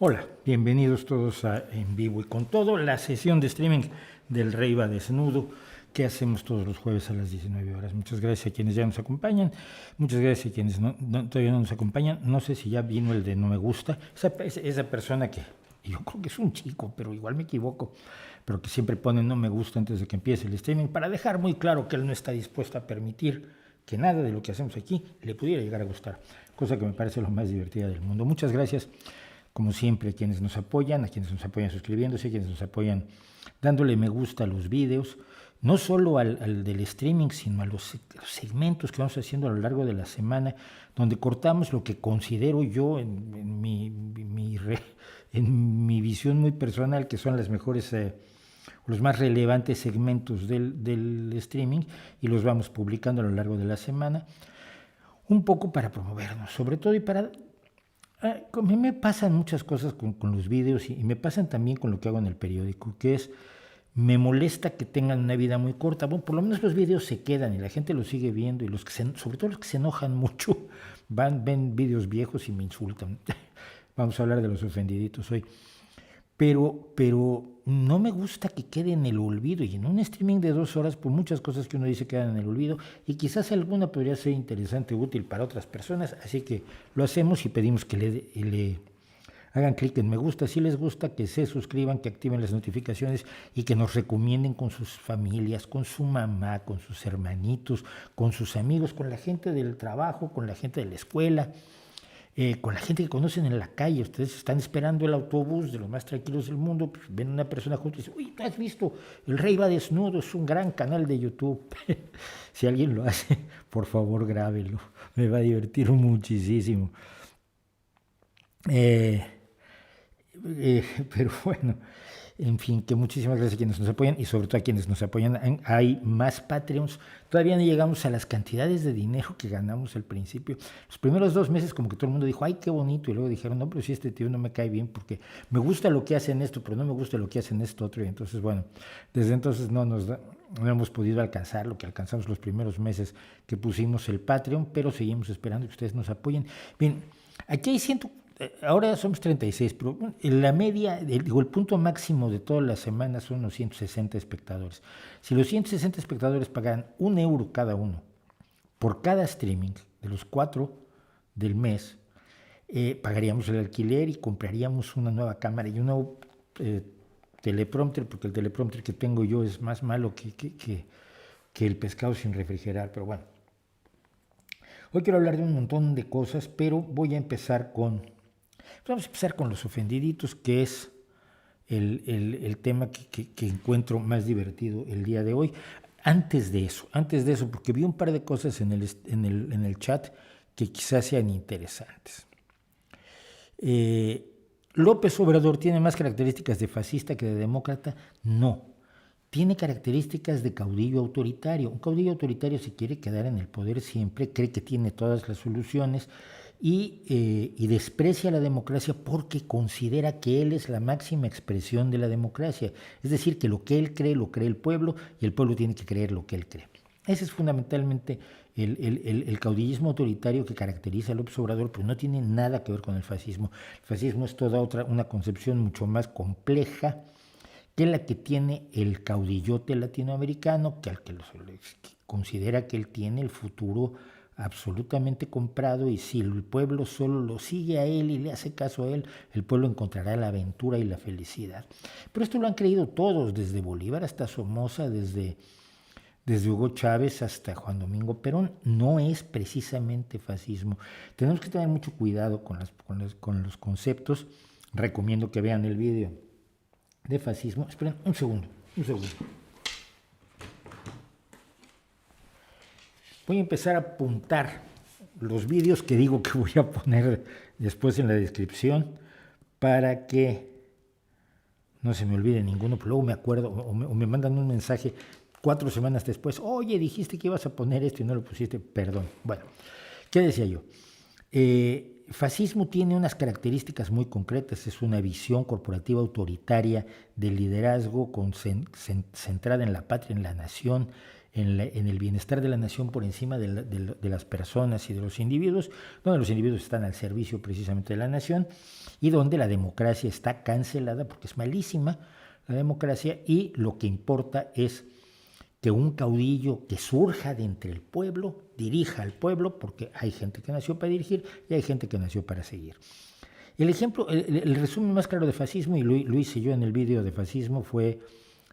Hola, bienvenidos todos a En Vivo y con Todo, la sesión de streaming del Rey va Desnudo que hacemos todos los jueves a las 19 horas. Muchas gracias a quienes ya nos acompañan, muchas gracias a quienes todavía no nos acompañan. No sé si ya vino el de no me gusta, esa persona que yo creo que es un chico, pero igual me equivoco, pero que siempre pone no me gusta antes de que empiece el streaming para dejar muy claro que él no está dispuesto a permitir que nada de lo que hacemos aquí le pudiera llegar a gustar, cosa que me parece lo más divertida del mundo. Muchas gracias, como siempre, a quienes nos apoyan suscribiéndose, a quienes nos apoyan dándole me gusta a los vídeos, no solo al del streaming, sino a los segmentos que vamos haciendo a lo largo de la semana, donde cortamos lo que considero yo en mi visión muy personal, que son las mejores, los más relevantes segmentos del streaming, y los vamos publicando a lo largo de la semana, un poco para promovernos, sobre todo, y para... A mí me pasan muchas cosas con los vídeos y me pasan también con lo que hago en el periódico, que es, me molesta que tengan una vida muy corta. Bueno, por lo menos los vídeos se quedan y la gente los sigue viendo, y sobre todo los que se enojan mucho, ven vídeos viejos y me insultan. Vamos a hablar de los ofendiditos hoy. Pero no me gusta que quede en el olvido, y en un streaming de 2 horas, por muchas cosas que uno dice quedan en el olvido, y quizás alguna podría ser interesante, útil para otras personas, así que lo hacemos y pedimos que le hagan clic en me gusta si les gusta, que se suscriban, que activen las notificaciones y que nos recomienden con sus familias, con su mamá, con sus hermanitos, con sus amigos, con la gente del trabajo, con la gente de la escuela, con la gente que conocen en la calle. Ustedes están esperando el autobús de los más tranquilos del mundo, pues ven a una persona junto y dicen, uy, ¿tú has visto? El Rey va Desnudo, es un gran canal de YouTube. Si alguien lo hace, por favor grábelo, me va a divertir muchísimo. Pero bueno, en fin, que muchísimas gracias a quienes nos apoyan, y sobre todo a quienes nos apoyan. Hay más Patreons. Todavía no llegamos a las cantidades de dinero que ganamos al principio. Los primeros 2 meses como que todo el mundo dijo, ay, qué bonito, y luego dijeron, no, pero si este tío no me cae bien porque me gusta lo que hacen esto, pero no me gusta lo que hacen esto otro. Y entonces, bueno, desde entonces no hemos podido alcanzar lo que alcanzamos los primeros meses que pusimos el Patreon, pero seguimos esperando que ustedes nos apoyen. Bien, aquí hay ahora somos 36, pero la media, el punto máximo de todas las semanas son los 160 espectadores. Si los 160 espectadores pagaran €1 cada uno por cada streaming de los 4 del mes, pagaríamos el alquiler y compraríamos una nueva cámara y un nuevo teleprompter, porque el teleprompter que tengo yo es más malo que el pescado sin refrigerar, pero bueno. Hoy quiero hablar de un montón de cosas, pero voy a empezar vamos a empezar con los ofendiditos, que es el tema que encuentro más divertido el día de hoy. Antes de eso, porque vi un par de cosas en el chat que quizás sean interesantes. ¿López Obrador tiene más características de fascista que de demócrata? No. Tiene características de caudillo autoritario. Un caudillo autoritario, si quiere quedar en el poder siempre, cree que tiene todas las soluciones y desprecia la democracia porque considera que él es la máxima expresión de la democracia. Es decir, que lo que él cree, lo cree el pueblo, y el pueblo tiene que creer lo que él cree. Ese es fundamentalmente el caudillismo autoritario que caracteriza al López Obrador, pero no tiene nada que ver con el fascismo. El fascismo es una concepción mucho más compleja que la que tiene el caudillote latinoamericano, que considera que él tiene el futuro absolutamente comprado, y si el pueblo solo lo sigue a él y le hace caso a él, el pueblo encontrará la aventura y la felicidad. Pero esto lo han creído todos, desde Bolívar hasta Somoza, desde Hugo Chávez hasta Juan Domingo Perón. No es precisamente fascismo. Tenemos que tener mucho cuidado con los conceptos. Recomiendo que vean el video de fascismo. Esperen un segundo. Voy a empezar a apuntar los vídeos que digo que voy a poner después en la descripción para que no se me olvide ninguno, pero luego me acuerdo o me mandan un mensaje 4 semanas después, oye, dijiste que ibas a poner esto y no lo pusiste, perdón. Bueno, ¿qué decía yo? Fascismo tiene unas características muy concretas. Es una visión corporativa autoritaria del liderazgo centrada en la patria, en la nación, en el bienestar de la nación por encima de las personas y de los individuos, donde los individuos están al servicio precisamente de la nación y donde la democracia está cancelada porque es malísima la democracia y lo que importa es que un caudillo que surja de entre el pueblo dirija al pueblo, porque hay gente que nació para dirigir y hay gente que nació para seguir. El ejemplo, el resumen más claro de fascismo, y lo hice yo en el vídeo de fascismo, fue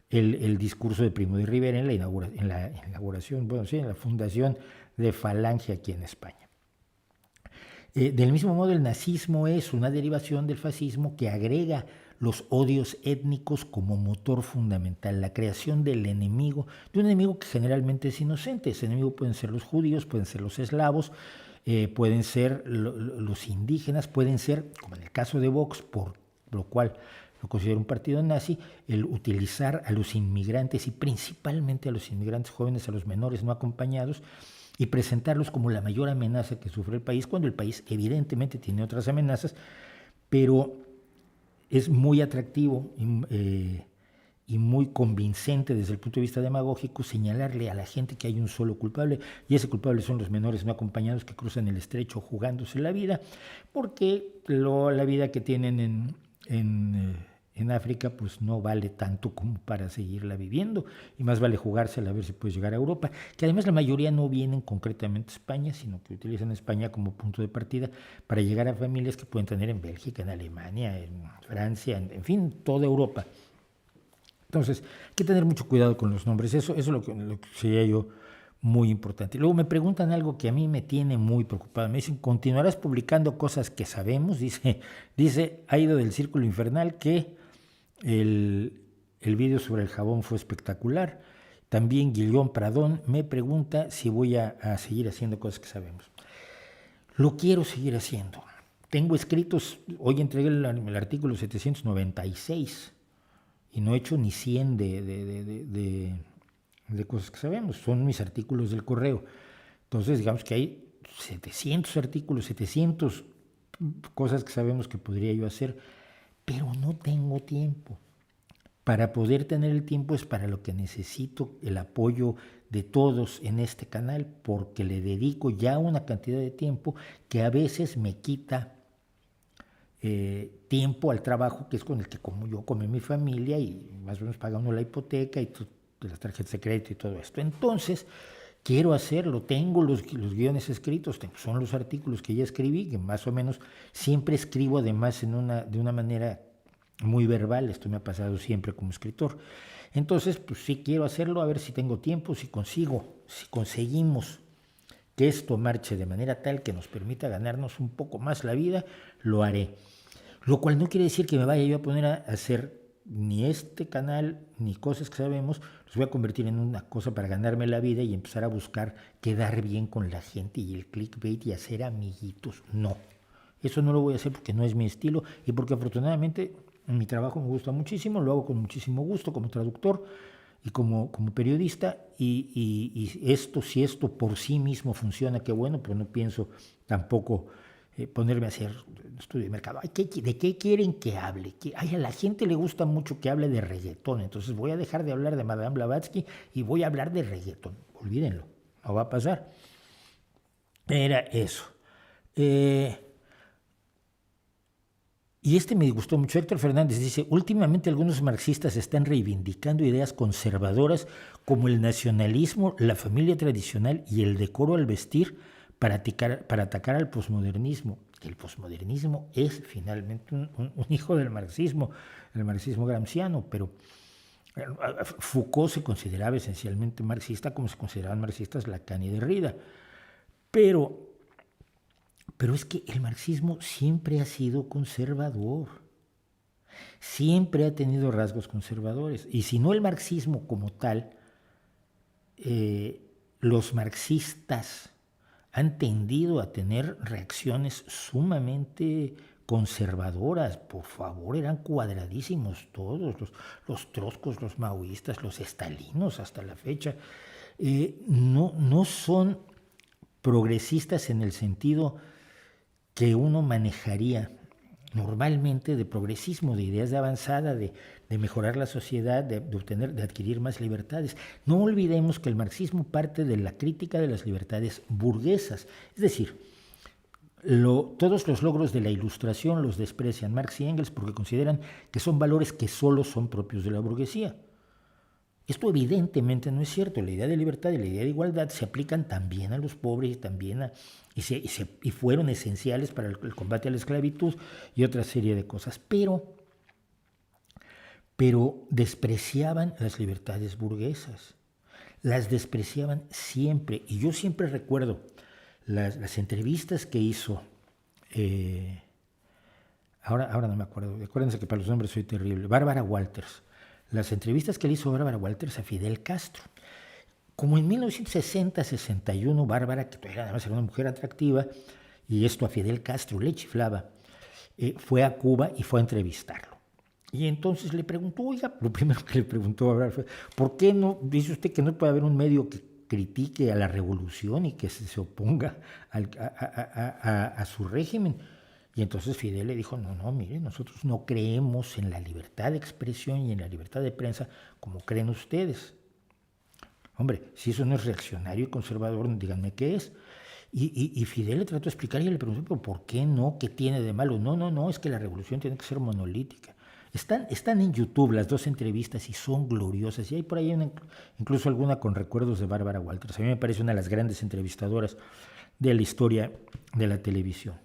el discurso de Primo de Rivera en la inauguración, bueno, sí, en la fundación de Falange aquí en España. Del mismo modo, el nazismo es una derivación del fascismo que agrega los odios étnicos como motor fundamental, la creación del enemigo, de un enemigo que generalmente es inocente. Ese enemigo pueden ser los judíos, pueden ser los eslavos, pueden ser los indígenas, pueden ser, como en el caso de Vox, por lo cual lo considero un partido nazi, el utilizar a los inmigrantes y principalmente a los inmigrantes jóvenes, a los menores no acompañados, y presentarlos como la mayor amenaza que sufre el país, cuando el país evidentemente tiene otras amenazas, pero es muy atractivo y muy convincente desde el punto de vista demagógico señalarle a la gente que hay un solo culpable, y ese culpable son los menores no acompañados que cruzan el estrecho jugándose la vida, porque la vida que tienen en África pues no vale tanto como para seguirla viviendo, y más vale jugársela a ver si puedes llegar a Europa, que además la mayoría no vienen concretamente a España, sino que utilizan España como punto de partida para llegar a familias que pueden tener en Bélgica, en Alemania, en Francia, en fin, toda Europa. Entonces, hay que tener mucho cuidado con los nombres, eso es lo que sería yo muy importante. Luego me preguntan algo que a mí me tiene muy preocupado. Me dicen, ¿continuarás publicando cosas que sabemos? Dice Aido del Círculo Infernal que el vídeo sobre el jabón fue espectacular. También Guillón Pradón me pregunta si voy a seguir haciendo cosas que sabemos. Lo quiero seguir haciendo. Tengo escritos, hoy entregué el artículo 796 y no he hecho ni 100 de cosas que sabemos, son mis artículos del correo. Entonces, digamos que hay 700 artículos, 700 cosas que sabemos que podría yo hacer, pero no tengo tiempo. Para poder tener el tiempo es para lo que necesito el apoyo de todos en este canal, porque le dedico ya una cantidad de tiempo que a veces me quita tiempo al trabajo, que es con el que como yo come mi familia y más o menos paga uno la hipoteca y las tarjetas de crédito y todo esto. Entonces, quiero hacerlo, tengo los guiones escritos, son los artículos que ya escribí, que más o menos siempre escribo además de una manera muy verbal, esto me ha pasado siempre como escritor. Entonces, pues sí quiero hacerlo, a ver si tengo tiempo, si conseguimos que esto marche de manera tal que nos permita ganarnos un poco más la vida, lo haré. Lo cual no quiere decir que me vaya yo a poner a hacer ni este canal, ni cosas que sabemos, los voy a convertir en una cosa para ganarme la vida y empezar a buscar quedar bien con la gente y el clickbait y hacer amiguitos. No, eso no lo voy a hacer porque no es mi estilo y porque afortunadamente mi trabajo me gusta muchísimo, lo hago con muchísimo gusto como traductor y como periodista y si esto por sí mismo funciona, qué bueno, pero no pienso tampoco ponerme a hacer estudio de mercado. ¿De qué quieren que hable? A la gente le gusta mucho que hable de reggaetón, entonces voy a dejar de hablar de Madame Blavatsky y voy a hablar de reggaetón. Olvídenlo, no va a pasar. Era eso. Y me gustó mucho. Héctor Fernández dice, últimamente algunos marxistas están reivindicando ideas conservadoras como el nacionalismo, la familia tradicional y el decoro al vestir para atacar al posmodernismo. El posmodernismo es finalmente un hijo del marxismo, el marxismo gramsciano, pero Foucault se consideraba esencialmente marxista como se consideraban marxistas Lacan y Derrida. Pero es que el marxismo siempre ha sido conservador, siempre ha tenido rasgos conservadores. Y si no el marxismo como tal, los marxistas han tendido a tener reacciones sumamente conservadoras. Por favor, eran cuadradísimos todos, los trotskos, los maoístas, los estalinos hasta la fecha. No son progresistas en el sentido que uno manejaría normalmente de progresismo, de ideas de avanzada, de mejorar la sociedad, de adquirir más libertades. No olvidemos que el marxismo parte de la crítica de las libertades burguesas, es decir, todos los logros de la Ilustración los desprecian Marx y Engels porque consideran que son valores que solo son propios de la burguesía. Esto evidentemente no es cierto. La idea de libertad y la idea de igualdad se aplican también a los pobres y fueron esenciales para el combate a la esclavitud y otra serie de cosas. Pero despreciaban las libertades burguesas. Las despreciaban siempre. Y yo siempre recuerdo las entrevistas que hizo, ahora no me acuerdo, acuérdense que para los nombres soy terrible, Bárbara Walters. Las entrevistas que le hizo Bárbara Walters a Fidel Castro. Como en 1960-61, Bárbara, que además era una mujer atractiva, y esto a Fidel Castro le chiflaba, fue a Cuba y fue a entrevistarlo. Y entonces le preguntó, oiga, lo primero que le preguntó a Bárbara fue, ¿por qué no, dice usted que no puede haber un medio que critique a la revolución y que se oponga a su régimen? Y entonces Fidel le dijo, no, mire, nosotros no creemos en la libertad de expresión y en la libertad de prensa como creen ustedes. Hombre, si eso no es reaccionario y conservador, díganme qué es. Y Fidel le trató de explicar y le preguntó, ¿pero por qué no? ¿Qué tiene de malo? No, es que la revolución tiene que ser monolítica. Están en YouTube las dos entrevistas y son gloriosas. Y hay por ahí incluso alguna con recuerdos de Bárbara Walters. A mí me parece una de las grandes entrevistadoras de la historia de la televisión.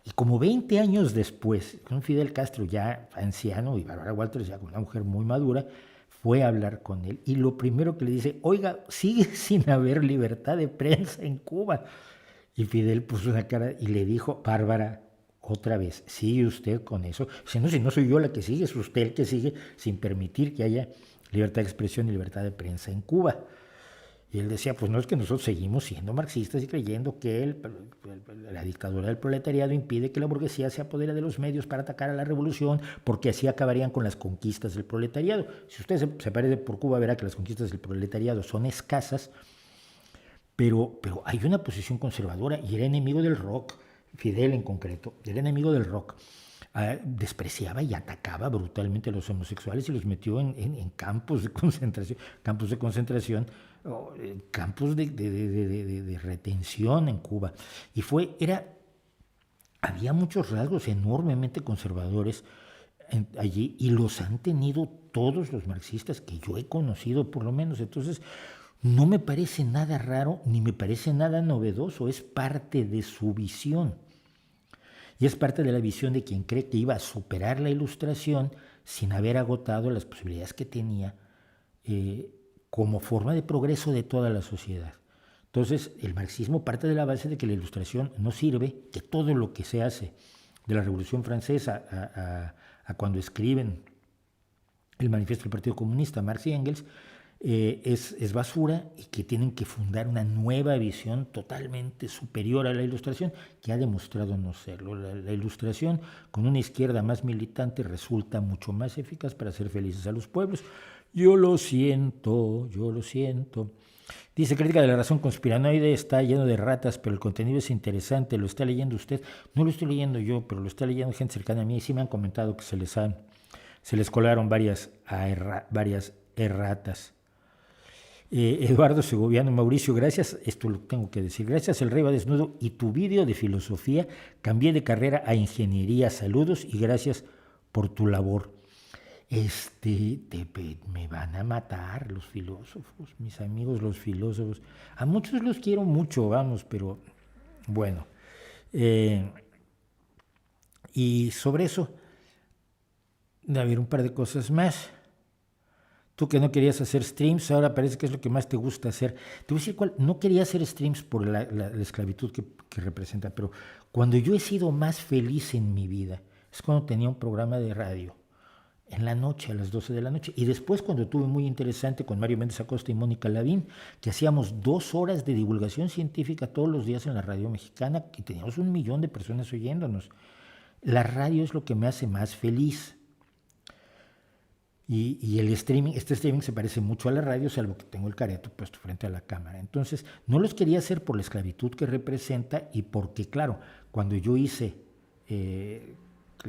Y como 20 años después, con Fidel Castro ya anciano y Bárbara Walters ya una mujer muy madura, fue a hablar con él. Y lo primero que le dice, oiga, sigue sin haber libertad de prensa en Cuba. Y Fidel puso una cara y le dijo, Bárbara, otra vez, ¿sigue usted con eso? Si no soy yo la que sigue, es usted el que sigue sin permitir que haya libertad de expresión y libertad de prensa en Cuba. Y él decía, pues no es que nosotros seguimos siendo marxistas y creyendo que la dictadura del proletariado impide que la burguesía se apodere de los medios para atacar a la revolución, porque así acabarían con las conquistas del proletariado. Si usted se parece por Cuba, verá que las conquistas del proletariado son escasas, pero hay una posición conservadora y era enemigo del rock, Fidel en concreto, era enemigo del rock. Despreciaba y atacaba brutalmente a los homosexuales y los metió en campos de concentración, campos de retención en Cuba. Y había muchos rasgos enormemente conservadores allí y los han tenido todos los marxistas que yo he conocido por lo menos. Entonces no me parece nada raro ni me parece nada novedoso, es parte de su visión. Y es parte de la visión de quien cree que iba a superar la Ilustración sin haber agotado las posibilidades que tenía como forma de progreso de toda la sociedad. Entonces, el marxismo parte de la base de que la Ilustración no sirve, que todo lo que se hace de la Revolución Francesa a cuando escriben el manifiesto del Partido Comunista, Marx y Engels, es basura y que tienen que fundar una nueva visión totalmente superior a la Ilustración, que ha demostrado no serlo. La Ilustración, con una izquierda más militante, resulta mucho más eficaz para hacer felices a los pueblos. Yo lo siento. Dice, crítica de la razón conspiranoide, está lleno de ratas, pero el contenido es interesante. ¿Lo está leyendo usted? No lo estoy leyendo yo, pero lo está leyendo gente cercana a mí y sí me han comentado que se les colaron varias erratas. Eduardo Segoviano, Mauricio, gracias, esto lo tengo que decir, gracias El Rey va desnudo y tu vídeo de filosofía, cambié de carrera a ingeniería, saludos y gracias por tu labor. Me van a matar los filósofos, mis amigos los filósofos, a muchos los quiero mucho, vamos, pero bueno, y sobre eso, a ver, un par de cosas más. Tú que no querías hacer streams, ahora parece que es lo que más te gusta hacer. Te voy a decir cuál, no quería hacer streams por la esclavitud que representa, pero cuando yo he sido más feliz en mi vida es cuando tenía un programa de radio en la noche, a las 12 de la noche. Y después cuando tuve muy interesante con Mario Méndez Acosta y Mónica Lavín, que hacíamos 2 horas de divulgación científica todos los días en la radio mexicana y teníamos 1 millón de personas oyéndonos. La radio es lo que me hace más feliz. Y este streaming se parece mucho a la radio, salvo que tengo el careto puesto frente a la cámara. Entonces, no los quería hacer por la esclavitud que representa y porque, claro, cuando yo hice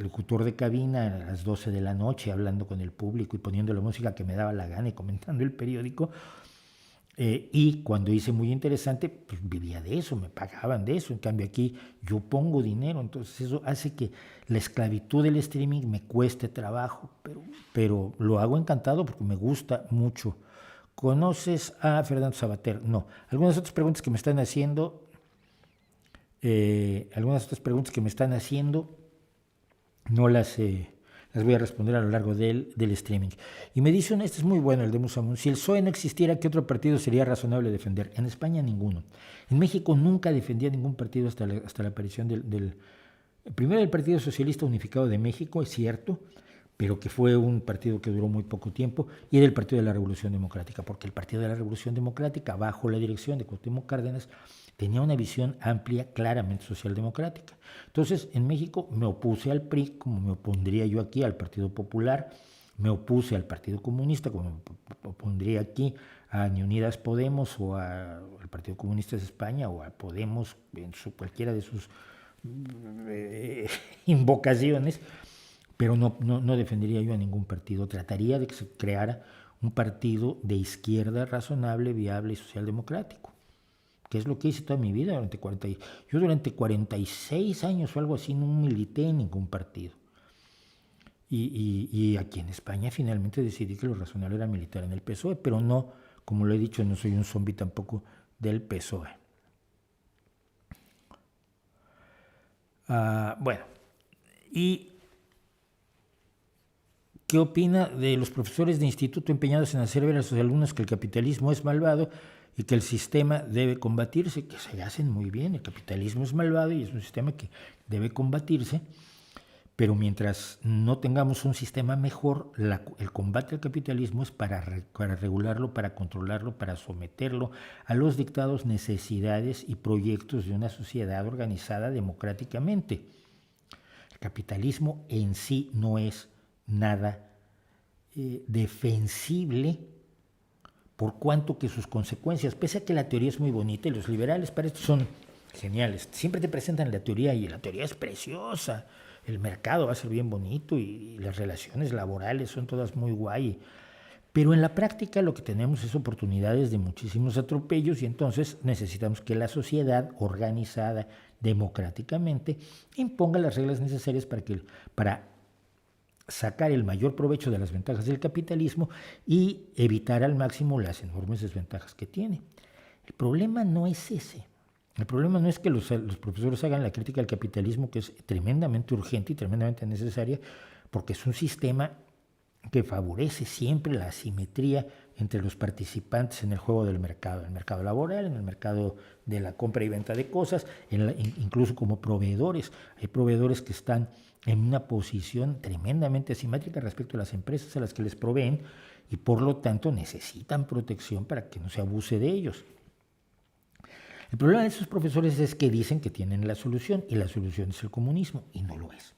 locutor de cabina a las 12 de la noche, hablando con el público y poniendo la música que me daba la gana y comentando el periódico. Y cuando hice Muy Interesante, pues vivía de eso, me pagaban de eso. En cambio aquí yo pongo dinero, entonces eso hace que la esclavitud del streaming me cueste trabajo, pero lo hago encantado porque me gusta mucho. ¿Conoces a Fernando Sabater? No. Algunas otras preguntas que me están haciendo, no las voy a responder a lo largo del streaming. Y me dicen, este es muy bueno, el de Musamun, si el PSOE no existiera, ¿qué otro partido sería razonable defender? En España ninguno. En México nunca defendía ningún partido hasta la aparición primero el Partido Socialista Unificado de México, es cierto, pero que fue un partido que duró muy poco tiempo, y era el Partido de la Revolución Democrática, porque el Partido de la Revolución Democrática, bajo la dirección de Cuauhtémoc Cárdenas, tenía una visión amplia, claramente socialdemocrática. Entonces, en México me opuse al PRI, como me opondría yo aquí al Partido Popular, me opuse al Partido Comunista, como me opondría aquí a Ni Unidas Podemos o al Partido Comunista de España o a Podemos en cualquiera de sus invocaciones, pero no defendería yo a ningún partido. Trataría de que se creara un partido de izquierda razonable, viable y socialdemocrático, que es lo que hice toda mi vida. Yo durante 46 años o algo así no milité en ningún partido. Y aquí en España finalmente decidí que lo razonable era militar en el PSOE, pero no, como lo he dicho, no soy un zombi tampoco del PSOE. Bueno, ¿y qué opina de los profesores de instituto empeñados en hacer ver a sus alumnos que el capitalismo es malvado y que el sistema debe combatirse? Que se hacen muy bien, el capitalismo es malvado y es un sistema que debe combatirse, pero mientras no tengamos un sistema mejor, el combate al capitalismo es para regularlo, para controlarlo, para someterlo a los dictados, necesidades y proyectos de una sociedad organizada democráticamente. El capitalismo en sí no es nada defensible, por cuanto que sus consecuencias, pese a que la teoría es muy bonita y los liberales para esto son geniales, siempre te presentan la teoría y la teoría es preciosa, el mercado va a ser bien bonito y las relaciones laborales son todas muy guay, pero en la práctica lo que tenemos es oportunidades de muchísimos atropellos y entonces necesitamos que la sociedad organizada democráticamente imponga las reglas necesarias para sacar el mayor provecho de las ventajas del capitalismo y evitar al máximo las enormes desventajas que tiene. El problema no es ese. El problema no es que los profesores hagan la crítica al capitalismo, que es tremendamente urgente y tremendamente necesaria, porque es un sistema que favorece siempre la asimetría entre los participantes en el juego del mercado, en el mercado laboral, en el mercado de la compra y venta de cosas, incluso como proveedores. Hay proveedores que están en una posición tremendamente asimétrica respecto a las empresas a las que les proveen y por lo tanto necesitan protección para que no se abuse de ellos. El problema de esos profesores es que dicen que tienen la solución y la solución es el comunismo y no lo es.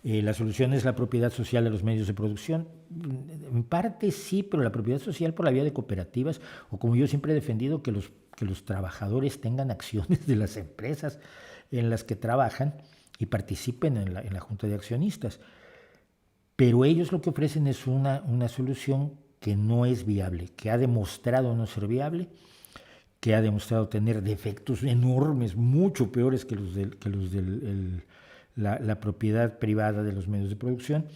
La solución es la propiedad social de los medios de producción. En parte sí, pero la propiedad social por la vía de cooperativas o como yo siempre he defendido que los trabajadores tengan acciones de las empresas en las que trabajan y participen en la junta de accionistas. Pero ellos lo que ofrecen es una solución que no es viable, que ha demostrado no ser viable, que ha demostrado tener defectos enormes, mucho peores que los de la propiedad privada de los medios de producción,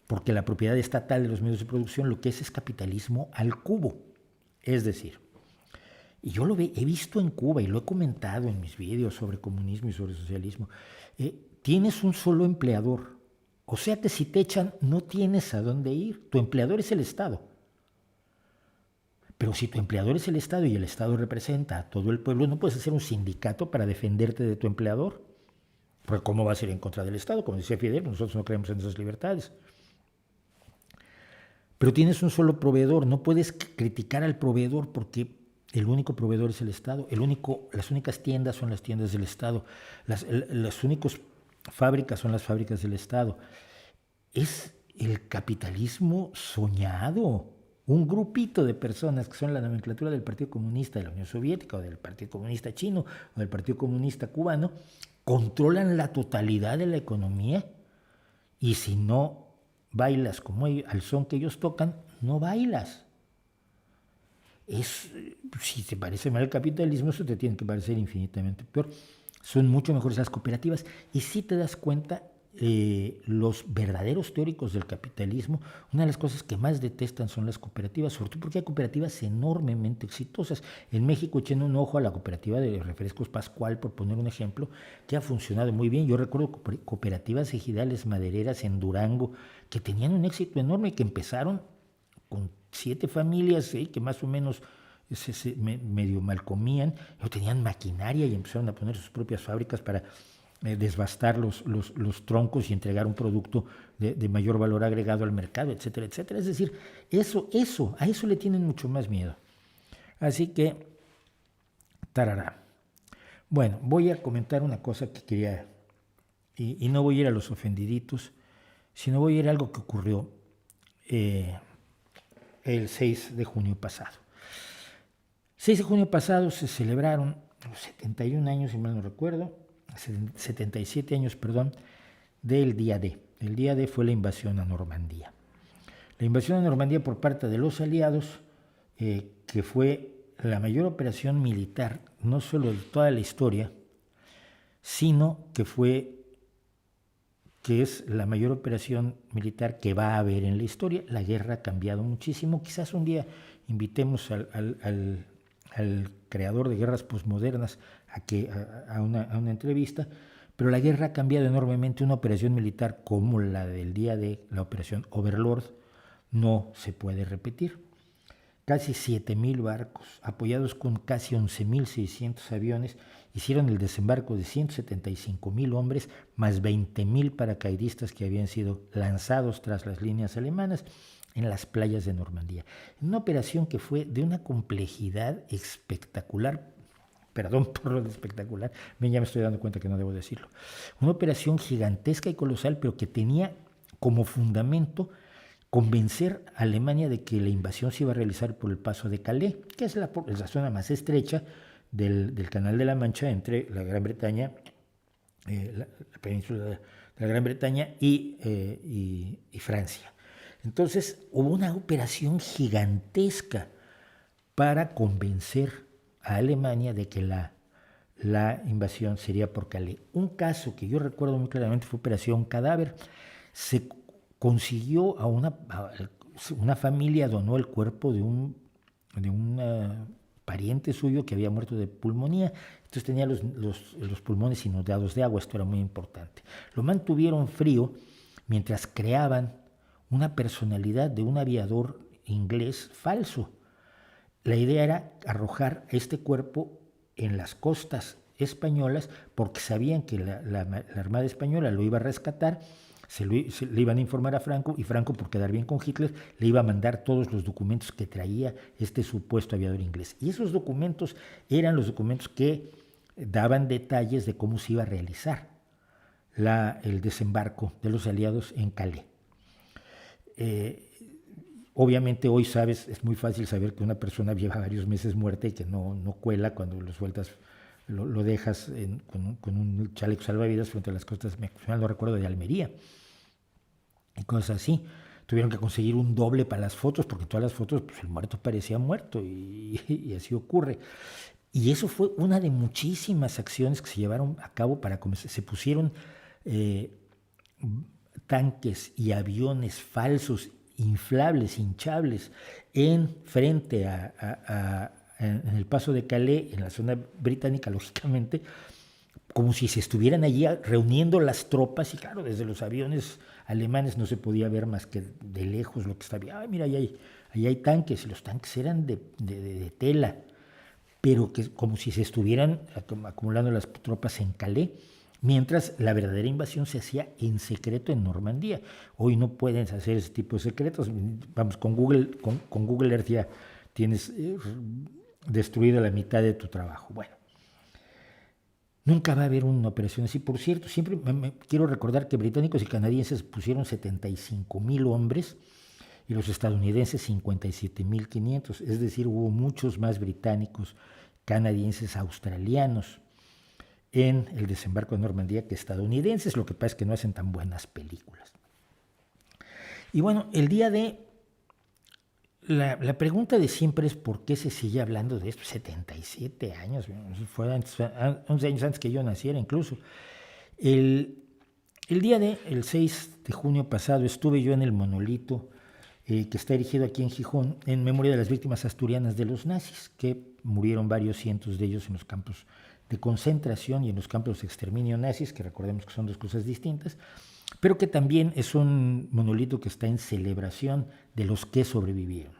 porque la propiedad estatal de los medios de producción lo que es capitalismo al cubo. Es decir, y yo he visto en Cuba y lo he comentado en mis vídeos sobre comunismo y sobre socialismo, tienes un solo empleador, o sea que si te echan no tienes a dónde ir, tu empleador es el Estado. Pero si tu empleador es el Estado y el Estado representa a todo el pueblo, no puedes hacer un sindicato para defenderte de tu empleador. Porque ¿cómo va a ser en contra del Estado? Como decía Fidel, nosotros no creemos en esas libertades. Pero tienes un solo proveedor, no puedes criticar al proveedor porque el único proveedor es el Estado. Las únicas tiendas son las tiendas del Estado. Las únicas fábricas son las fábricas del Estado. Es el capitalismo soñado. Un grupito de personas que son la nomenclatura del Partido Comunista de la Unión Soviética o del Partido Comunista Chino o del Partido Comunista Cubano controlan la totalidad de la economía Y si no bailas como ellos, al son que ellos tocan, no bailas. Si te parece mal el capitalismo, eso te tiene que parecer infinitamente peor. Son mucho mejores las cooperativas. Y si te das cuenta, los verdaderos teóricos del capitalismo, una de las cosas que más detestan son las cooperativas, sobre todo porque hay cooperativas enormemente exitosas. En México, echen un ojo a la cooperativa de refrescos Pascual, por poner un ejemplo, que ha funcionado muy bien. Yo recuerdo cooperativas ejidales madereras en Durango que tenían un éxito enorme y que empezaron con 7 familias que más o menos medio mal comían, pero tenían maquinaria y empezaron a poner sus propias fábricas para desbastar los troncos y entregar un producto de mayor valor agregado al mercado, etcétera, etcétera. Es decir, a eso le tienen mucho más miedo. Así que, tarará. Bueno, voy a comentar una cosa que quería, y no voy a ir a los ofendiditos, sino voy a ir a algo que ocurrió el 6 de junio pasado. 6 de junio pasado se celebraron los 71 años, si mal no recuerdo, 77 años, perdón, del día D. El día D fue la invasión a Normandía. La invasión a Normandía por parte de los aliados, que fue la mayor operación militar, no solo de toda la historia, sino que es la mayor operación militar que va a haber en la historia. La guerra ha cambiado muchísimo. Quizás un día invitemos al creador de guerras posmodernas a una entrevista, pero la guerra ha cambiado enormemente. Una operación militar como la del día de la operación Overlord no se puede repetir. Casi 7,000 barcos, apoyados con casi 11,600 aviones, hicieron el desembarco de 175,000 hombres, más 20,000 paracaidistas que habían sido lanzados tras las líneas alemanas en las playas de Normandía. Una operación que fue de una complejidad espectacular, perdón por lo de espectacular, ya me estoy dando cuenta que no debo decirlo. Una operación gigantesca y colosal, pero que tenía como fundamento convencer a Alemania de que la invasión se iba a realizar por el paso de Calais, que es la zona más estrecha del Canal de la Mancha entre la Gran Bretaña, la península de la Gran Bretaña y Francia. Entonces hubo una operación gigantesca para convencer a Alemania de que la invasión sería por Calais. Un caso que yo recuerdo muy claramente fue Operación Cadáver. Se consiguió una familia donó el cuerpo de un pariente suyo que había muerto de pulmonía, entonces tenía los pulmones inundados de agua. Esto era muy importante. Lo mantuvieron frío mientras creaban una personalidad de un aviador inglés falso. La idea era arrojar este cuerpo en las costas españolas porque sabían que la Armada Española lo iba a rescatar. Le iban a informar a Franco, y Franco, por quedar bien con Hitler, le iba a mandar todos los documentos que traía este supuesto aviador inglés. Y esos documentos eran los documentos que daban detalles de cómo se iba a realizar el desembarco de los aliados en Calais. Obviamente hoy es muy fácil saber que una persona lleva varios meses muerta y que no cuela cuando lo sueltas, lo dejas con un chaleco salvavidas frente a las costas, no recuerdo, de Almería. Y cosas así. Tuvieron que conseguir un doble para las fotos, porque todas las fotos, pues el muerto parecía muerto, y así ocurre. Y eso fue una de muchísimas acciones que se llevaron a cabo para comenzar. Se pusieron tanques y aviones falsos, inflables, hinchables, frente en el paso de Calais, en la zona británica, lógicamente, como si se estuvieran allí reuniendo las tropas, y claro, desde los aviones alemanes no se podía ver más que de lejos lo que estaba. Mira, ahí hay tanques, y los tanques eran de tela, pero que como si se estuvieran acumulando las tropas en Calais, mientras la verdadera invasión se hacía en secreto en Normandía. Hoy no pueden hacer ese tipo de secretos. Vamos, con Google Earth ya tienes destruida la mitad de tu trabajo. Bueno, nunca va a haber una operación así. Por cierto, siempre me quiero recordar que británicos y canadienses pusieron 75,000 hombres y los estadounidenses 57,500. Es decir, hubo muchos más británicos, canadienses, australianos en el desembarco de Normandía que estadounidenses. Lo que pasa es que no hacen tan buenas películas. Y bueno, el día de... La pregunta de siempre es por qué se sigue hablando de esto. 77 años, fue 11 años antes que yo naciera incluso. El, el día de, el 6 de junio pasado, estuve yo en el monolito que está erigido aquí en Gijón en memoria de las víctimas asturianas de los nazis, que murieron varios cientos de ellos en los campos de concentración y en los campos de exterminio nazis, que recordemos que son dos cosas distintas, pero que también es un monolito que está en celebración de los que sobrevivieron.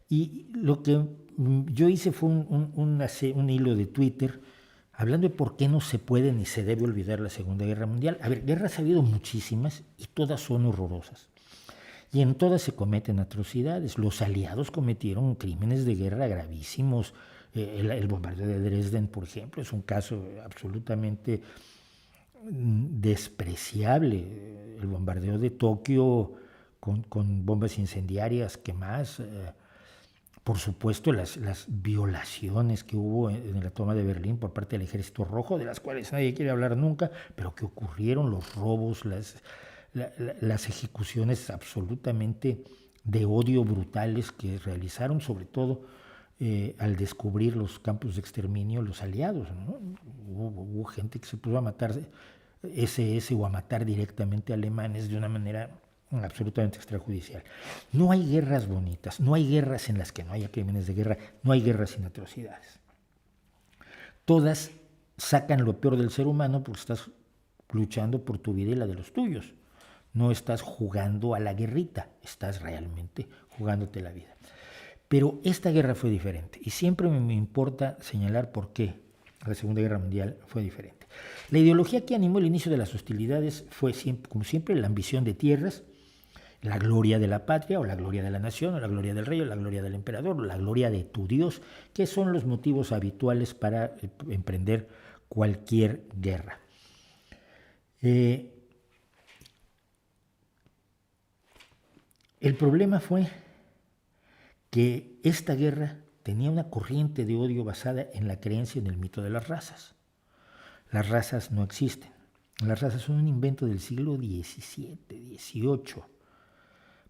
Y lo que yo hice fue un hilo de Twitter hablando de por qué no se puede ni se debe olvidar la Segunda Guerra Mundial. A ver, guerras ha habido muchísimas y todas son horrorosas. Y en todas se cometen atrocidades. Los aliados cometieron crímenes de guerra gravísimos. El bombardeo de Dresden, por ejemplo, es un caso absolutamente despreciable. El bombardeo de Tokio con bombas incendiarias, ¿qué más? Por supuesto, las violaciones que hubo en la toma de Berlín por parte del Ejército Rojo, de las cuales nadie quiere hablar nunca, pero que ocurrieron, los robos, las ejecuciones absolutamente de odio brutales que realizaron, sobre todo al descubrir los campos de exterminio los aliados, ¿no? Hubo gente que se puso a matar SS o a matar directamente alemanes de una manera absolutamente extrajudicial. No hay guerras bonitas, no hay guerras en las que no haya crímenes de guerra, no hay guerras sin atrocidades. Todas sacan lo peor del ser humano porque estás luchando por tu vida y la de los tuyos. No estás jugando a la guerrita, estás realmente jugándote la vida. Pero esta guerra fue diferente y siempre me importa señalar por qué la Segunda Guerra Mundial fue diferente. La ideología que animó el inicio de las hostilidades fue, como siempre, la ambición de tierras, la gloria de la patria o la gloria de la nación o la gloria del rey o la gloria del emperador o la gloria de tu Dios, que son los motivos habituales para emprender cualquier guerra. El problema fue que esta guerra tenía una corriente de odio basada en la creencia en el mito de las razas. Las razas no existen. Las razas son un invento del siglo XVII, XVIII,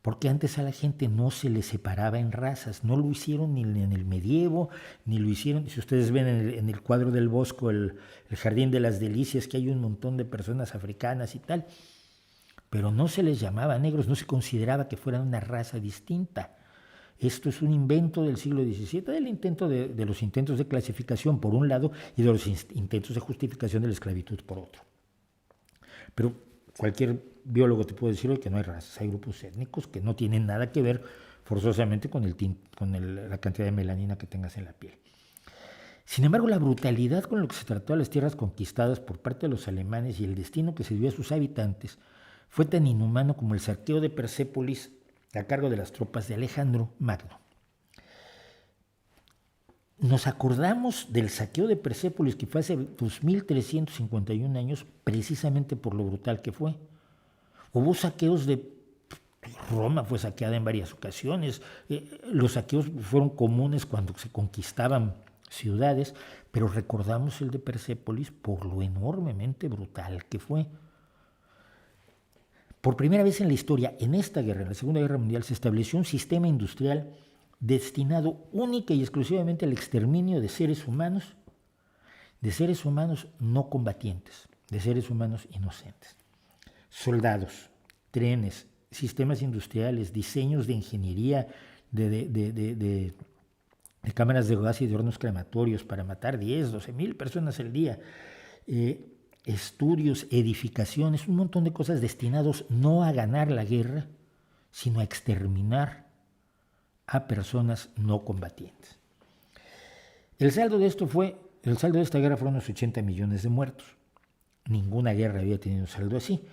porque antes a la gente no se le separaba en razas. No lo hicieron ni en el medievo, ni lo hicieron. Si ustedes ven en el cuadro del Bosco, el Jardín de las Delicias, que hay un montón de personas africanas y tal, pero no se les llamaba negros, no se consideraba que fueran una raza distinta. Esto es un invento del siglo XVII, de los intentos de clasificación por un lado y de los intentos de justificación de la esclavitud por otro. Pero cualquier biólogo te puede decir hoy que no hay razas, hay grupos étnicos que no tienen nada que ver forzosamente con la cantidad de melanina que tengas en la piel. Sin embargo, la brutalidad con la que se trató a las tierras conquistadas por parte de los alemanes y el destino que se dio a sus habitantes fue tan inhumano como el saqueo de Persépolis a cargo de las tropas de Alejandro Magno. Nos acordamos del saqueo de Persépolis, que fue hace 2351 años, precisamente por lo brutal que fue. Hubo saqueos de... Roma fue saqueada en varias ocasiones. Los saqueos fueron comunes cuando se conquistaban ciudades, pero recordamos el de Persépolis por lo enormemente brutal que fue. Por primera vez en la historia, en esta guerra, en la Segunda Guerra Mundial, se estableció un sistema industrial destinado única y exclusivamente al exterminio de seres humanos no combatientes, de seres humanos inocentes. Soldados, trenes, sistemas industriales, diseños de ingeniería, de cámaras de gas y de hornos crematorios para matar 10, 12 mil personas al día. Estudios, edificaciones, un montón de cosas destinados no a ganar la guerra, sino a exterminar a personas no combatientes. El saldo de esta guerra fueron unos 80 millones de muertos. Ninguna guerra había tenido un saldo así.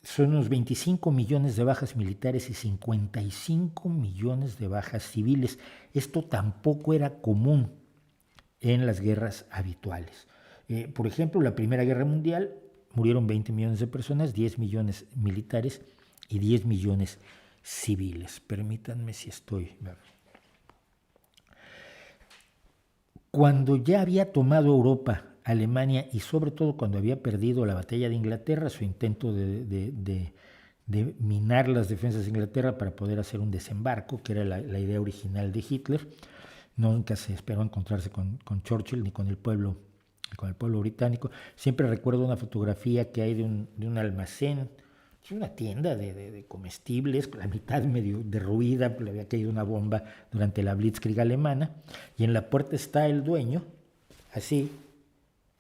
Son unos 25 millones de bajas militares y 55 millones de bajas civiles. Esto tampoco era común en las guerras habituales. Por ejemplo, la Primera Guerra Mundial murieron 20 millones de personas, 10 millones militares y 10 millones civiles. Permítanme si estoy... Cuando ya había tomado Europa, Alemania, y sobre todo cuando había perdido la batalla de Inglaterra, su intento de de minar las defensas de Inglaterra para poder hacer un desembarco, que era la idea original de Hitler. Nunca se esperó encontrarse con Churchill ni con el pueblo británico. Siempre recuerdo una fotografía que hay de un almacén, una tienda de comestibles, la mitad medio derruida, le había caído una bomba durante la Blitzkrieg alemana, y en la puerta está el dueño, así,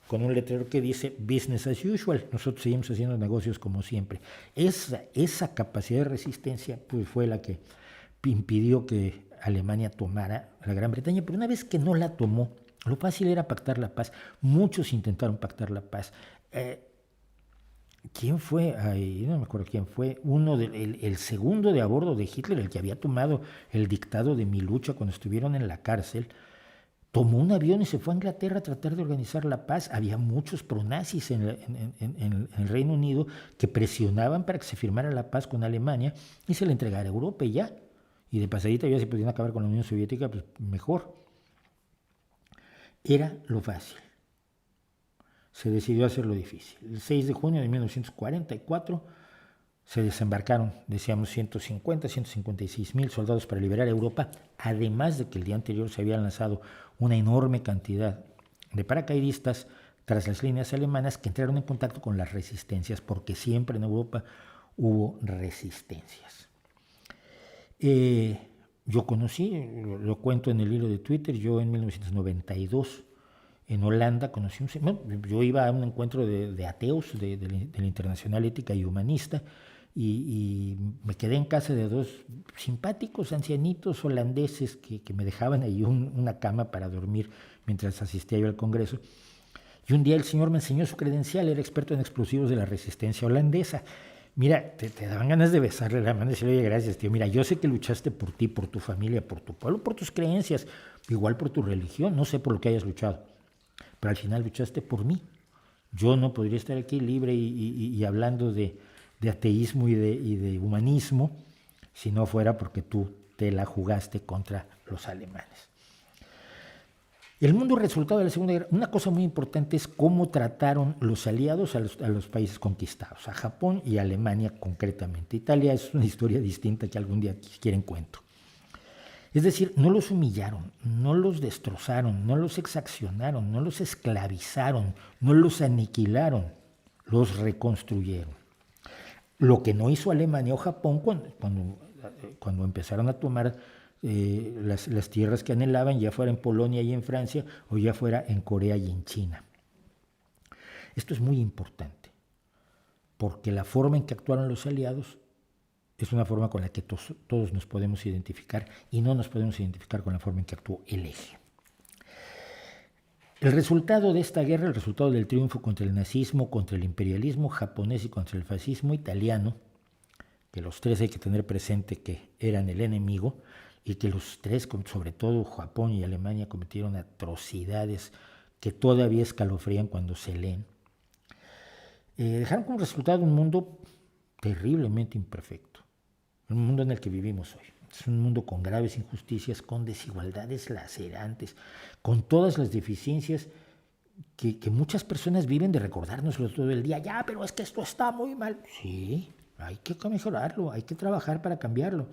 con un letrero que dice business as usual, nosotros seguimos haciendo negocios como siempre. Esa capacidad de resistencia pues, fue la que impidió que Alemania tomara la Gran Bretaña, pero una vez que no la tomó, lo fácil era pactar la paz. Muchos intentaron pactar la paz. ¿Quién fue? Ay, no me acuerdo quién fue. El segundo de a bordo de Hitler, el que había tomado el dictado de Milucha cuando estuvieron en la cárcel, tomó un avión y se fue a Inglaterra a tratar de organizar la paz. Había muchos pronazis en el Reino Unido que presionaban para que se firmara la paz con Alemania y se le entregara a Europa y ya. Y de pasadita ya se podían acabar con la Unión Soviética, pues mejor. Era lo fácil. Se decidió hacer lo difícil. El 6 de junio de 1944 se desembarcaron, decíamos, 156,000 soldados para liberar Europa, además de que el día anterior se habían lanzado una enorme cantidad de paracaidistas tras las líneas alemanas que entraron en contacto con las resistencias, porque siempre en Europa hubo resistencias. Yo conocí, lo cuento en el hilo de Twitter, yo en 1992 en Holanda conocí yo iba a un encuentro de ateos de la Internacional Ética y Humanista y me quedé en casa de dos simpáticos ancianitos holandeses que me dejaban ahí una cama para dormir mientras asistía yo al Congreso. Y un día el señor me enseñó su credencial, era experto en explosivos de la resistencia holandesa. Mira, te daban ganas de besarle la mano y decirle, oye, gracias, tío. Mira, yo sé que luchaste por ti, por tu familia, por tu pueblo, por tus creencias, igual por tu religión, no sé por lo que hayas luchado, pero al final luchaste por mí. Yo no podría estar aquí libre y hablando de ateísmo y de humanismo si no fuera porque tú te la jugaste contra los alemanes. El mundo resultado de la Segunda Guerra, una cosa muy importante es cómo trataron los aliados a los países conquistados, a Japón y a Alemania concretamente. Italia es una historia distinta que algún día quieren cuento. Es decir, no los humillaron, no los destrozaron, no los exaccionaron, no los esclavizaron, no los aniquilaron, los reconstruyeron. Lo que no hizo Alemania o Japón cuando empezaron a tomar las tierras que anhelaban, ya fuera en Polonia y en Francia, o ya fuera en Corea y en China. Esto es muy importante, porque la forma en que actuaron los aliados es una forma con la que todos nos podemos identificar y no nos podemos identificar con la forma en que actuó el eje. El resultado de esta guerra, el resultado del triunfo contra el nazismo, contra el imperialismo japonés y contra el fascismo italiano, que los tres hay que tener presente que eran el enemigo, y que los tres, sobre todo Japón y Alemania, cometieron atrocidades que todavía escalofrían cuando se leen, dejaron como resultado un mundo terriblemente imperfecto, el mundo en el que vivimos hoy. Es un mundo con graves injusticias, con desigualdades lacerantes, con todas las deficiencias que muchas personas viven de recordárnoslo todo el día. Ya, pero es que esto está muy mal. Sí, hay que mejorarlo, hay que trabajar para cambiarlo.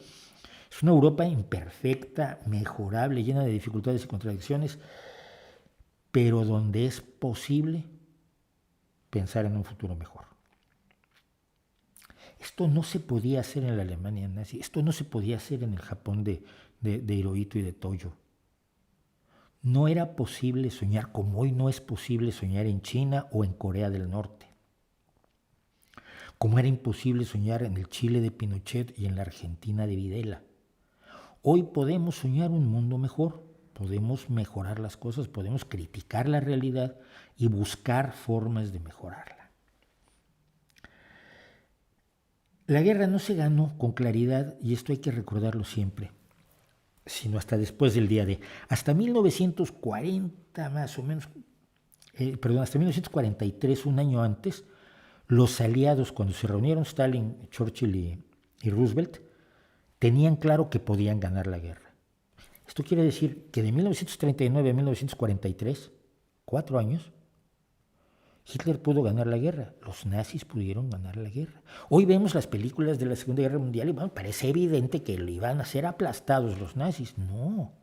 Es una Europa imperfecta, mejorable, llena de dificultades y contradicciones, pero donde es posible pensar en un futuro mejor. Esto no se podía hacer en la Alemania nazi, esto no se podía hacer en el Japón de Hirohito y de Toyo. No era posible soñar como hoy no es posible soñar en China o en Corea del Norte. Como era imposible soñar en el Chile de Pinochet y en la Argentina de Videla. Hoy podemos soñar un mundo mejor, podemos mejorar las cosas, podemos criticar la realidad y buscar formas de mejorarla. La guerra no se ganó con claridad, y esto hay que recordarlo siempre, sino hasta después del día D. Hasta 1940 más o menos, hasta 1943, un año antes, los aliados, cuando se reunieron Stalin, Churchill y Roosevelt, tenían claro que podían ganar la guerra. Esto quiere decir que de 1939 a 1943, 4 años, Hitler pudo ganar la guerra, los nazis pudieron ganar la guerra. Hoy vemos las películas de la Segunda Guerra Mundial y bueno, parece evidente que le iban a ser aplastados los nazis. No,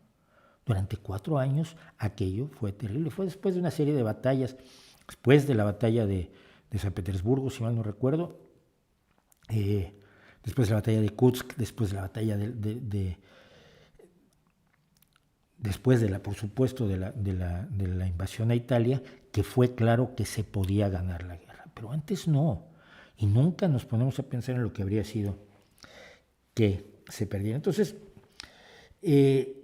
durante 4 años aquello fue terrible. Fue después de una serie de batallas, después de la batalla de San Petersburgo, si mal no recuerdo, después de la batalla de Kursk, después de la batalla después de la, por supuesto, de la invasión a Italia, que fue claro que se podía ganar la guerra. Pero antes no. Y nunca nos ponemos a pensar en lo que habría sido que se perdiera. Entonces, hay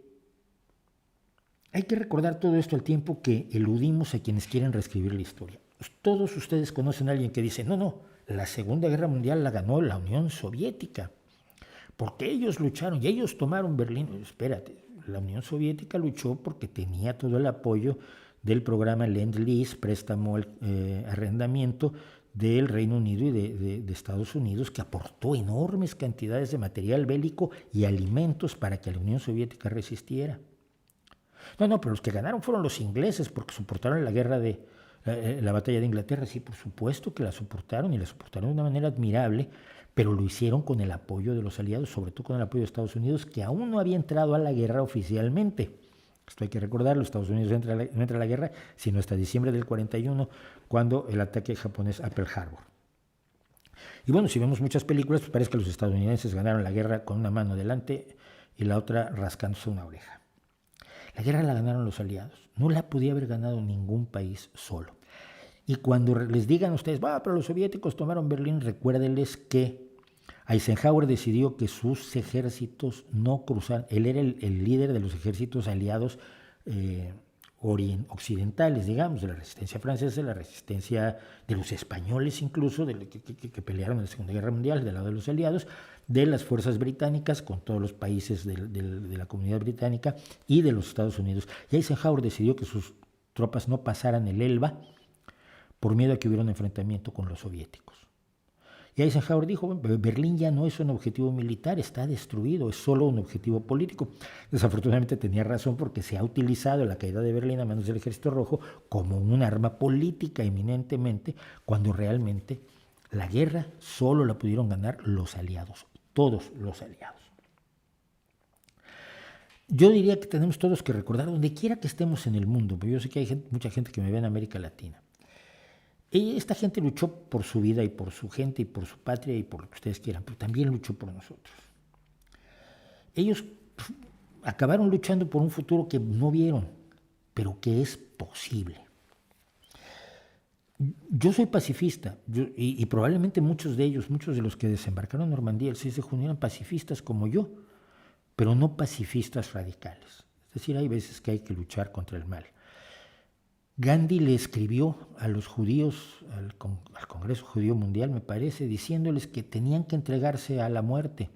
que recordar todo esto al tiempo que eludimos a quienes quieren reescribir la historia. Todos ustedes conocen a alguien que dice, no, la Segunda Guerra Mundial la ganó la Unión Soviética, porque ellos lucharon y ellos tomaron Berlín. Espérate, la Unión Soviética luchó porque tenía todo el apoyo del programa Lend-Lease, préstamo, arrendamiento del Reino Unido y de Estados Unidos, que aportó enormes cantidades de material bélico y alimentos para que la Unión Soviética resistiera. No, pero los que ganaron fueron los ingleses porque soportaron la guerra la batalla de Inglaterra. Sí, por supuesto que la soportaron y la soportaron de una manera admirable, pero lo hicieron con el apoyo de los aliados, sobre todo con el apoyo de Estados Unidos, que aún no había entrado a la guerra oficialmente. Esto hay que recordarlo, Estados Unidos no entra a la guerra sino hasta diciembre del 41, cuando el ataque japonés a Pearl Harbor. Y bueno, si vemos muchas películas, pues parece que los estadounidenses ganaron la guerra con una mano delante y la otra rascándose una oreja. La guerra la ganaron los aliados, no la podía haber ganado ningún país solo. Y cuando les digan a ustedes, pero los soviéticos tomaron Berlín, recuérdenles que Eisenhower decidió que sus ejércitos no cruzaran. Él era el líder de los ejércitos aliados occidentales, digamos, de la resistencia francesa, de la resistencia de los españoles incluso, que pelearon en la Segunda Guerra Mundial del lado de los aliados, de las fuerzas británicas con todos los países de la comunidad británica y de los Estados Unidos. Y Eisenhower decidió que sus tropas no pasaran el Elba por miedo a que hubiera un enfrentamiento con los soviéticos. Y Eisenhower dijo, Berlín ya no es un objetivo militar, está destruido, es solo un objetivo político. Desafortunadamente tenía razón porque se ha utilizado la caída de Berlín a manos del Ejército Rojo como un arma política eminentemente, cuando realmente la guerra solo la pudieron ganar los aliados, todos los aliados. Yo diría que tenemos todos que recordar, donde quiera que estemos en el mundo, porque yo sé que hay mucha gente que me ve en América Latina. Esta gente luchó por su vida y por su gente y por su patria y por lo que ustedes quieran, pero también luchó por nosotros. Ellos acabaron luchando por un futuro que no vieron, pero que es posible. Yo soy pacifista y probablemente muchos de ellos, muchos de los que desembarcaron en Normandía el 6 de junio eran pacifistas como yo, pero no pacifistas radicales. Es decir, hay veces que hay que luchar contra el mal. Gandhi le escribió a los judíos, al Congreso Judío Mundial, me parece, diciéndoles que tenían que entregarse a la muerte,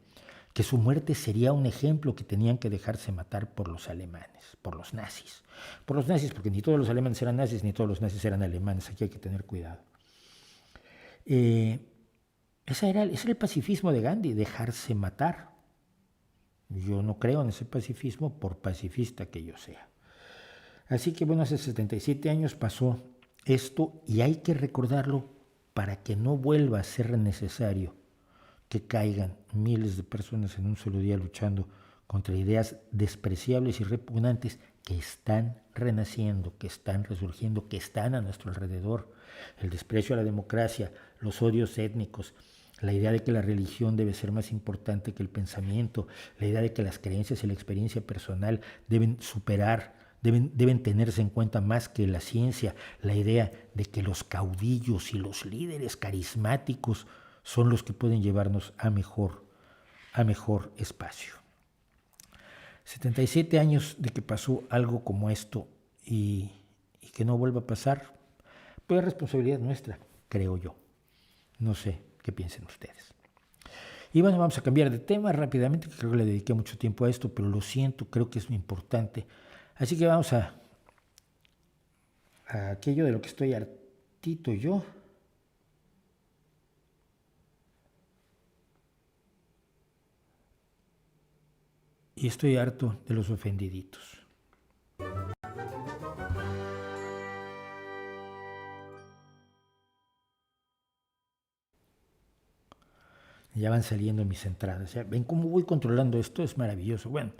que su muerte sería un ejemplo, que tenían que dejarse matar por los alemanes, por los nazis. Por los nazis, porque ni todos los alemanes eran nazis, ni todos los nazis eran alemanes, aquí hay que tener cuidado. Ese era el pacifismo de Gandhi, dejarse matar. Yo no creo en ese pacifismo, por pacifista que yo sea. Así que bueno, hace 77 años pasó esto y hay que recordarlo para que no vuelva a ser necesario que caigan miles de personas en un solo día luchando contra ideas despreciables y repugnantes que están renaciendo, que están resurgiendo, que están a nuestro alrededor. El desprecio a la democracia, los odios étnicos, la idea de que la religión debe ser más importante que el pensamiento, la idea de que las creencias y la experiencia personal deben deben tenerse en cuenta más que la ciencia, la idea de que los caudillos y los líderes carismáticos son los que pueden llevarnos a mejor espacio. 77 años de que pasó algo como esto y que no vuelva a pasar, pues es responsabilidad nuestra, creo yo. No sé qué piensen ustedes. Y bueno, vamos a cambiar de tema rápidamente, que creo que le dediqué mucho tiempo a esto, pero lo siento, creo que es muy importante. Así que vamos a aquello de lo que estoy hartito yo. Y estoy harto de los ofendiditos. Ya van saliendo mis entradas. ¿Ya ven cómo voy controlando esto? Es maravilloso. Bueno,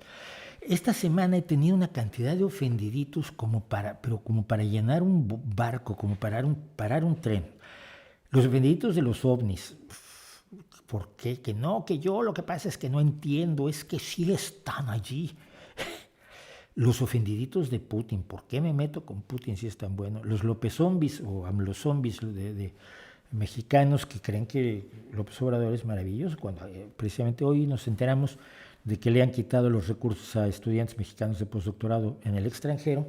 esta semana he tenido una cantidad de ofendiditos pero como para llenar un barco, como parar un tren. Los ofendiditos de los ovnis. ¿Por qué? Que no, que yo lo que pasa es que no entiendo, es que sí están allí. Los ofendiditos de Putin, ¿por qué me meto con Putin si es tan bueno? Los López zombies o AMLO zombies de mexicanos que creen que López Obrador es maravilloso, cuando precisamente hoy nos enteramos de que le han quitado los recursos a estudiantes mexicanos de postdoctorado en el extranjero.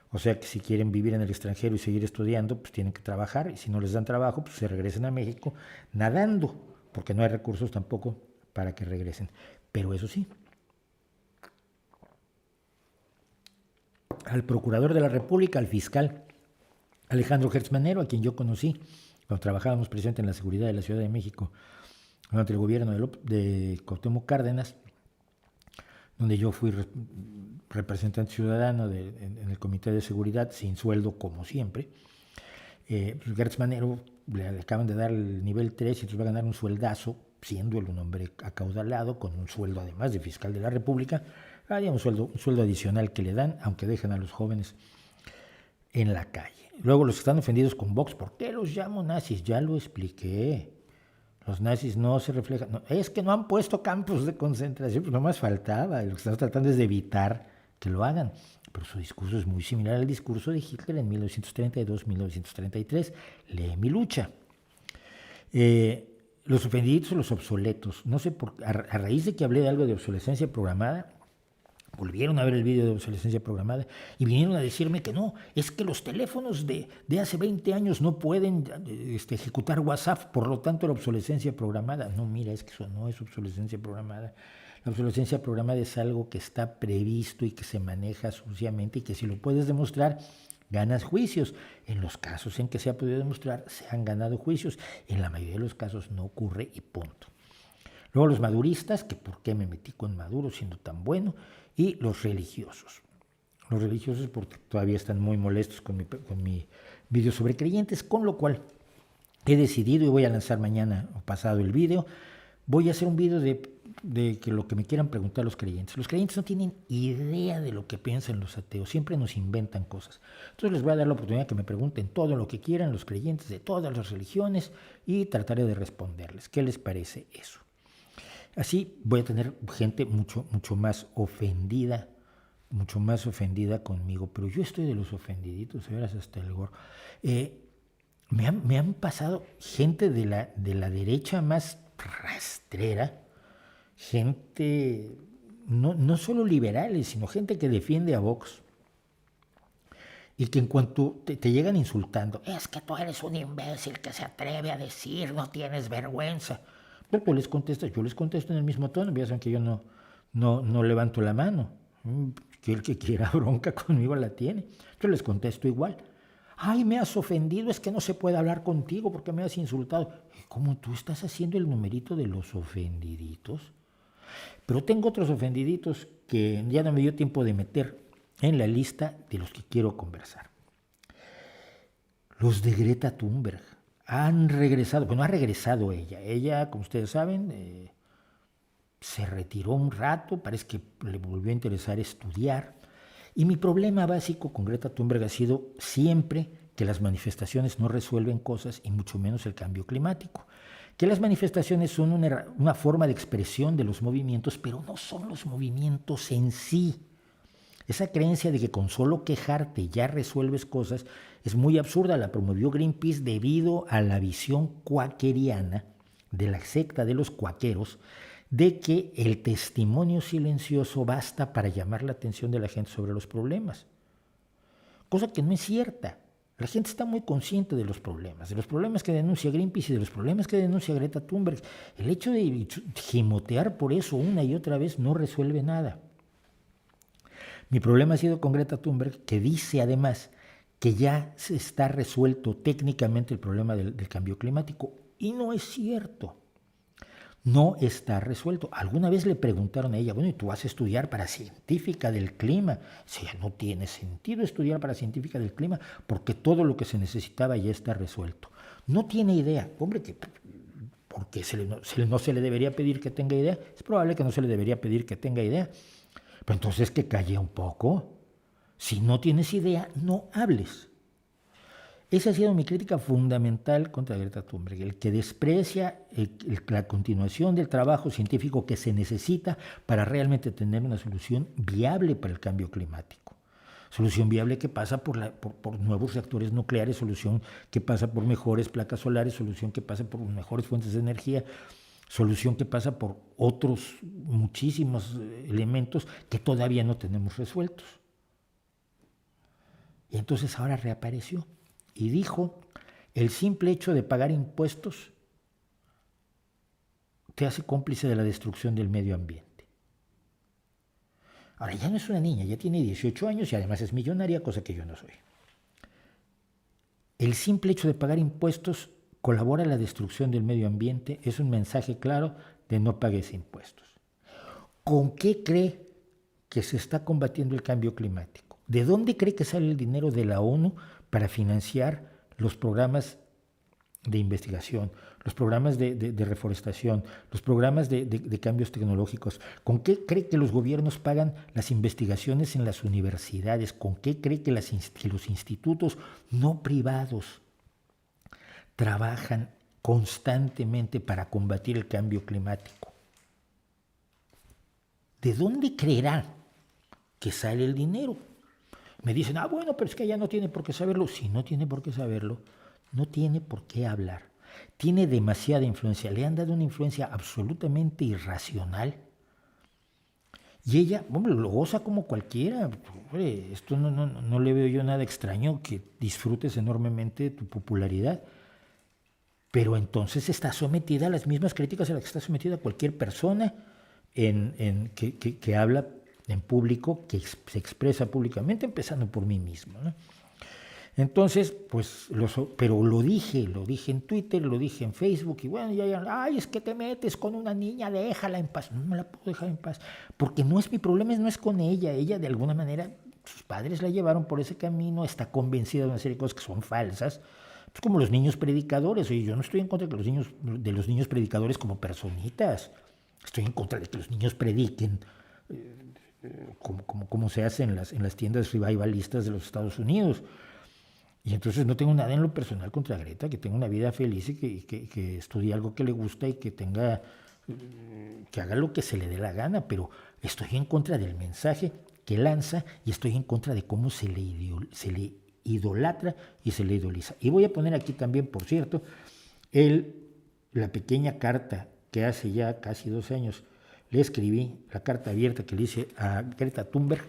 O sea que si quieren vivir en el extranjero y seguir estudiando, pues tienen que trabajar, y si no les dan trabajo, pues se regresan a México nadando, porque no hay recursos tampoco para que regresen. Pero eso sí, al procurador de la República, al fiscal Alejandro Gertz Manero, a quien yo conocí cuando trabajábamos precisamente en la seguridad de la Ciudad de México durante el gobierno de Cuauhtémoc Cárdenas, donde yo fui representante ciudadano en el Comité de Seguridad, sin sueldo como siempre. Gertz Manero le acaban de dar el nivel 3 y entonces va a ganar un sueldazo, siendo él un hombre acaudalado, con un sueldo además de fiscal de la República. Hay un sueldo adicional que le dan, aunque dejan a los jóvenes en la calle. Luego los que están ofendidos con Vox, ¿por qué los llamo nazis? Ya lo expliqué. Los nazis no se reflejan. No, es que no han puesto campos de concentración, pues no más faltaba. Lo que están tratando es de evitar que lo hagan. Pero su discurso es muy similar al discurso de Hitler en 1932-1933. Lee Mi lucha. Los ofendidos o los obsoletos. No sé a raíz de que hablé de algo de obsolescencia programada, volvieron a ver el vídeo de obsolescencia programada y vinieron a decirme que no, es que los teléfonos de hace 20 años no pueden ejecutar WhatsApp, por lo tanto la obsolescencia programada. No, mira, es que eso no es obsolescencia programada. La obsolescencia programada es algo que está previsto y que se maneja suciamente y que si lo puedes demostrar, ganas juicios. En los casos en que se ha podido demostrar, se han ganado juicios. En la mayoría de los casos no ocurre y punto. Luego los maduristas, que por qué me metí con Maduro siendo tan bueno, y los religiosos. Los religiosos porque todavía están muy molestos con mi video sobre creyentes, con lo cual he decidido, y voy a lanzar mañana o pasado el video, voy a hacer un video de que lo que me quieran preguntar los creyentes. Los creyentes no tienen idea de lo que piensan los ateos, siempre nos inventan cosas. Entonces les voy a dar la oportunidad de que me pregunten todo lo que quieran los creyentes de todas las religiones y trataré de responderles. ¿Qué les parece eso? Así voy a tener gente mucho más ofendida conmigo, pero yo estoy de los ofendiditos, verás, hasta el gorro. Me han pasado gente de la derecha más rastrera, gente, no solo liberales, sino gente que defiende a Vox, y que en cuanto te llegan insultando, es que tú eres un imbécil que se atreve a decir, no tienes vergüenza. Pero tú les contestas, yo les contesto en el mismo tono, ya saben que yo no levanto la mano. Que el que quiera bronca conmigo la tiene. Yo les contesto igual. Ay, me has ofendido, es que no se puede hablar contigo porque me has insultado. ¿Cómo tú estás haciendo el numerito de los ofendiditos? Pero tengo otros ofendiditos que ya no me dio tiempo de meter en la lista de los que quiero conversar. Los de Greta Thunberg han regresado, bueno, ha regresado ella, como ustedes saben, se retiró un rato, parece que le volvió a interesar estudiar, y mi problema básico con Greta Thunberg ha sido siempre que las manifestaciones no resuelven cosas y mucho menos el cambio climático, que las manifestaciones son una forma de expresión de los movimientos, pero no son los movimientos en sí. Esa creencia de que con solo quejarte ya resuelves cosas es muy absurda. La promovió Greenpeace debido a la visión cuáqueriana de la secta de los cuáqueros de que el testimonio silencioso basta para llamar la atención de la gente sobre los problemas. Cosa que no es cierta. La gente está muy consciente de los problemas que denuncia Greenpeace y de los problemas que denuncia Greta Thunberg. El hecho de gimotear por eso una y otra vez no resuelve nada. Mi problema ha sido con Greta Thunberg, que dice además que ya se está resuelto técnicamente el problema del cambio climático. Y no es cierto. No está resuelto. Alguna vez le preguntaron a ella, bueno, ¿y tú vas a estudiar para científica del clima? O sea, no tiene sentido estudiar para científica del clima porque todo lo que se necesitaba ya está resuelto. No tiene idea. Hombre, que porque no se le debería pedir que tenga idea. Es probable que no se le debería pedir que tenga idea. Pero entonces que calle un poco. Si no tienes idea, no hables. Esa ha sido mi crítica fundamental contra Greta Thunberg, el que desprecia la continuación del trabajo científico que se necesita para realmente tener una solución viable para el cambio climático. Solución viable que pasa por nuevos reactores nucleares, solución que pasa por mejores placas solares, solución que pasa por mejores fuentes de energía, solución que pasa por otros muchísimos elementos que todavía no tenemos resueltos. Y entonces ahora reapareció y dijo, el simple hecho de pagar impuestos te hace cómplice de la destrucción del medio ambiente. Ahora ya no es una niña, ya tiene 18 años y además es millonaria, cosa que yo no soy. El simple hecho de pagar impuestos colabora a la destrucción del medio ambiente, es un mensaje claro de no pagues impuestos. ¿Con qué cree que se está combatiendo el cambio climático? ¿De dónde cree que sale el dinero de la ONU para financiar los programas de investigación, los programas de reforestación, los programas de cambios tecnológicos? ¿Con qué cree que los gobiernos pagan las investigaciones en las universidades? ¿Con qué cree que los institutos no privados trabajan constantemente para combatir el cambio climático? ¿De dónde creerá que sale el dinero? Me dicen, bueno, pero es que ella no tiene por qué saberlo. Si no tiene por qué saberlo, no tiene por qué hablar. Tiene demasiada influencia. Le han dado una influencia absolutamente irracional. Y ella, hombre, lo goza como cualquiera. Hombre, esto no le veo yo nada extraño, que disfrutes enormemente de tu popularidad. Pero entonces está sometida a las mismas críticas a las que está sometida cualquier persona que habla en público, que se expresa públicamente, empezando por mí mismo, ¿no? Entonces, pues, pero lo dije en Twitter, lo dije en Facebook, y bueno, ay, es que te metes con una niña, déjala en paz. No me la puedo dejar en paz, porque no es mi problema, no es con ella. Ella, de alguna manera, sus padres la llevaron por ese camino, está convencida de una serie de cosas que son falsas. Es como los niños predicadores. Oye, yo no estoy en contra de los niños predicadores como personitas. Estoy en contra de que los niños prediquen como se hace en las tiendas revivalistas de los Estados Unidos. Y entonces no tengo nada en lo personal contra Greta, que tenga una vida feliz y que estudie algo que le gusta y que haga lo que se le dé la gana, pero estoy en contra del mensaje que lanza y estoy en contra de cómo se le idolatra y se le idoliza. Y voy a poner aquí también, por cierto, la pequeña carta que hace ya casi 2 años le escribí, la carta abierta que le hice a Greta Thunberg,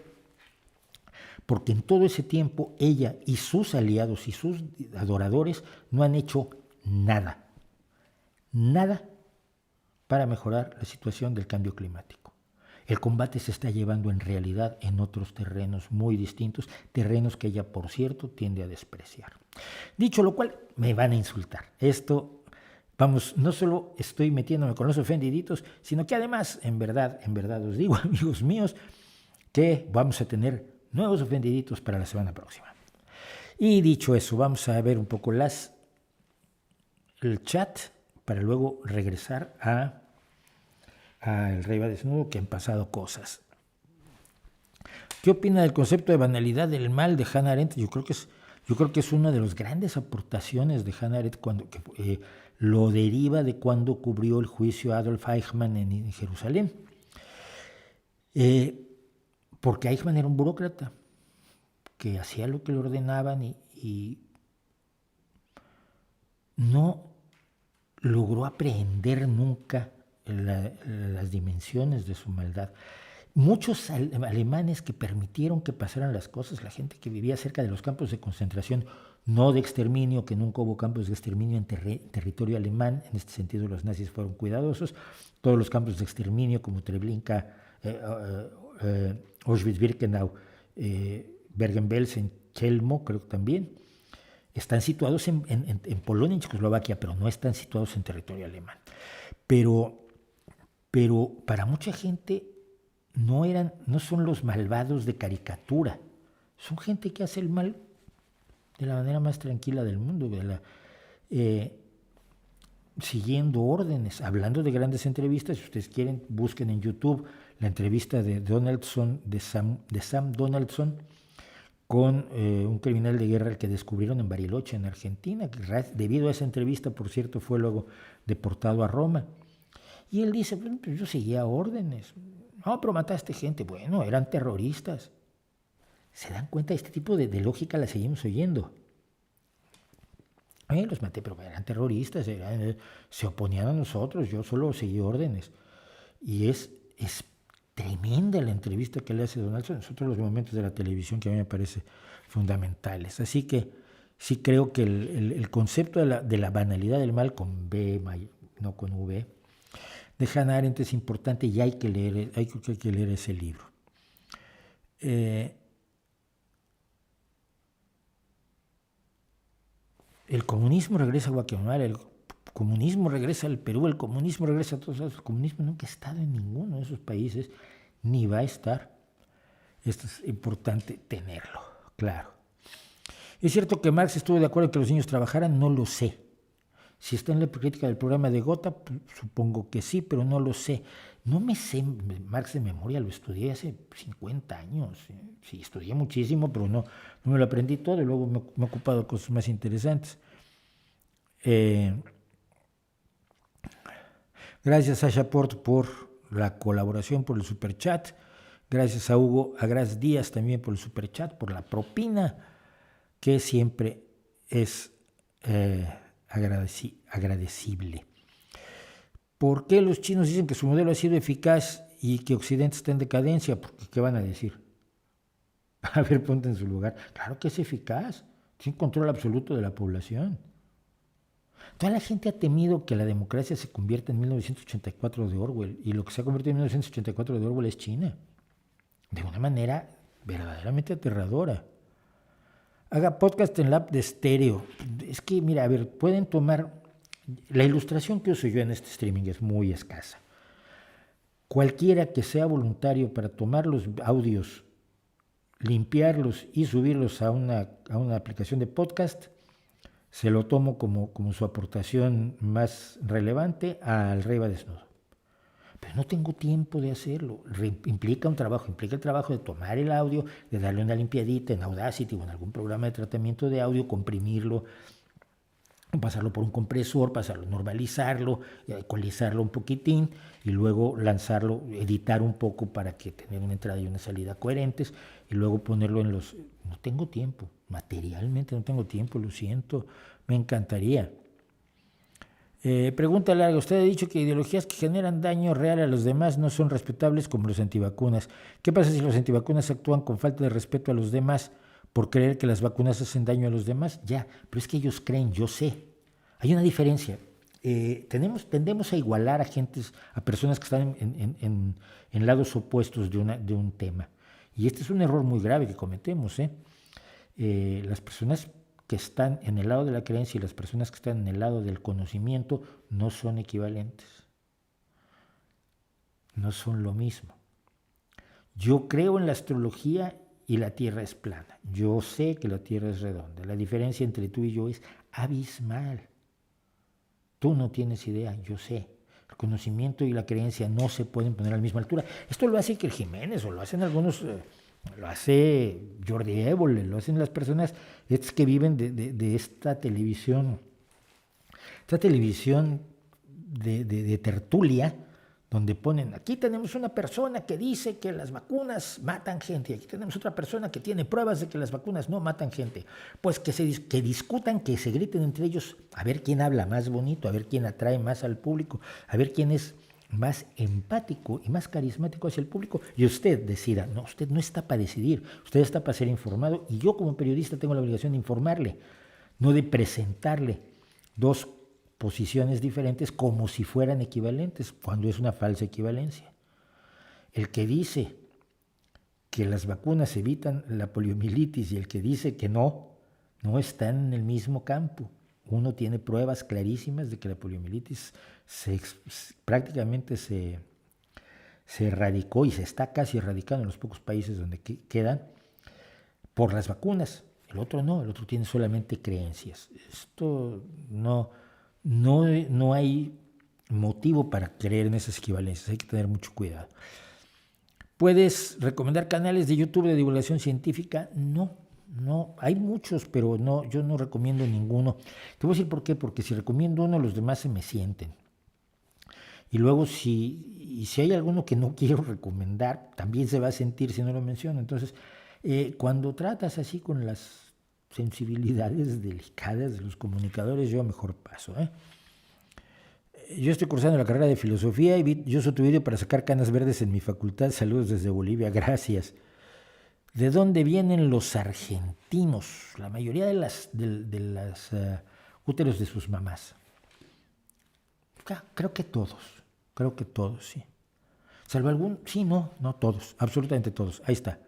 porque en todo ese tiempo ella y sus aliados y sus adoradores no han hecho nada para mejorar la situación del cambio climático. El combate se está llevando en realidad en otros terrenos muy distintos, terrenos que ella, por cierto, tiende a despreciar. Dicho lo cual, me van a insultar. Esto, vamos, no solo estoy metiéndome con los ofendiditos, sino que además, en verdad os digo, amigos míos, que vamos a tener nuevos ofendiditos para la semana próxima. Y dicho eso, vamos a ver un poco el chat para luego regresar a El Rey va desnudo, que han pasado cosas. ¿Qué opina del concepto de banalidad del mal de Hannah Arendt? Yo creo que es una de las grandes aportaciones de Hannah Arendt, lo deriva de cuando cubrió el juicio a Adolf Eichmann en Jerusalén. Porque Eichmann era un burócrata que hacía lo que le ordenaban y no logró aprehender nunca las dimensiones de su maldad. Muchos alemanes que permitieron que pasaran las cosas, la gente que vivía cerca de los campos de concentración, no de exterminio, que nunca hubo campos de exterminio en territorio alemán, en este sentido los nazis fueron cuidadosos, todos los campos de exterminio como Treblinka, Auschwitz-Birkenau, Bergen-Belsen, Chelmo, creo que también, están situados en Polonia y en Checoslovaquia, pero no están situados en territorio alemán. Pero para mucha gente no son los malvados de caricatura, son gente que hace el mal de la manera más tranquila del mundo. siguiendo órdenes, hablando de grandes entrevistas. Si ustedes quieren, busquen en YouTube la entrevista de Donaldson, de Sam Donaldson, con un criminal de guerra al que descubrieron en Bariloche, en Argentina, que debido a esa entrevista, por cierto, fue luego deportado a Roma. Y él dice, pues yo seguía órdenes. No, pero mataste gente. Bueno, eran terroristas. ¿Se dan cuenta? Este tipo de lógica la seguimos oyendo. Los maté, pero eran terroristas, se oponían a nosotros, yo solo seguí órdenes. Y es tremenda la entrevista que le hace Donaldson, es otro de los momentos de la televisión que a mí me parece fundamentales. Así que sí creo que el concepto de la banalidad del mal, con B, no con V, de Hannah Arendt es importante y hay que leer ese libro. El comunismo regresa a Guatemala, el comunismo regresa al Perú, el comunismo regresa a todos lados. El comunismo nunca ha estado en ninguno de esos países, ni va a estar. Esto es importante tenerlo, claro. ¿Es cierto que Marx estuvo de acuerdo en que los niños trabajaran? No lo sé. Si está en la crítica del programa de Gotha, pues, supongo que sí, pero no lo sé. No me sé Marx de memoria, lo estudié hace 50 años. Sí, estudié muchísimo, pero no me lo aprendí todo y luego me he ocupado de cosas más interesantes. Gracias a Sasha Port por la colaboración, por el superchat. Gracias a Hugo Agras Díaz también por el superchat, por la propina, que siempre es agradecible. ¿Por qué los chinos dicen que su modelo ha sido eficaz y que Occidente está en decadencia? Porque, ¿qué van a decir? A ver, ponte en su lugar. Claro que es eficaz. Tiene control absoluto de la población. Toda la gente ha temido que la democracia se convierta en 1984 de Orwell, y lo que se ha convertido en 1984 de Orwell es China. De una manera verdaderamente aterradora. Haga podcast en la app de estéreo. Es que, mira, a ver, pueden tomar... La ilustración que uso yo en este streaming es muy escasa. Cualquiera que sea voluntario para tomar los audios, limpiarlos y subirlos a una aplicación de podcast, se lo tomo como su aportación más relevante al Rey va desnudo. Pero no tengo tiempo de hacerlo. Implica el trabajo de tomar el audio, de darle una limpiadita en Audacity o en algún programa de tratamiento de audio, comprimirlo, pasarlo por un compresor, normalizarlo, ecualizarlo un poquitín y luego lanzarlo, editar un poco para que tenga una entrada y una salida coherentes y luego ponerlo en los... No tengo tiempo, materialmente no tengo tiempo, lo siento, me encantaría. Pregunta larga, usted ha dicho que ideologías que generan daño real a los demás no son respetables como los antivacunas. ¿Qué pasa si los antivacunas actúan con falta de respeto a los demás por creer que las vacunas hacen daño a los demás? Ya, pero es que ellos creen, yo sé. Hay una diferencia. Tendemos a igualar a personas que están en lados opuestos de un tema. Y este es un error muy grave que cometemos. Las personas que están en el lado de la creencia y las personas que están en el lado del conocimiento no son equivalentes. No son lo mismo. Yo creo en la astrología y la Tierra es plana. Yo sé que la Tierra es redonda. La diferencia entre tú y yo es abismal. Tú no tienes idea, yo sé. El conocimiento y la creencia no se pueden poner a la misma altura. Esto lo hace Iker Jiménez o lo hacen algunos, lo hace Jordi Évole, lo hacen las personas que viven de esta televisión de tertulia, donde ponen, aquí tenemos una persona que dice que las vacunas matan gente, y aquí tenemos otra persona que tiene pruebas de que las vacunas no matan gente. Pues que discutan, que se griten entre ellos, a ver quién habla más bonito, a ver quién atrae más al público, a ver quién es más empático y más carismático hacia el público, y usted decida. No, usted no está para decidir, usted está para ser informado, y yo como periodista tengo la obligación de informarle, no de presentarle dos posiciones diferentes como si fueran equivalentes, cuando es una falsa equivalencia. El que dice que las vacunas evitan la poliomielitis y el que dice que no están en el mismo campo. Uno tiene pruebas clarísimas de que la poliomielitis prácticamente se erradicó y se está casi erradicando en los pocos países donde quedan por las vacunas. El otro no, el otro tiene solamente creencias. Esto no no hay motivo para creer en esas equivalencias, hay que tener mucho cuidado. ¿Puedes recomendar canales de YouTube de divulgación científica? No, hay muchos, pero no, yo no recomiendo ninguno. Te voy a decir por qué, porque si recomiendo uno, los demás se me sienten. Y luego si hay alguno que no quiero recomendar, también se va a sentir si no lo menciono. Entonces, cuando tratas así con las sensibilidades delicadas de los comunicadores, yo mejor paso. Yo estoy cursando la carrera de filosofía y yo uso tu vídeo para sacar canas verdes en mi facultad. Saludos desde Bolivia, gracias. ¿De dónde vienen los argentinos? La mayoría de las úteros de sus mamás. Creo que todos, sí. Salvo algún, sí, no todos, absolutamente todos. Ahí está,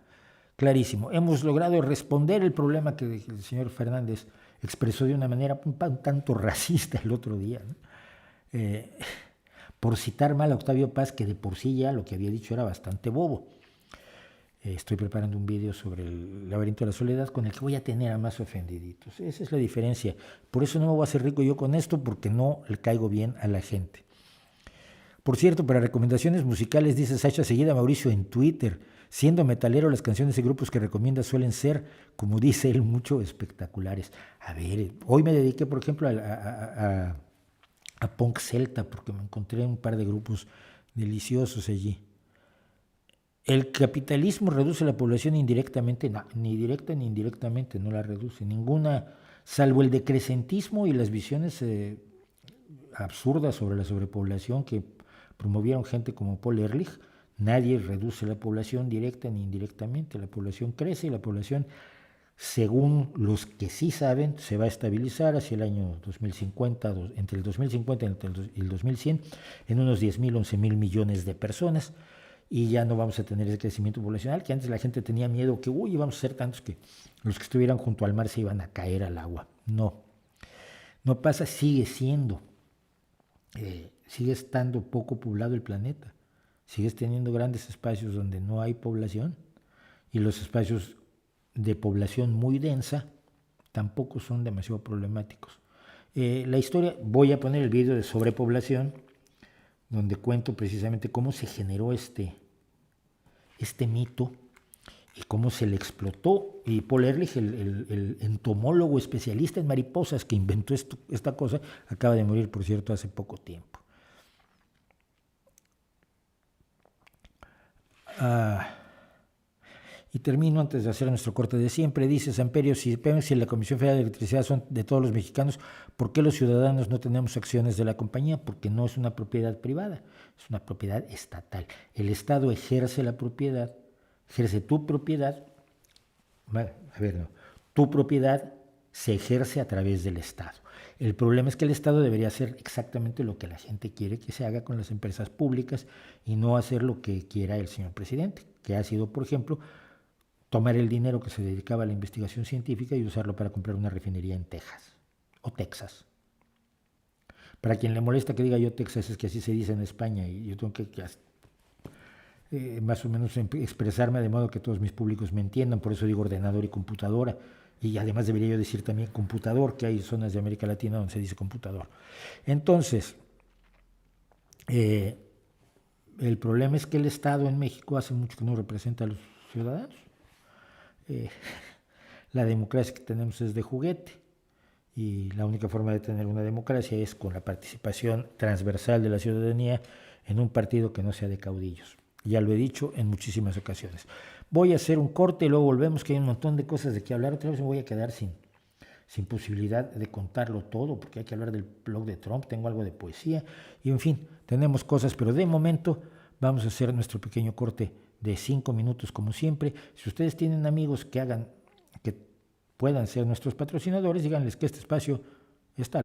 clarísimo. Hemos logrado responder el problema que el señor Fernández expresó de una manera un tanto racista el otro día, ¿no? Por citar mal a Octavio Paz, que de por sí ya lo que había dicho era bastante bobo. Estoy preparando un vídeo sobre el laberinto de la soledad con el que voy a tener a más ofendiditos. Esa es la diferencia. Por eso no me voy a hacer rico yo con esto, porque no le caigo bien a la gente. Por cierto, para recomendaciones musicales, dice Sacha Seguida Mauricio en Twitter, siendo metalero, las canciones y grupos que recomienda suelen ser, como dice él, mucho espectaculares. A ver, hoy me dediqué, por ejemplo, a punk celta, porque me encontré un par de grupos deliciosos allí. El capitalismo reduce la población indirectamente, no, ni directa ni indirectamente, no la reduce, ninguna, salvo el decrecentismo y las visiones absurdas sobre la sobrepoblación que promovieron gente como Paul Ehrlich. Nadie reduce la población directa ni indirectamente, la población crece y la población, según los que sí saben, se va a estabilizar hacia el año 2050, entre el 2050 y el 2100, en unos 10.000, 11.000 millones de personas, y ya no vamos a tener ese crecimiento poblacional, que antes la gente tenía miedo que, íbamos a ser tantos que los que estuvieran junto al mar se iban a caer al agua. No pasa, sigue estando poco poblado el planeta, sigues teniendo grandes espacios donde no hay población, y los espacios de población muy densa tampoco son demasiado problemáticos. La historia, voy a poner el vídeo de sobrepoblación, donde cuento precisamente cómo se generó este mito y cómo se le explotó. Y Paul Ehrlich, el entomólogo especialista en mariposas que inventó esta cosa, acaba de morir, por cierto, hace poco tiempo. Y termino antes de hacer nuestro corte de siempre. Dice Samperio, si la Comisión Federal de Electricidad son de todos los mexicanos, ¿por qué los ciudadanos no tenemos acciones de la compañía? Porque no es una propiedad privada, es una propiedad estatal. El Estado ejerce la propiedad, ejerce tu propiedad. Tu propiedad se ejerce a través del Estado. El problema es que el Estado debería hacer exactamente lo que la gente quiere que se haga con las empresas públicas y no hacer lo que quiera el señor presidente, que ha sido, por ejemplo, tomar el dinero que se dedicaba a la investigación científica y usarlo para comprar una refinería en Texas o Texas. Para quien le molesta que diga yo Texas, es que así se dice en España y yo tengo que más o menos expresarme de modo que todos mis públicos me entiendan, por eso digo ordenador y computadora, y además debería yo decir también computador, que hay zonas de América Latina donde se dice computador. Entonces, el problema es que el Estado en México hace mucho que no representa a los ciudadanos. La democracia que tenemos es de juguete y la única forma de tener una democracia es con la participación transversal de la ciudadanía en un partido que no sea de caudillos. Ya lo he dicho en muchísimas ocasiones. Voy a hacer un corte y luego volvemos, que hay un montón de cosas de qué hablar. Otra vez me voy a quedar sin posibilidad de contarlo todo, porque hay que hablar del blog de Trump, tengo algo de poesía, y en fin, tenemos cosas, pero de momento vamos a hacer nuestro pequeño corte de 5 minutos como siempre. Si ustedes tienen amigos que puedan ser nuestros patrocinadores, díganles que este espacio está.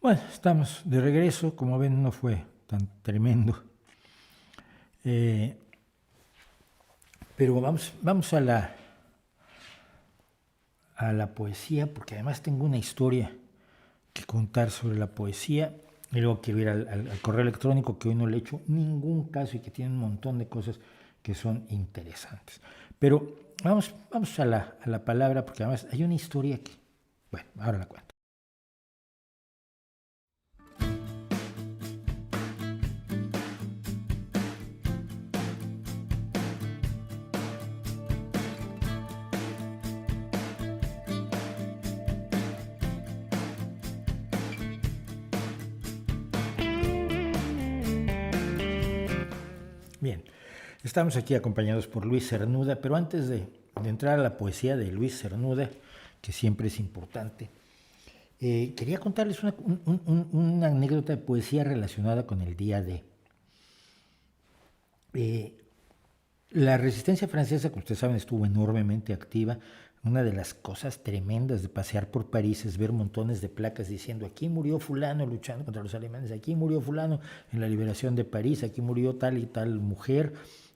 Bueno, estamos de regreso. Como ven, no fue tan tremendo. Pero vamos a la poesía, porque además tengo una historia que contar sobre la poesía. Y luego quiero ir al correo electrónico, que hoy no le he hecho ningún caso y que tiene un montón de cosas que son interesantes. Pero vamos a la palabra, porque además hay una historia que, bueno, ahora la cuento. Bien, estamos aquí acompañados por Luis Cernuda, pero antes de entrar a la poesía de Luis Cernuda, que siempre es importante, quería contarles una anécdota de poesía relacionada con el día D. La resistencia francesa, como ustedes saben, estuvo enormemente activa. Una de las cosas tremendas de pasear por París es ver montones de placas diciendo: aquí murió fulano luchando contra los alemanes, aquí murió fulano en la liberación de París, aquí murió tal y tal mujer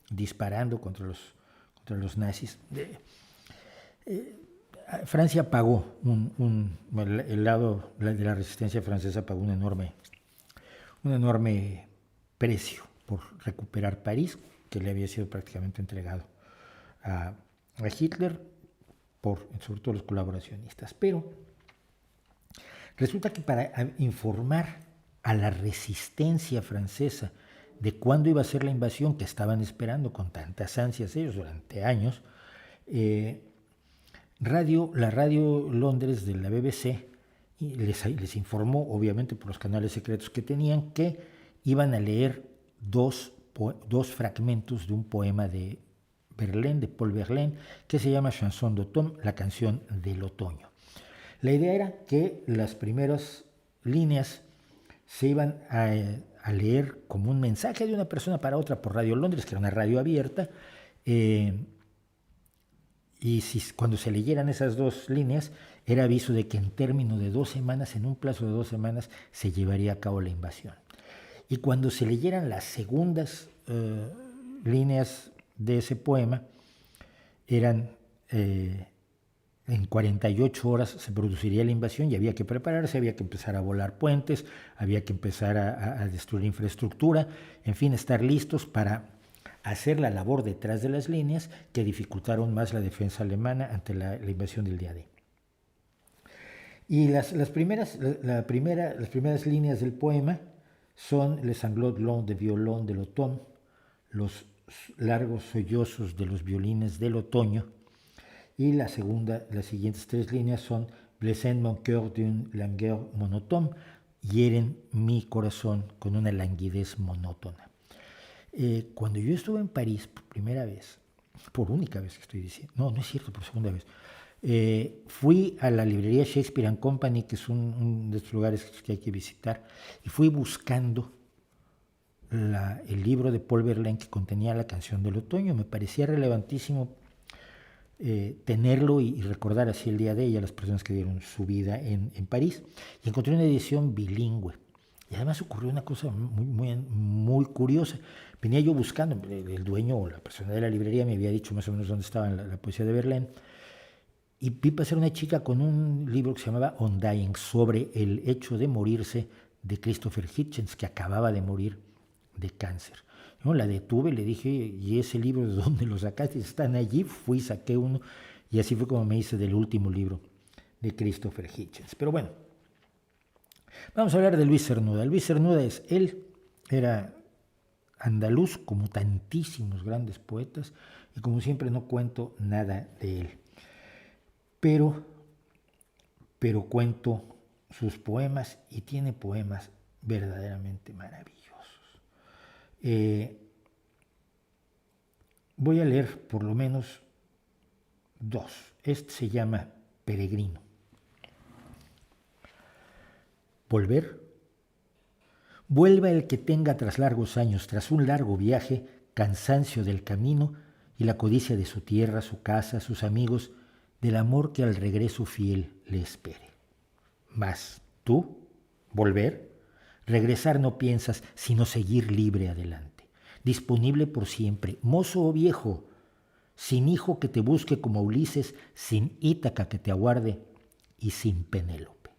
disparando contra los nazis. Francia pagó el lado de la resistencia francesa pagó un enorme precio por recuperar París, que le había sido prácticamente entregado a Hitler, sobre todo los colaboracionistas. Pero resulta que para informar a la resistencia francesa de cuándo iba a ser la invasión que estaban esperando con tantas ansias ellos durante años, la radio Londres de la BBC les informó, obviamente por los canales secretos que tenían, que iban a leer dos fragmentos de un poema de Verlaine, de Paul Verlaine, que se llama Chanson d'automne, la canción del otoño. La idea era que las primeras líneas se iban a leer como un mensaje de una persona para otra por Radio Londres, que era una radio abierta, y cuando se leyeran esas dos líneas, era aviso de que en término de 2 semanas, en un plazo de 2 semanas, se llevaría a cabo la invasión. Y cuando se leyeran las segundas líneas de ese poema, en 48 horas se produciría la invasión y había que prepararse, había que empezar a volar puentes, había que empezar a destruir infraestructura, en fin, estar listos para hacer la labor detrás de las líneas que dificultaron más la defensa alemana ante la invasión del día D. Y las primeras líneas del poema son Les sanglots longs de violon de l'automne, los largos sollozos de los violines del otoño, y las siguientes 3 líneas son Blessent mon cœur d'une langueur monotone, hieren mi corazón con una languidez monótona. Cuando yo estuve en París por primera vez, por única vez que estoy diciendo, no es cierto, por segunda vez, fui a la librería Shakespeare & Company, que es un de estos lugares que hay que visitar, y fui buscando el libro de Paul Verlaine que contenía la canción del otoño. Me parecía relevantísimo tenerlo y recordar así el día de ella, las personas que dieron su vida en París, y encontré una edición bilingüe. Y además ocurrió una cosa muy curiosa. Venía yo buscando, el dueño o la persona de la librería me había dicho más o menos dónde estaba la poesía de Verlaine, y vi pasar una chica con un libro que se llamaba Undying, sobre el hecho de morirse de Christopher Hitchens, que acababa de morir de cáncer. Yo la detuve, le dije: ¿y ese libro de dónde lo sacaste? Están allí. Fui, saqué uno, y así fue como me hice del último libro de Christopher Hitchens. Pero bueno, vamos a hablar de Luis Cernuda. Luis Cernuda era andaluz, como tantísimos grandes poetas, y como siempre no cuento nada de él. Pero cuento sus poemas, y tiene poemas verdaderamente maravillosos. Voy a leer por lo menos 2. Este se llama Peregrino. Volver. Vuelva el que tenga tras largos años, tras un largo viaje, cansancio del camino y la codicia de su tierra, su casa, sus amigos, del amor que al regreso fiel le espere. Mas tú, ¿Volver? Regresar no piensas, sino seguir libre adelante. Disponible por siempre, mozo o viejo, sin hijo que te busque como Ulises, sin Ítaca que te aguarde y sin Penélope.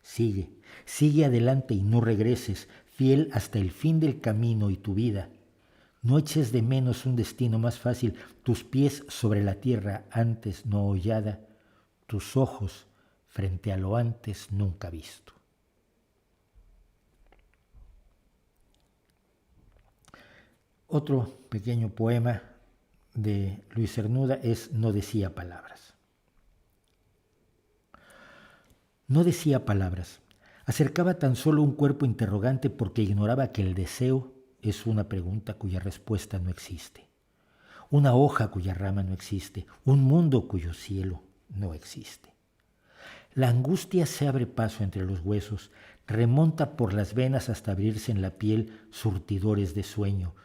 Sigue, sigue adelante y no regreses, fiel hasta el fin del camino y tu vida. No eches de menos un destino más fácil, tus pies sobre la tierra antes no hollada, tus ojos frente a lo antes nunca visto. Otro pequeño poema de Luis Cernuda es No decía palabras. No decía palabras. Acercaba tan solo un cuerpo interrogante porque ignoraba que el deseo es una pregunta cuya respuesta no existe. Una hoja cuya rama no existe. Un mundo cuyo cielo no existe. La angustia se abre paso entre los huesos, remonta por las venas hasta abrirse en la piel surtidores de sueño,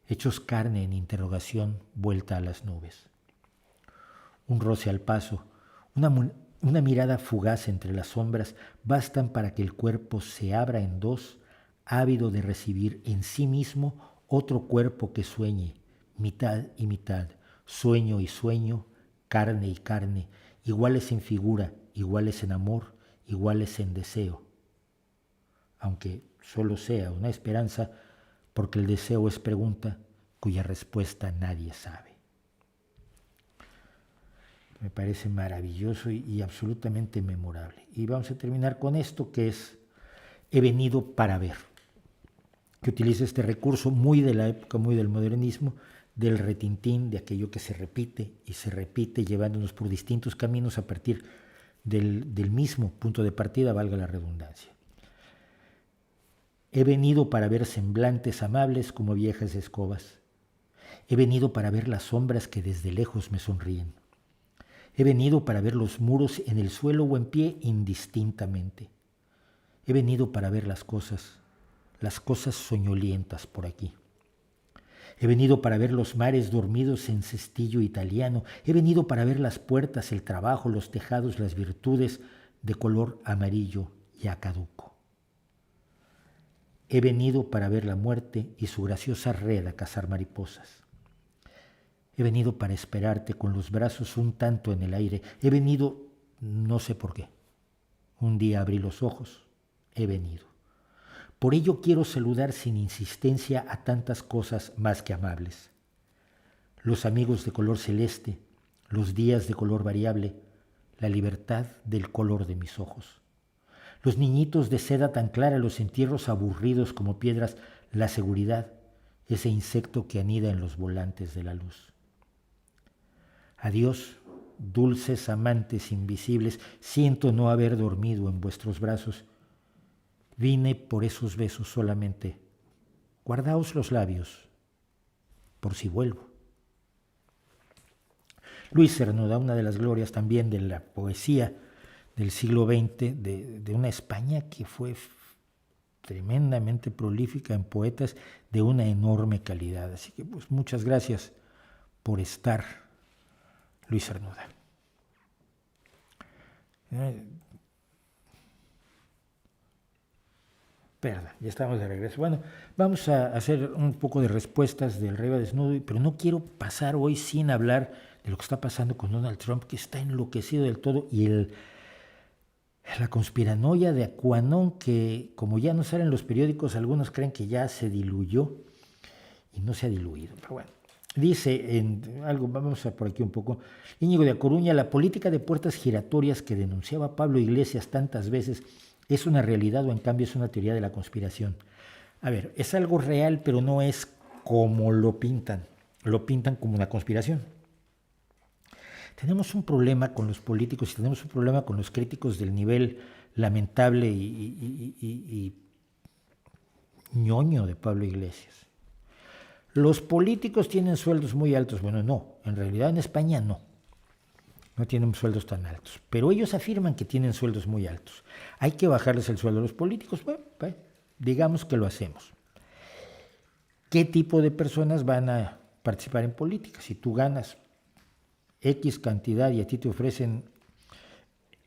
hechos carne en interrogación vuelta a las nubes. Un roce al paso, una mirada fugaz entre las sombras bastan para que el cuerpo se abra en dos, ávido de recibir en sí mismo otro cuerpo que sueñe, mitad y mitad, sueño y sueño, carne y carne, iguales en figura, iguales en amor, iguales en deseo. Aunque solo sea una esperanza, porque el deseo es pregunta cuya respuesta nadie sabe. Me parece maravilloso y absolutamente memorable. Y vamos a terminar con esto que es He venido para ver, que utiliza este recurso muy de la época, muy del modernismo, del retintín, de aquello que se repite y se repite, llevándonos por distintos caminos a partir del mismo punto de partida, valga la redundancia. He venido para ver semblantes amables como viejas escobas. He venido para ver las sombras que desde lejos me sonríen. He venido para ver los muros en el suelo o en pie indistintamente. He venido para ver las cosas soñolientas por aquí. He venido para ver los mares dormidos en cestillo italiano. He venido para ver las puertas, el trabajo, los tejados, las virtudes de color amarillo ya caduco. He venido para ver la muerte y su graciosa red a cazar mariposas. He venido para esperarte con los brazos un tanto en el aire. He venido, no sé por qué. Un día abrí los ojos. He venido. Por ello quiero saludar sin insistencia a tantas cosas más que amables. Los amigos de color celeste, los días de color variable, la libertad del color de mis ojos. Los niñitos de seda tan clara, los entierros aburridos como piedras, la seguridad, ese insecto que anida en los volantes de la luz. Adiós, dulces amantes invisibles, siento no haber dormido en vuestros brazos. Vine por esos besos solamente. Guardaos los labios, por si vuelvo. Luis Cernuda, una de las glorias también de la poesía del siglo XX, de una España que fue tremendamente prolífica en poetas de una enorme calidad. Así que pues muchas gracias por estar, Luis Cernuda. Perdón, ya estamos de regreso. Bueno, vamos a hacer un poco de respuestas del Rey va desnudo, pero no quiero pasar hoy sin hablar de lo que está pasando con Donald Trump, que está enloquecido del todo, y la conspiranoia de QAnon, que como ya no salen los periódicos, algunos creen que ya se diluyó y no se ha diluido. Pero bueno, dice algo, vamos a por aquí un poco, Íñigo de A Coruña, la política de puertas giratorias que denunciaba Pablo Iglesias tantas veces, ¿es una realidad o en cambio es una teoría de la conspiración? A ver, es algo real, pero no es como lo pintan como una conspiración. Tenemos un problema con los políticos y tenemos un problema con los críticos del nivel lamentable y ñoño de Pablo Iglesias. Los políticos tienen sueldos muy altos. Bueno, no, en realidad en España no tienen sueldos tan altos, pero ellos afirman que tienen sueldos muy altos. Hay que bajarles el sueldo a los políticos. Bueno, digamos que lo hacemos. ¿Qué tipo de personas van a participar en política? Si tú ganas X cantidad y a ti te ofrecen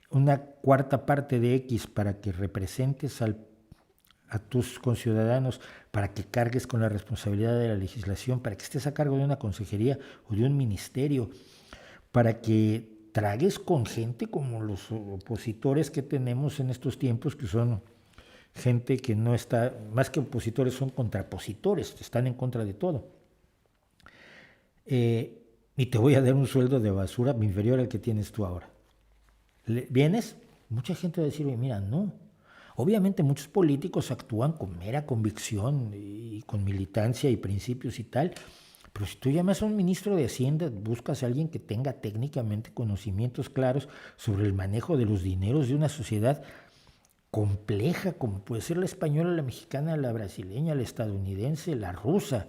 una cuarta parte de X para que representes a tus conciudadanos, para que cargues con la responsabilidad de la legislación, para que estés a cargo de una consejería o de un ministerio, para que tragues con gente como los opositores que tenemos en estos tiempos, que son gente que no está, más que opositores, son contrapositores, están en contra de todo. Y te voy a dar un sueldo de basura inferior al que tienes tú ahora. ¿Vienes? Mucha gente va a decir, oye, mira, no. Obviamente muchos políticos actúan con mera convicción y con militancia y principios y tal, pero si tú llamas a un ministro de Hacienda, buscas a alguien que tenga técnicamente conocimientos claros sobre el manejo de los dineros de una sociedad compleja, como puede ser la española, la mexicana, la brasileña, la estadounidense, la rusa.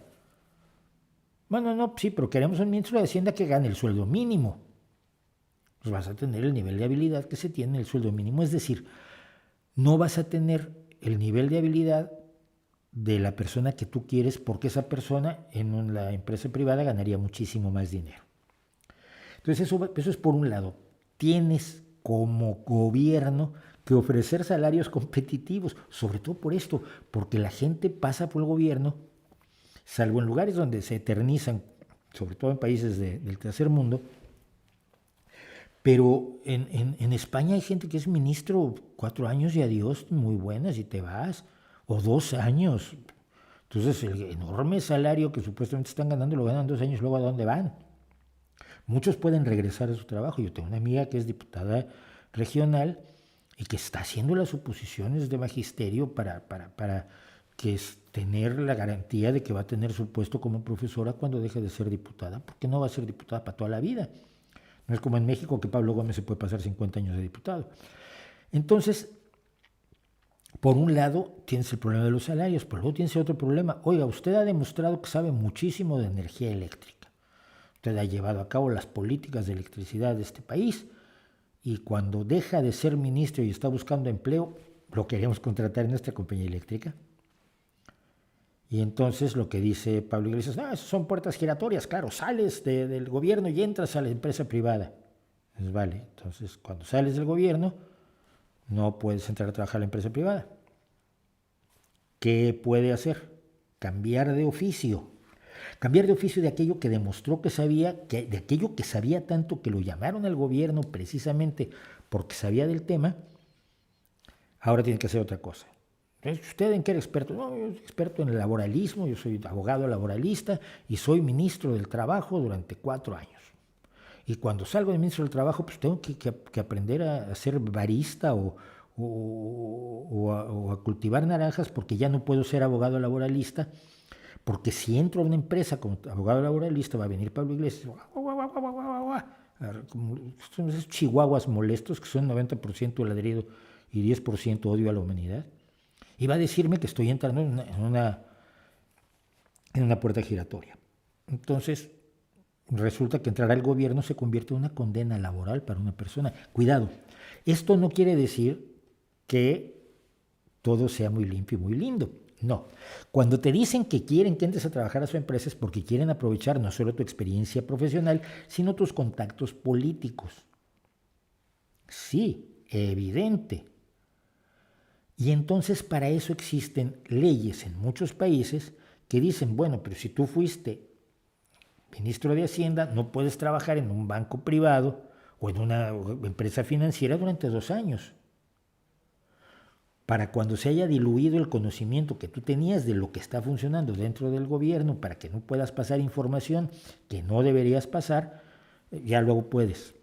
Bueno, no, sí, pero queremos un ministro de Hacienda que gane el sueldo mínimo. Pues vas a tener el nivel de habilidad que se tiene en el sueldo mínimo. Es decir, no vas a tener el nivel de habilidad de la persona que tú quieres, porque esa persona en la empresa privada ganaría muchísimo más dinero. Entonces eso es por un lado. Tienes como gobierno que ofrecer salarios competitivos, sobre todo por esto, porque la gente pasa por el gobierno, salvo en lugares donde se eternizan, sobre todo en países del tercer mundo, pero en España hay gente que es ministro 4 años y adiós, muy buenas, y te vas, o 2 años. Entonces el enorme salario que supuestamente están ganando lo ganan 2 años, luego ¿a dónde van? Muchos pueden regresar a su trabajo. Yo tengo una amiga que es diputada regional y que está haciendo las oposiciones de magisterio para que es tener la garantía de que va a tener su puesto como profesora cuando deje de ser diputada, porque no va a ser diputada para toda la vida. No es como en México que Pablo Gómez se puede pasar 50 años de diputado. Entonces, por un lado tienes el problema de los salarios, por luego tienes otro problema. Oiga, usted ha demostrado que sabe muchísimo de energía eléctrica. Usted ha llevado a cabo las políticas de electricidad de este país y cuando deja de ser ministro y está buscando empleo, lo queremos contratar en nuestra compañía eléctrica. Y entonces lo que dice Pablo Iglesias, no, eso son puertas giratorias, claro, sales del gobierno y entras a la empresa privada. Pues vale, entonces cuando sales del gobierno no puedes entrar a trabajar a la empresa privada. ¿Qué puede hacer? Cambiar de oficio. Cambiar de oficio de aquello que demostró que sabía, de aquello que sabía tanto que lo llamaron al gobierno precisamente porque sabía del tema, ahora tiene que hacer otra cosa. ¿Usted en qué era experto? No, yo soy experto en el laboralismo, yo soy abogado laboralista y soy ministro del Trabajo durante 4 años. Y cuando salgo de ministro del Trabajo, pues tengo que aprender a ser barista o a cultivar naranjas porque ya no puedo ser abogado laboralista, porque si entro a una empresa como abogado laboralista va a venir Pablo Iglesias, son esos chihuahuas molestos que son 90% ladrido y 10% odio a la humanidad. Y va a decirme que estoy entrando en una puerta giratoria. Entonces, resulta que entrar al gobierno se convierte en una condena laboral para una persona. Cuidado, esto no quiere decir que todo sea muy limpio y muy lindo. No. Cuando te dicen que quieren que entres a trabajar a su empresa es porque quieren aprovechar no solo tu experiencia profesional, sino tus contactos políticos. Sí, evidente. Y entonces para eso existen leyes en muchos países que dicen, bueno, pero si tú fuiste ministro de Hacienda, no puedes trabajar en un banco privado o en una empresa financiera durante 2 años. Para cuando se haya diluido el conocimiento que tú tenías de lo que está funcionando dentro del gobierno, para que no puedas pasar información que no deberías pasar, ya luego puedes.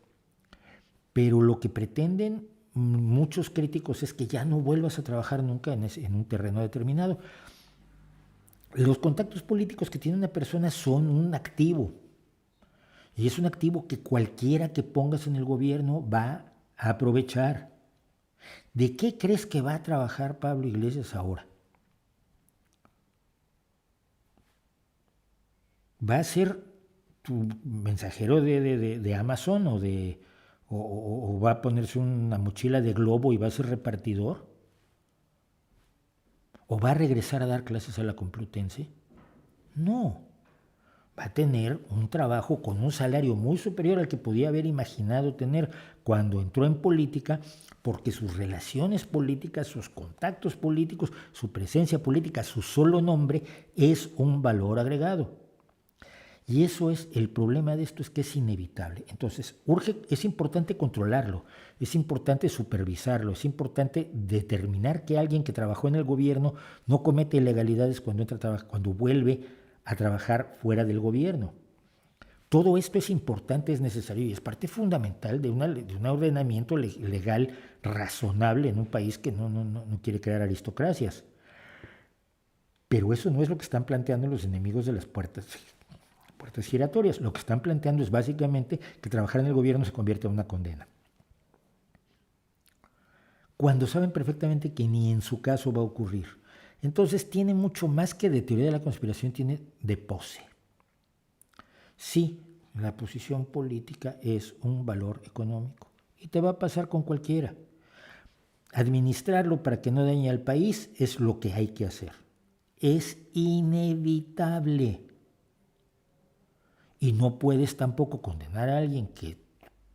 Pero lo que pretenden muchos críticos es que ya no vuelvas a trabajar nunca en un terreno determinado. Los contactos políticos que tiene una persona son un activo. Y es un activo que cualquiera que pongas en el gobierno va a aprovechar. ¿De qué crees que va a trabajar Pablo Iglesias ahora? ¿Va a ser tu mensajero de Amazon o va a ponerse una mochila de globo y va a ser repartidor? ¿O va a regresar a dar clases a la Complutense? No. va a tener un trabajo con un salario muy superior al que podía haber imaginado tener cuando entró en política, porque sus relaciones políticas, sus contactos políticos, su presencia política, su solo nombre es un valor agregado. Y eso es, el problema de esto es que es inevitable. Entonces, es importante controlarlo, es importante supervisarlo, es importante determinar que alguien que trabajó en el gobierno no comete ilegalidades cuando vuelve a trabajar fuera del gobierno. Todo esto es importante, es necesario y es parte fundamental de un ordenamiento legal razonable en un país que no quiere crear aristocracias. Pero eso no es lo que están planteando los enemigos de las puertas giratorias. Lo que están planteando es básicamente que trabajar en el gobierno se convierte en una condena. Cuando saben perfectamente que ni en su caso va a ocurrir. Entonces tiene mucho más que de teoría de la conspiración, tiene de pose. Sí, la posición política es un valor económico y te va a pasar con cualquiera. Administrarlo para que no dañe al país es lo que hay que hacer. Es inevitable. Y no puedes tampoco condenar a alguien que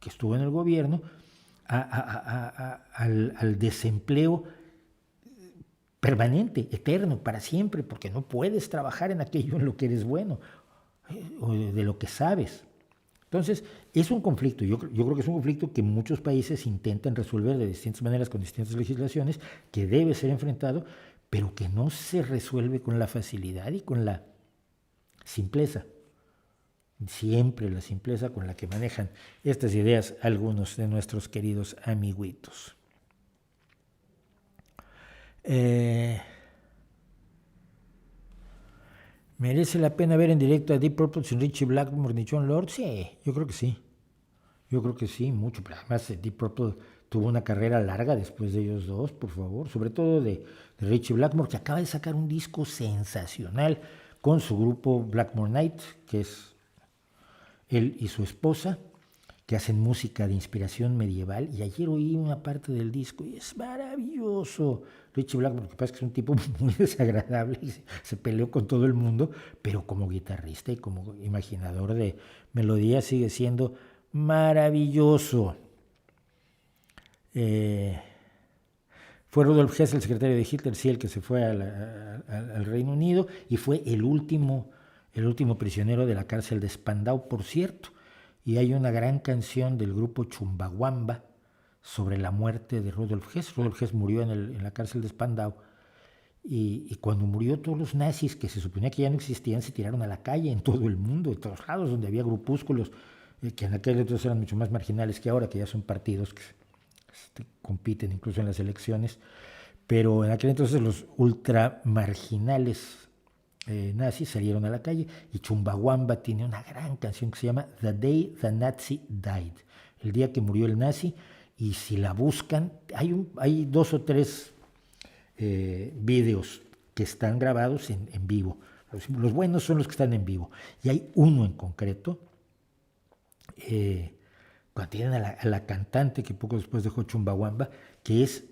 estuvo en el gobierno al desempleo permanente, eterno, para siempre, porque no puedes trabajar en aquello en lo que eres bueno o de lo que sabes. Entonces, es un conflicto, yo creo que es un conflicto que muchos países intentan resolver de distintas maneras con distintas legislaciones, que debe ser enfrentado, pero que no se resuelve con la facilidad y con la simpleza. Siempre la simpleza con la que manejan estas ideas algunos de nuestros queridos amiguitos. ¿Merece la pena ver en directo a Deep Purple sin Richie Blackmore ni Jon Lord? Sí, yo creo que sí. Yo creo que sí, mucho. Pero además Deep Purple tuvo una carrera larga después de ellos dos, por favor. Sobre todo de Richie Blackmore, que acaba de sacar un disco sensacional con su grupo Blackmore Night, que es él y su esposa, que hacen música de inspiración medieval, y ayer oí una parte del disco y es maravilloso. Richie Blackmore, lo que pasa es que es un tipo muy desagradable y se peleó con todo el mundo, pero como guitarrista y como imaginador de melodías sigue siendo maravilloso. Fue Rudolf Hess, el secretario de Hitler, sí, el que se fue al Reino Unido y fue el último prisionero de la cárcel de Spandau, por cierto. Y hay una gran canción del grupo Chumbawamba sobre la muerte de Rudolf Hess. Rudolf Hess murió en la cárcel de Spandau y cuando murió, todos los nazis que se suponía que ya no existían se tiraron a la calle en todo el mundo, en todos lados donde había grupúsculos que en aquel entonces eran mucho más marginales que ahora, que ya son partidos que compiten incluso en las elecciones, pero en aquel entonces los ultramarginales nazis salieron a la calle y Chumbawamba tiene una gran canción que se llama The Day the Nazi Died, el día que murió el nazi, y si la buscan, hay 2 o 3 videos que están grabados en vivo. Los buenos son los que están en vivo, y hay uno en concreto, cuando tienen a la cantante que poco después dejó Chumbawamba, que es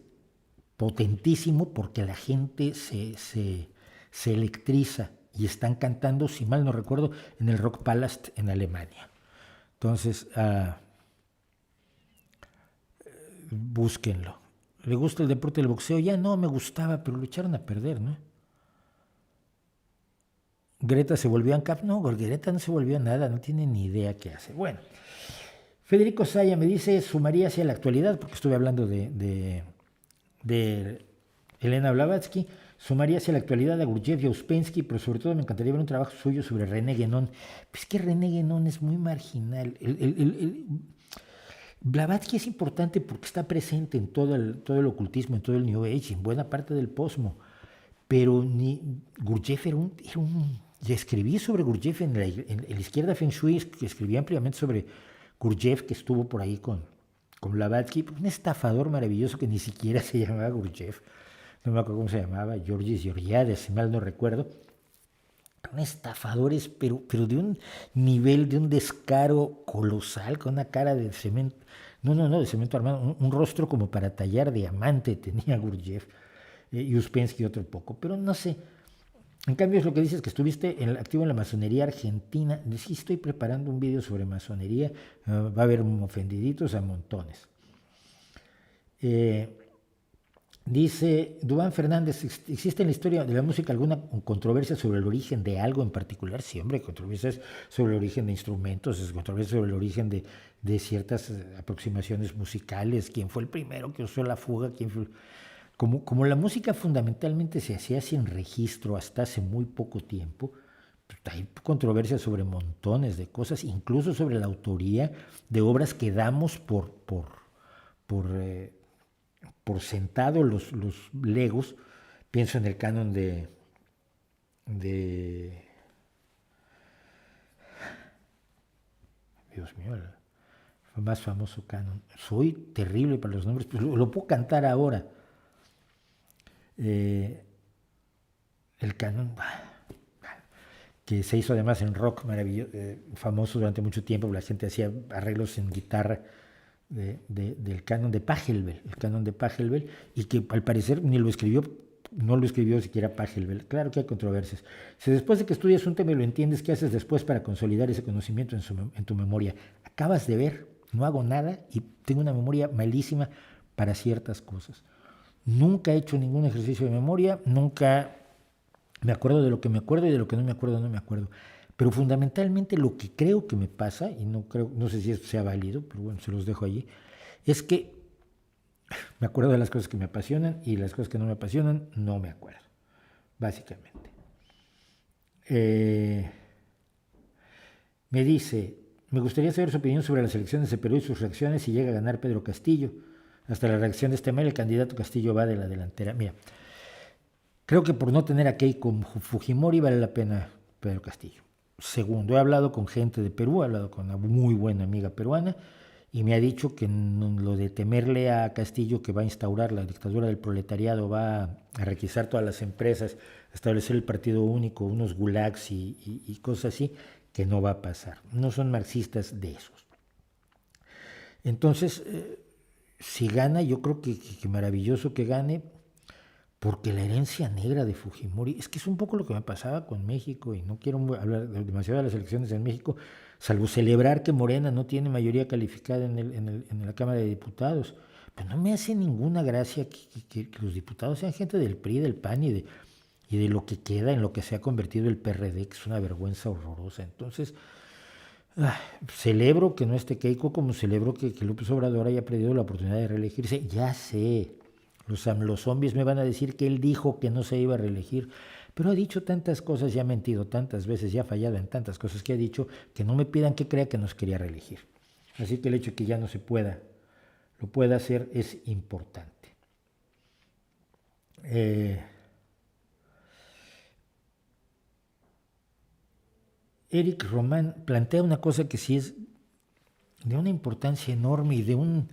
potentísimo porque la gente se electriza y están cantando, si mal no recuerdo, en el Rockpalast en Alemania. Entonces, búsquenlo. ¿Le gusta el deporte del boxeo? Ya no me gustaba, pero lo echaron a perder, ¿no? Greta se volvió ANCAP. No, Greta no se volvió nada, no tiene ni idea qué hace. Bueno, Federico Saya me dice, sumaría hacia la actualidad, porque estuve hablando de Elena Blavatsky, sumaría hacia la actualidad a Gurdjieff y a Uspensky, pero sobre todo me encantaría ver un trabajo suyo sobre René Guénon. Pues que René Guénon es muy marginal. Blavatsky es importante porque está presente en todo el ocultismo, en todo el New Age, en buena parte del posmo, pero Gurdjieff era un... Ya escribí sobre Gurdjieff en la Izquierda Feng Shui, que escribí ampliamente sobre Gurdjieff, que estuvo por ahí con Blavatsky, un estafador maravilloso que ni siquiera se llamaba Gurdjieff, no me acuerdo cómo se llamaba, Georgis Georgiades, si mal no recuerdo. Estafadores, pero de un nivel, de un descaro colosal, con una cara de cemento, de cemento armado, un rostro como para tallar diamante tenía Gurdjieff, y Uspensky otro poco, pero no sé, En cambio, es lo que dices, que estuviste activo en la masonería argentina. Sí, estoy preparando un video sobre masonería. Va a haber ofendiditos a montones. Dice Duván Fernández, ¿existe en la historia de la música alguna controversia sobre el origen de algo en particular? Sí, hombre, controversias sobre el origen de instrumentos, controversias sobre el origen de ciertas aproximaciones musicales, quién fue el primero que usó la fuga, quién fue... Como la música fundamentalmente se hacía sin registro hasta hace muy poco tiempo, pues hay controversias sobre montones de cosas, incluso sobre la autoría de obras que damos por sentado los legos. Pienso en el canon de Dios mío, el más famoso canon. Soy terrible para los nombres, pues lo puedo cantar ahora. El canon que se hizo además en rock maravilloso, famoso durante mucho tiempo, la gente hacía arreglos en guitarra del canon de Pachelbel, el canon de Pachelbel, y que al parecer ni lo escribió, no lo escribió siquiera Pachelbel. Claro que hay controversias. Si después de que estudias un tema y lo entiendes, ¿qué haces después para consolidar ese conocimiento en tu memoria? Acabas de ver, no hago nada y tengo una memoria malísima para ciertas cosas. Nunca he hecho ningún ejercicio de memoria, nunca me acuerdo de lo que me acuerdo y de lo que no me acuerdo, no me acuerdo. Pero fundamentalmente lo que creo que me pasa, y no sé si esto sea válido, pero bueno, se los dejo allí, es que me acuerdo de las cosas que me apasionan y las cosas que no me apasionan no me acuerdo, básicamente. Me dice, me gustaría saber su opinión sobre las elecciones de Perú y sus reacciones si llega a ganar Pedro Castillo. Hasta la reacción de este mail, el candidato Castillo va de la delantera. Mira, creo que por no tener a Keiko Fujimori vale la pena Pedro Castillo. Segundo, he hablado con gente de Perú, he hablado con una muy buena amiga peruana y me ha dicho que lo de temerle a Castillo, que va a instaurar la dictadura del proletariado, va a requisar todas las empresas, establecer el partido único, unos gulags y cosas así, que no va a pasar. No son marxistas de esos. Entonces, si gana, yo creo que maravilloso que gane, porque la herencia negra de Fujimori, es que es un poco lo que me pasaba con México, y no quiero hablar demasiado de las elecciones en México, salvo celebrar que Morena no tiene mayoría calificada en la Cámara de Diputados. Pero no me hace ninguna gracia que los diputados sean gente del PRI, del PAN y de lo que queda en lo que se ha convertido el PRD, que es una vergüenza horrorosa. Entonces, celebro que no esté Keiko, como celebro que López Obrador haya perdido la oportunidad de reelegirse. Ya sé, los zombies me van a decir que él dijo que no se iba a reelegir, pero ha dicho tantas cosas, ya ha mentido tantas veces, ya ha fallado en tantas cosas que ha dicho, que no me pidan que crea que nos quería reelegir. Así que el hecho de que ya no se pueda, lo pueda hacer, es importante. Eric Román plantea una cosa que sí es de una importancia enorme y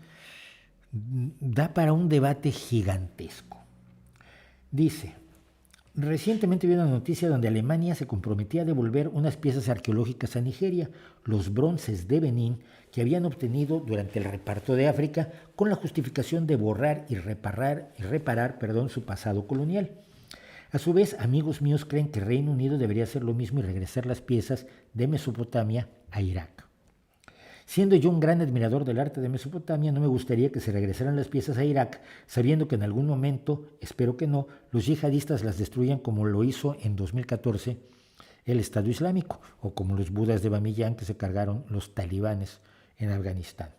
da para un debate gigantesco. Dice, recientemente vi una noticia donde Alemania se comprometía a devolver unas piezas arqueológicas a Nigeria, los bronces de Benín que habían obtenido durante el reparto de África con la justificación de borrar y reparar su pasado colonial. A su vez, amigos míos creen que Reino Unido debería hacer lo mismo y regresar las piezas de Mesopotamia a Irak. Siendo yo un gran admirador del arte de Mesopotamia, no me gustaría que se regresaran las piezas a Irak, sabiendo que en algún momento, espero que no, los yihadistas las destruyan como lo hizo en 2014 el Estado Islámico, o como los budas de Bamiyan que se cargaron los talibanes en Afganistán.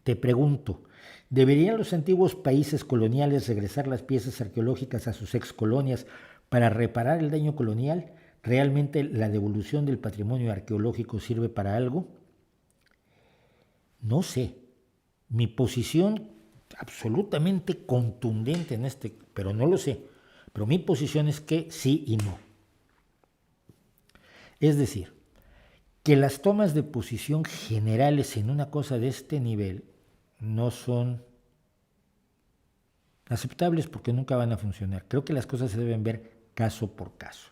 Te pregunto, ¿deberían los antiguos países coloniales regresar las piezas arqueológicas a sus excolonias para reparar el daño colonial? ¿Realmente la devolución del patrimonio arqueológico sirve para algo? No sé. Mi posición absolutamente contundente en pero no lo sé. Pero mi posición es que sí y no. Es decir, que las tomas de posición generales en una cosa de este nivel no son aceptables porque nunca van a funcionar. Creo que las cosas se deben ver caso por caso.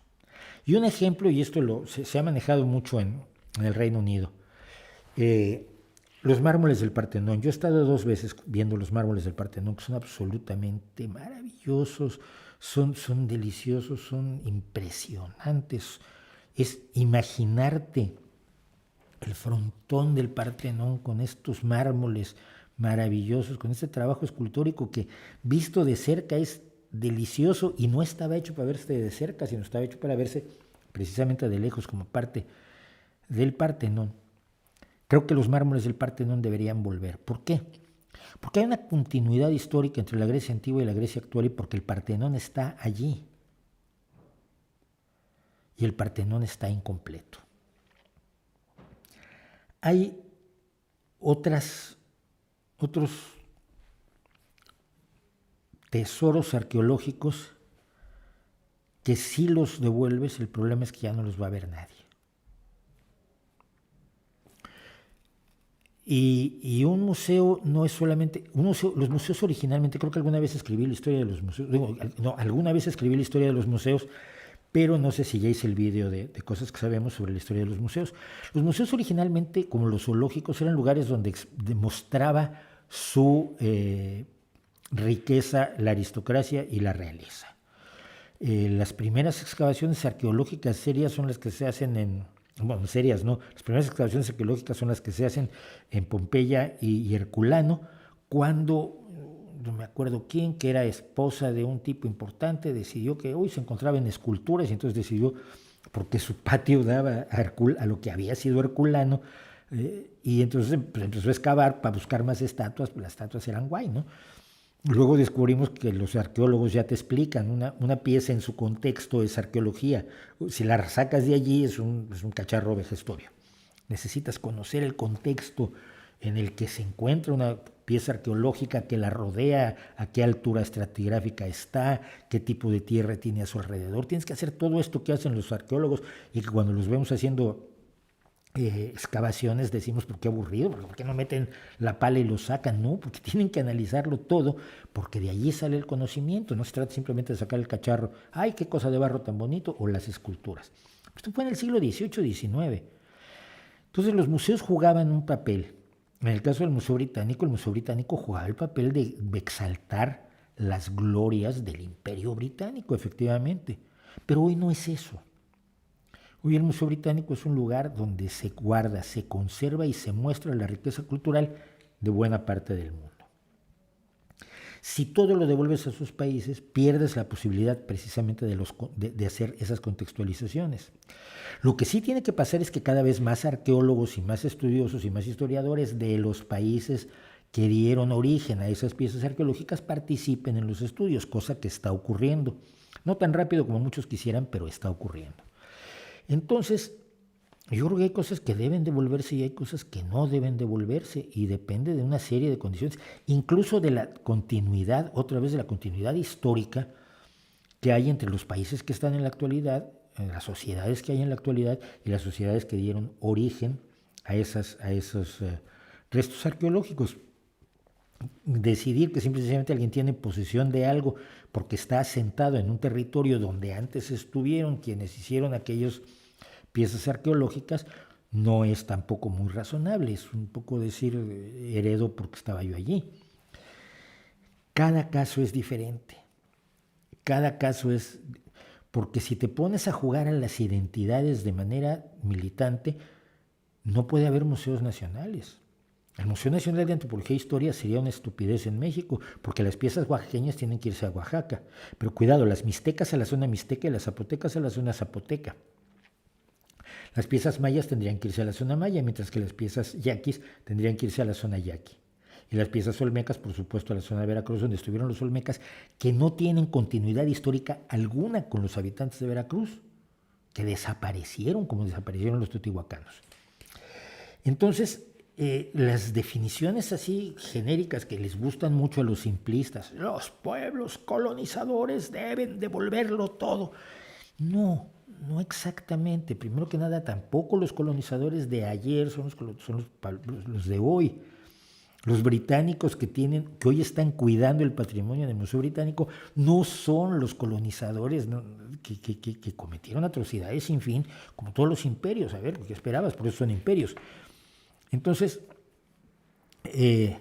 Y un ejemplo, y esto se ha manejado mucho en el Reino Unido, Los mármoles del Partenón. Yo he estado 2 veces viendo los mármoles del Partenón, que son absolutamente maravillosos, son deliciosos, son impresionantes. Es imaginarte el frontón del Partenón con estos mármoles maravillosos, con este trabajo escultórico que visto de cerca es delicioso y no estaba hecho para verse de cerca, sino estaba hecho para verse precisamente de lejos como parte del Partenón. Creo que los mármoles del Partenón deberían volver. ¿Por qué? Porque hay una continuidad histórica entre la Grecia antigua y la Grecia actual y porque el Partenón está allí. Y el Partenón está incompleto. Hay otros tesoros arqueológicos que si los devuelves, el problema es que ya no los va a ver nadie. Y un museo no es solamente, los museos originalmente, creo que alguna vez escribí la historia de los museos, alguna vez escribí la historia de los museos, pero no sé si ya hice el vídeo de cosas que sabemos sobre la historia de los museos. Los museos originalmente, como los zoológicos, eran lugares donde demostraba su riqueza la aristocracia y la realeza. Las primeras excavaciones arqueológicas serias son las que se hacen serias no, las primeras excavaciones arqueológicas son las que se hacen en Pompeya y Herculano, cuando no me acuerdo quién, que era esposa de un tipo importante, decidió que hoy se encontraba en esculturas y entonces decidió, porque su patio daba a lo que había sido Herculano, y entonces empezó a excavar para buscar más estatuas, pues las estatuas eran guay, ¿no? Luego descubrimos que los arqueólogos ya te explican, una pieza en su contexto es arqueología. Si la sacas de allí es un cacharro vejestorio. Necesitas conocer el contexto en el que se encuentra una pieza arqueológica, que la rodea, a qué altura estratigráfica está, qué tipo de tierra tiene a su alrededor. Tienes que hacer todo esto que hacen los arqueólogos y que cuando los vemos haciendo excavaciones decimos, ¿por qué aburrido? ¿Por qué no meten la pala y lo sacan? No, porque tienen que analizarlo todo, porque de allí sale el conocimiento. No se trata simplemente de sacar el cacharro, ¡ay, qué cosa de barro tan bonito! O las esculturas. Esto fue en el siglo XVIII, XIX. Entonces los museos jugaban un papel. En el caso del Museo Británico jugaba el papel de exaltar las glorias del Imperio Británico, efectivamente. Pero hoy no es eso. Hoy el Museo Británico es un lugar donde se guarda, se conserva y se muestra la riqueza cultural de buena parte del mundo. Si todo lo devuelves a sus países, pierdes la posibilidad precisamente de hacer esas contextualizaciones. Lo que sí tiene que pasar es que cada vez más arqueólogos y más estudiosos y más historiadores de los países que dieron origen a esas piezas arqueológicas participen en los estudios, cosa que está ocurriendo. No tan rápido como muchos quisieran, pero está ocurriendo. Entonces, yo creo que hay cosas que deben devolverse y hay cosas que no deben devolverse y depende de una serie de condiciones, incluso de la continuidad, otra vez de la continuidad histórica que hay entre los países que están en la actualidad, las sociedades que hay en la actualidad y las sociedades que dieron origen a esos restos arqueológicos. Decidir que simplemente alguien tiene posesión de algo porque está asentado en un territorio donde antes estuvieron quienes hicieron aquellas piezas arqueológicas no es tampoco muy razonable, es un poco decir heredo porque estaba yo allí. Cada caso es diferente, cada caso es, porque si te pones a jugar a las identidades de manera militante, no puede haber museos nacionales. El Museo Nacional de Antropología e Historia sería una estupidez en México, porque las piezas oaxaqueñas tienen que irse a Oaxaca. Pero cuidado, las mixtecas a la zona mixteca y las zapotecas a la zona zapoteca. Las piezas mayas tendrían que irse a la zona maya, mientras que las piezas yaquis tendrían que irse a la zona yaqui. Y las piezas olmecas, por supuesto, a la zona de Veracruz, donde estuvieron los olmecas, que no tienen continuidad histórica alguna con los habitantes de Veracruz, que desaparecieron como desaparecieron los teotihuacanos. Entonces, las definiciones así genéricas que les gustan mucho a los simplistas, los pueblos colonizadores deben devolverlo todo. No exactamente. Primero que nada, tampoco los colonizadores de ayer son los de hoy. Los británicos que hoy están cuidando el patrimonio del Museo Británico no son los colonizadores que cometieron atrocidades sin fin, como todos los imperios. A ver, ¿qué esperabas? Por eso son imperios. Entonces, eh,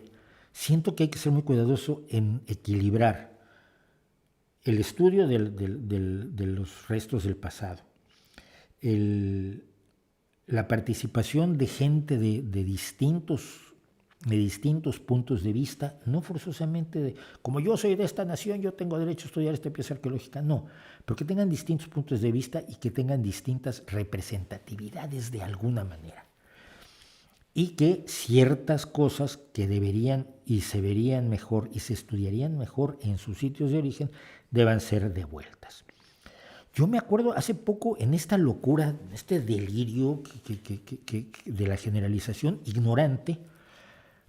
siento que hay que ser muy cuidadoso en equilibrar el estudio de los restos del pasado, el, la participación de gente de distintos puntos de vista, no forzosamente como yo soy de esta nación, yo tengo derecho a estudiar esta pieza arqueológica, no, pero que tengan distintos puntos de vista y que tengan distintas representatividades de alguna manera. Y que ciertas cosas que deberían y se verían mejor y se estudiarían mejor en sus sitios de origen deban ser devueltas. Yo me acuerdo hace poco en esta locura, este delirio de la generalización ignorante,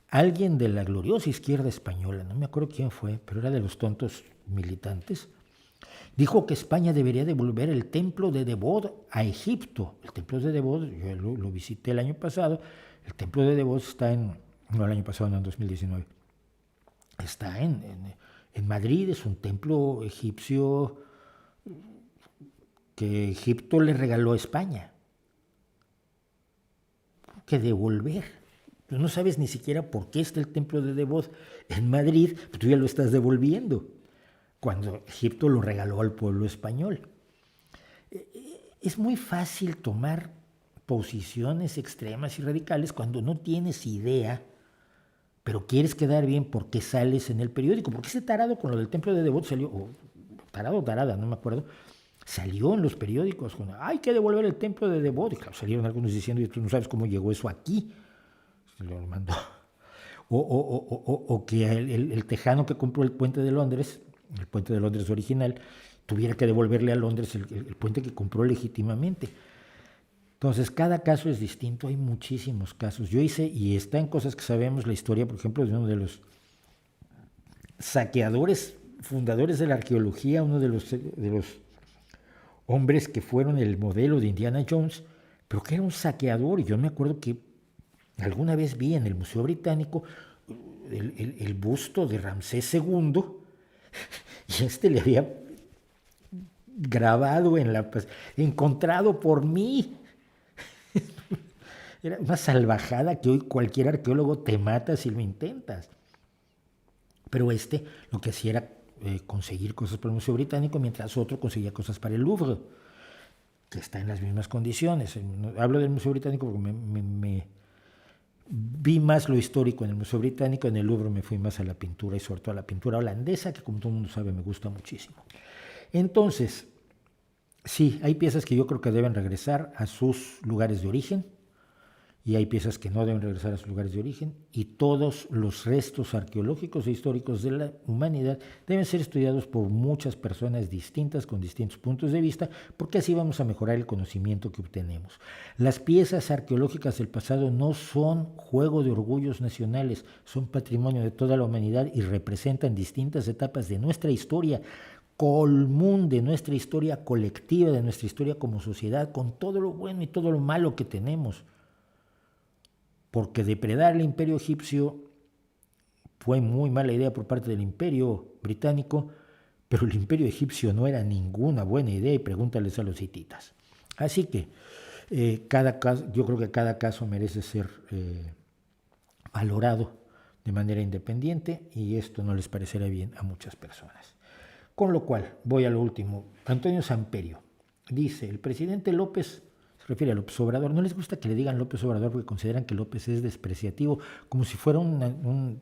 alguien de la gloriosa izquierda española, no me acuerdo quién fue, pero era de los tontos militantes, dijo que España debería devolver el templo de Debod a Egipto. El templo de Debod, yo lo visité el año pasado, el templo de Debod está no el año pasado, no en 2019, está en Madrid, es un templo egipcio que Egipto le regaló a España. Que devolver. Tú no sabes ni siquiera por qué está el templo de Debod en Madrid, pero tú ya lo estás devolviendo, cuando Egipto lo regaló al pueblo español. Es muy fácil tomar posiciones extremas y radicales cuando no tienes idea, pero quieres quedar bien porque sales en el periódico. Porque ese tarado con lo del templo de Debod salió, o tarado o tarada, no me acuerdo, salió en los periódicos con, hay que devolver el templo de Debod. Y claro, salieron algunos diciendo, y tú no sabes cómo llegó eso aquí. Lo mandó. O que el tejano que compró el puente de Londres original, tuviera que devolverle a Londres el puente que compró legítimamente. Entonces, cada caso es distinto, hay muchísimos casos. Yo hice, y está en cosas que sabemos, la historia, por ejemplo, de uno de los saqueadores, fundadores de la arqueología, uno de los hombres que fueron el modelo de Indiana Jones, pero que era un saqueador. Y yo me acuerdo que alguna vez vi en el Museo Británico el busto de Ramsés II, y le había grabado encontrado por mí. Era una salvajada que hoy cualquier arqueólogo te mata si lo intentas. Pero lo que hacía era conseguir cosas para el Museo Británico, mientras otro conseguía cosas para el Louvre, que está en las mismas condiciones. Hablo del Museo Británico porque me vi más lo histórico en el Museo Británico, en el Louvre me fui más a la pintura y sobre todo a la pintura holandesa, que como todo el mundo sabe me gusta muchísimo. Entonces, sí, hay piezas que yo creo que deben regresar a sus lugares de origen y hay piezas que no deben regresar a sus lugares de origen, y todos los restos arqueológicos e históricos de la humanidad deben ser estudiados por muchas personas distintas, con distintos puntos de vista, porque así vamos a mejorar el conocimiento que obtenemos. Las piezas arqueológicas del pasado no son juego de orgullos nacionales, son patrimonio de toda la humanidad y representan distintas etapas de nuestra historia común, de nuestra historia colectiva, de nuestra historia como sociedad, con todo lo bueno y todo lo malo que tenemos. Porque depredar el imperio egipcio fue muy mala idea por parte del imperio británico, pero el imperio egipcio no era ninguna buena idea, y pregúntales a los hititas. Así que yo creo que cada caso merece ser valorado de manera independiente, y esto no les parecerá bien a muchas personas. Con lo cual, voy a lo último. Antonio Samperio dice, el presidente López, se refiere a López Obrador, no les gusta que le digan López Obrador porque consideran que López es despreciativo, como si fuera un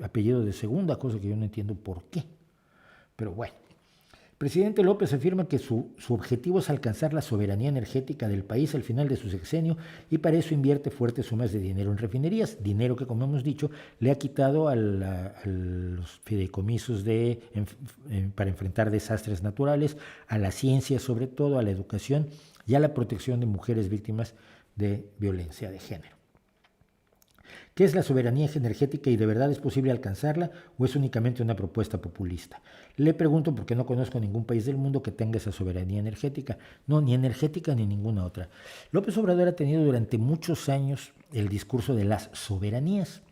apellido de segunda, cosa que yo no entiendo por qué. Pero bueno, el presidente López afirma que su objetivo es alcanzar la soberanía energética del país al final de su sexenio, y para eso invierte fuertes sumas de dinero en refinerías, dinero que, como hemos dicho, le ha quitado a los fideicomisos para enfrentar desastres naturales, a la ciencia sobre todo, a la educación y a la protección de mujeres víctimas de violencia de género. ¿Qué es la soberanía energética y de verdad es posible alcanzarla o es únicamente una propuesta populista? Le pregunto porque no conozco ningún país del mundo que tenga esa soberanía energética. No, ni energética ni ninguna otra. López Obrador ha tenido durante muchos años el discurso de las soberanías.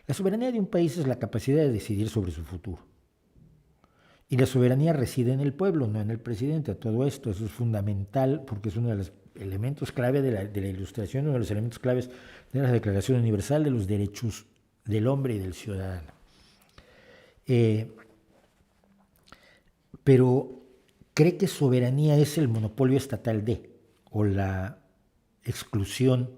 La soberanía de un país es la capacidad de decidir sobre su futuro. Y la soberanía reside en el pueblo, no en el presidente. A todo esto, eso es fundamental porque es uno de los elementos clave de la Ilustración, uno de los elementos claves de la Declaración Universal de los Derechos del hombre y del ciudadano. Pero cree que soberanía es el monopolio estatal de, o la exclusión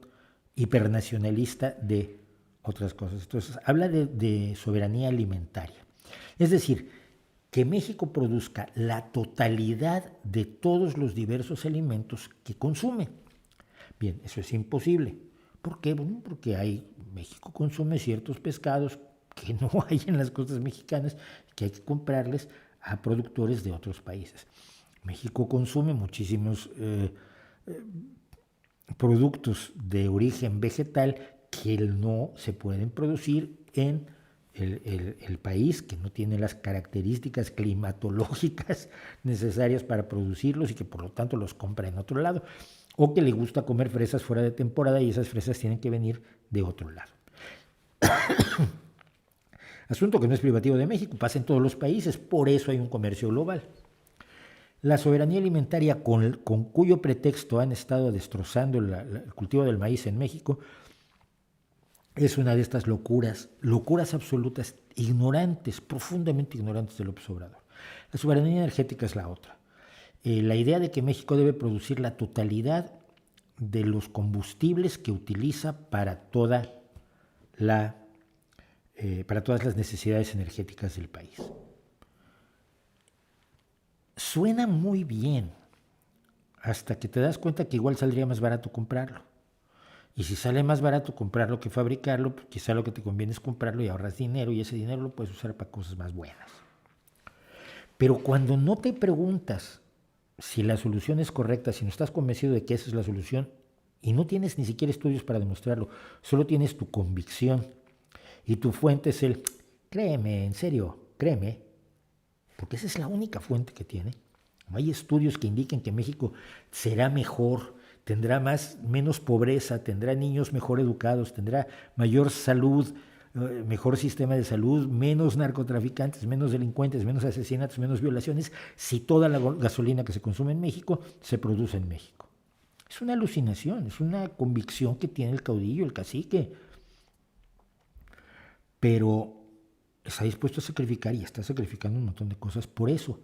hipernacionalista de otras cosas. Entonces, habla de soberanía alimentaria. Es decir, que México produzca la totalidad de todos los diversos alimentos que consume. Bien, eso es imposible. ¿Por qué? Bueno, porque México consume ciertos pescados que no hay en las costas mexicanas, que hay que comprarles a productores de otros países. México consume muchísimos productos de origen vegetal que no se pueden producir en el país, que no tiene las características climatológicas necesarias para producirlos y que por lo tanto los compra en otro lado, o que le gusta comer fresas fuera de temporada y esas fresas tienen que venir de otro lado. Asunto que no es privativo de México, pasa en todos los países, por eso hay un comercio global. La soberanía alimentaria, con cuyo pretexto han estado destrozando el cultivo del maíz en México, es una de estas locuras absolutas, ignorantes, profundamente ignorantes del López Obrador. La soberanía energética es la otra. La idea de que México debe producir la totalidad de los combustibles que utiliza para todas las necesidades energéticas del país. Suena muy bien, hasta que te das cuenta que igual saldría más barato comprarlo. Y si sale más barato comprarlo que fabricarlo, pues quizá lo que te conviene es comprarlo y ahorras dinero, y ese dinero lo puedes usar para cosas más buenas. Pero cuando no te preguntas si la solución es correcta, si no estás convencido de que esa es la solución, y no tienes ni siquiera estudios para demostrarlo, solo tienes tu convicción, y tu fuente es el, créeme, en serio, créeme, porque esa es la única fuente que tiene. No hay estudios que indiquen que México será mejor, tendrá menos pobreza, tendrá niños mejor educados, tendrá mayor salud, mejor sistema de salud, menos narcotraficantes, menos delincuentes, menos asesinatos, menos violaciones, si toda la gasolina que se consume en México se produce en México. Es una alucinación, es una convicción que tiene el caudillo, el cacique, pero está dispuesto a sacrificar y está sacrificando un montón de cosas por eso.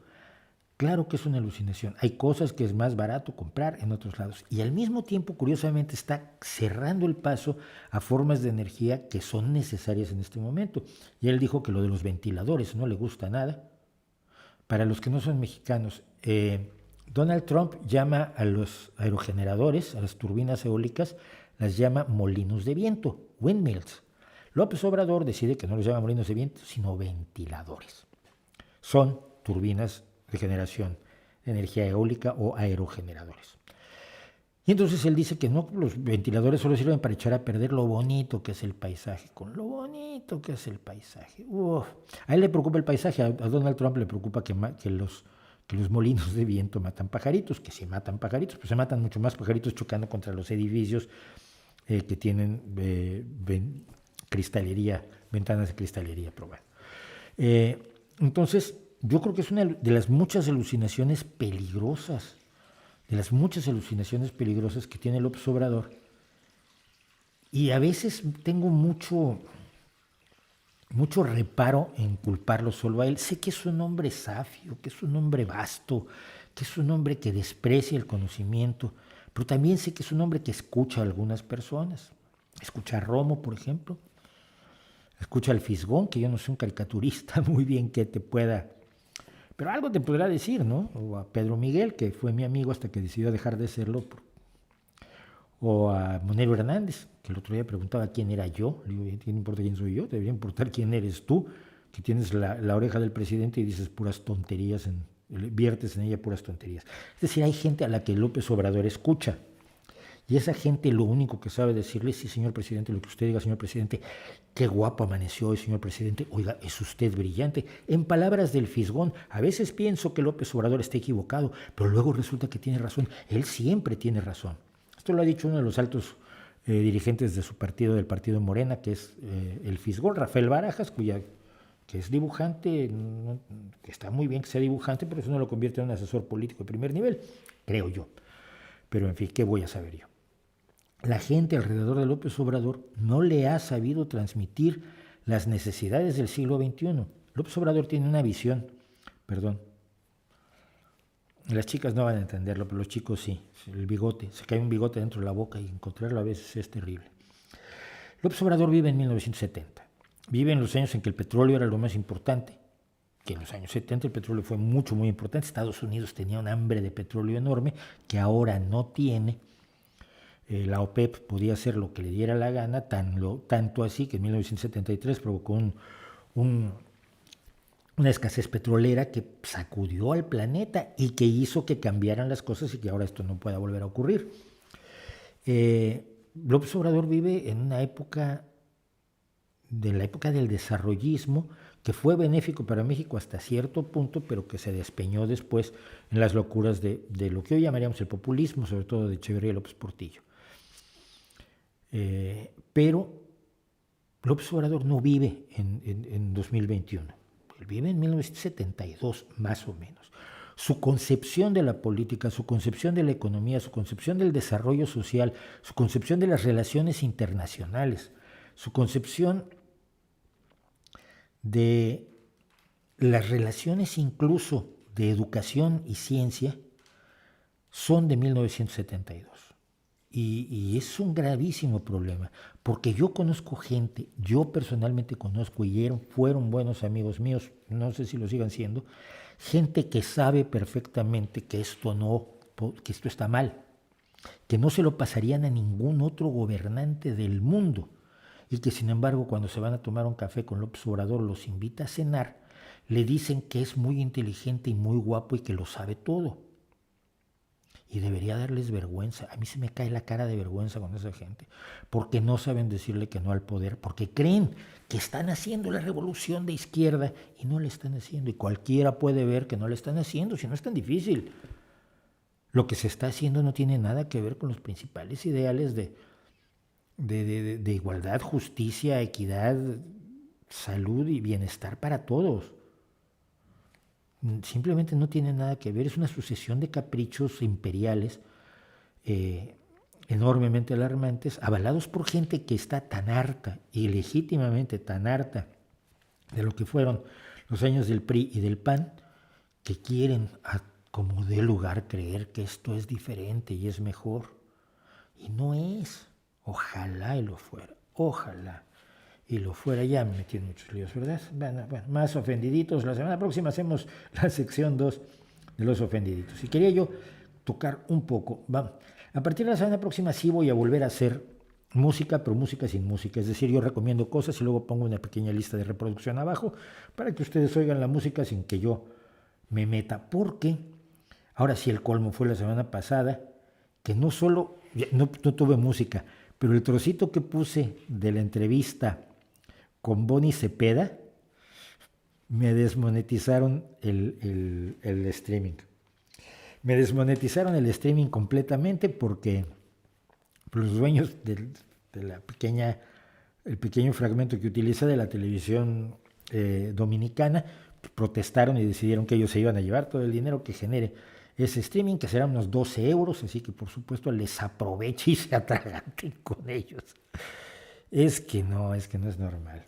Claro que es una alucinación. Hay cosas que es más barato comprar en otros lados. Y al mismo tiempo, curiosamente, está cerrando el paso a formas de energía que son necesarias en este momento. Y él dijo que lo de los ventiladores no le gusta nada. Para los que no son mexicanos, Donald Trump llama a los aerogeneradores, a las turbinas eólicas, las llama molinos de viento, windmills. López Obrador decide que no los llama molinos de viento, sino ventiladores. Son turbinas de generación de energía eólica o aerogeneradores. Y entonces él dice que no, los ventiladores solo sirven para echar a perder lo bonito que es el paisaje, con lo bonito que es el paisaje. A él le preocupa el paisaje, a Donald Trump le preocupa que los molinos de viento matan pajaritos, que si matan pajaritos, pues se matan mucho más pajaritos chocando contra los edificios que tienen cristalería, ventanas de cristalería probada. Entonces, yo creo que es una de las muchas alucinaciones peligrosas, que tiene López Obrador. Y a veces tengo mucho reparo en culparlo solo a él. Sé que es un hombre safio, que es un hombre vasto, que es un hombre que desprecia el conocimiento, pero también sé que es un hombre que escucha a algunas personas. Escucha a Romo, por ejemplo. Escucha al Fisgón, que yo no soy un caricaturista muy bien que te pueda... Pero algo te podrá decir, ¿no? O a Pedro Miguel, que fue mi amigo hasta que decidió dejar de serlo. O a Monero Hernández, que el otro día preguntaba quién era yo. Le digo, ¿qué importa quién soy yo? Te debería importar quién eres tú, que tienes la oreja del presidente y dices puras tonterías, viertes en ella puras tonterías. Es decir, hay gente a la que López Obrador escucha. Y esa gente lo único que sabe decirle, sí, señor presidente, lo que usted diga, señor presidente, qué guapo amaneció hoy, señor presidente, oiga, es usted brillante. En palabras del Fisgón, a veces pienso que López Obrador está equivocado, pero luego resulta que tiene razón. Él siempre tiene razón. Esto lo ha dicho uno de los altos dirigentes de su partido, del partido Morena, que es el Fisgón, Rafael Barajas, que es dibujante, que está muy bien que sea dibujante, pero eso no lo convierte en un asesor político de primer nivel, creo yo. Pero en fin, ¿qué voy a saber yo? La gente alrededor de López Obrador no le ha sabido transmitir las necesidades del siglo XXI. López Obrador tiene una visión, perdón, las chicas no van a entenderlo, pero los chicos sí, el bigote, se cae un bigote dentro de la boca y encontrarlo a veces es terrible. López Obrador vive en 1970, vive en los años en que el petróleo era lo más importante, que en los años 70 el petróleo fue muy importante. Estados Unidos tenía un hambre de petróleo enorme que ahora no tiene. La OPEP podía hacer lo que le diera la gana, tanto así que en 1973 provocó una escasez petrolera que sacudió al planeta y que hizo que cambiaran las cosas y que ahora esto no pueda volver a ocurrir. López Obrador vive en una época, de la época del desarrollismo, que fue benéfico para México hasta cierto punto, pero que se despeñó después en las locuras de lo que hoy llamaríamos el populismo, sobre todo de Echeverría y López Portillo. Pero López Obrador no vive en 2021, él vive en 1972, más o menos. Su concepción de la política, su concepción de la economía, su concepción del desarrollo social, su concepción de las relaciones internacionales, su concepción de las relaciones incluso de educación y ciencia son de 1972. Y es un gravísimo problema, porque yo conozco gente, yo personalmente conozco y fueron buenos amigos míos, no sé si lo sigan siendo, gente que sabe perfectamente que esto está mal, que no se lo pasarían a ningún otro gobernante del mundo, y que sin embargo cuando se van a tomar un café con López Obrador los invita a cenar, le dicen que es muy inteligente y muy guapo y que lo sabe todo. Y debería darles vergüenza. A mí se me cae la cara de vergüenza con esa gente, porque no saben decirle que no al poder, porque creen que están haciendo la revolución de izquierda y no la están haciendo. Y cualquiera puede ver que no la están haciendo, si no es tan difícil. Lo que se está haciendo no tiene nada que ver con los principales ideales de igualdad, justicia, equidad, salud y bienestar para todos. Simplemente no tiene nada que ver, es una sucesión de caprichos imperiales enormemente alarmantes, avalados por gente que está tan harta, y legítimamente tan harta, de lo que fueron los años del PRI y del PAN, que quieren como de lugar creer que esto es diferente y es mejor. Y no es. Ojalá y lo fuera, ojalá y lo fuera. Ya me metí en muchos líos, ¿verdad? Bueno, más ofendiditos. La semana próxima hacemos la sección 2 de los ofendiditos. Y quería yo tocar un poco. A partir de la semana próxima sí voy a volver a hacer música, pero música sin música. Es decir, yo recomiendo cosas y luego pongo una pequeña lista de reproducción abajo para que ustedes oigan la música sin que yo me meta. Porque ahora sí el colmo fue la semana pasada, que no solo no tuve música, pero el trocito que puse de la entrevista con Bonnie Cepeda, me desmonetizaron el streaming. Me desmonetizaron el streaming completamente porque los dueños de el pequeño fragmento que utilicé de la televisión dominicana protestaron y decidieron que ellos se iban a llevar todo el dinero que genere ese streaming, que serán unos 12 euros, así que por supuesto les aproveche y se atraganten con ellos. Es que no es normal.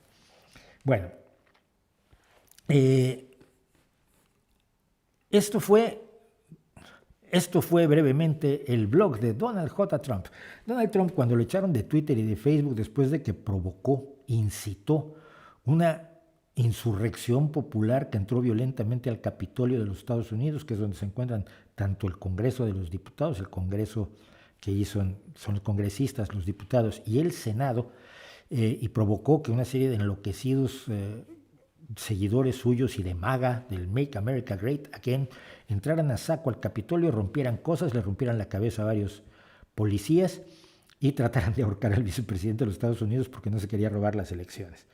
Bueno, esto fue brevemente el blog de Donald J. Trump. Donald Trump, cuando lo echaron de Twitter y de Facebook después de que incitó una insurrección popular que entró violentamente al Capitolio de los Estados Unidos, que es donde se encuentran tanto el Congreso de los Diputados, el Congreso que son los congresistas, los diputados, y el Senado, y provocó que una serie de enloquecidos seguidores suyos y de MAGA, del Make America Great Again, entraran a saco al Capitolio, rompieran cosas, le rompieran la cabeza a varios policías y trataran de ahorcar al vicepresidente de los Estados Unidos porque no se quería robar las elecciones.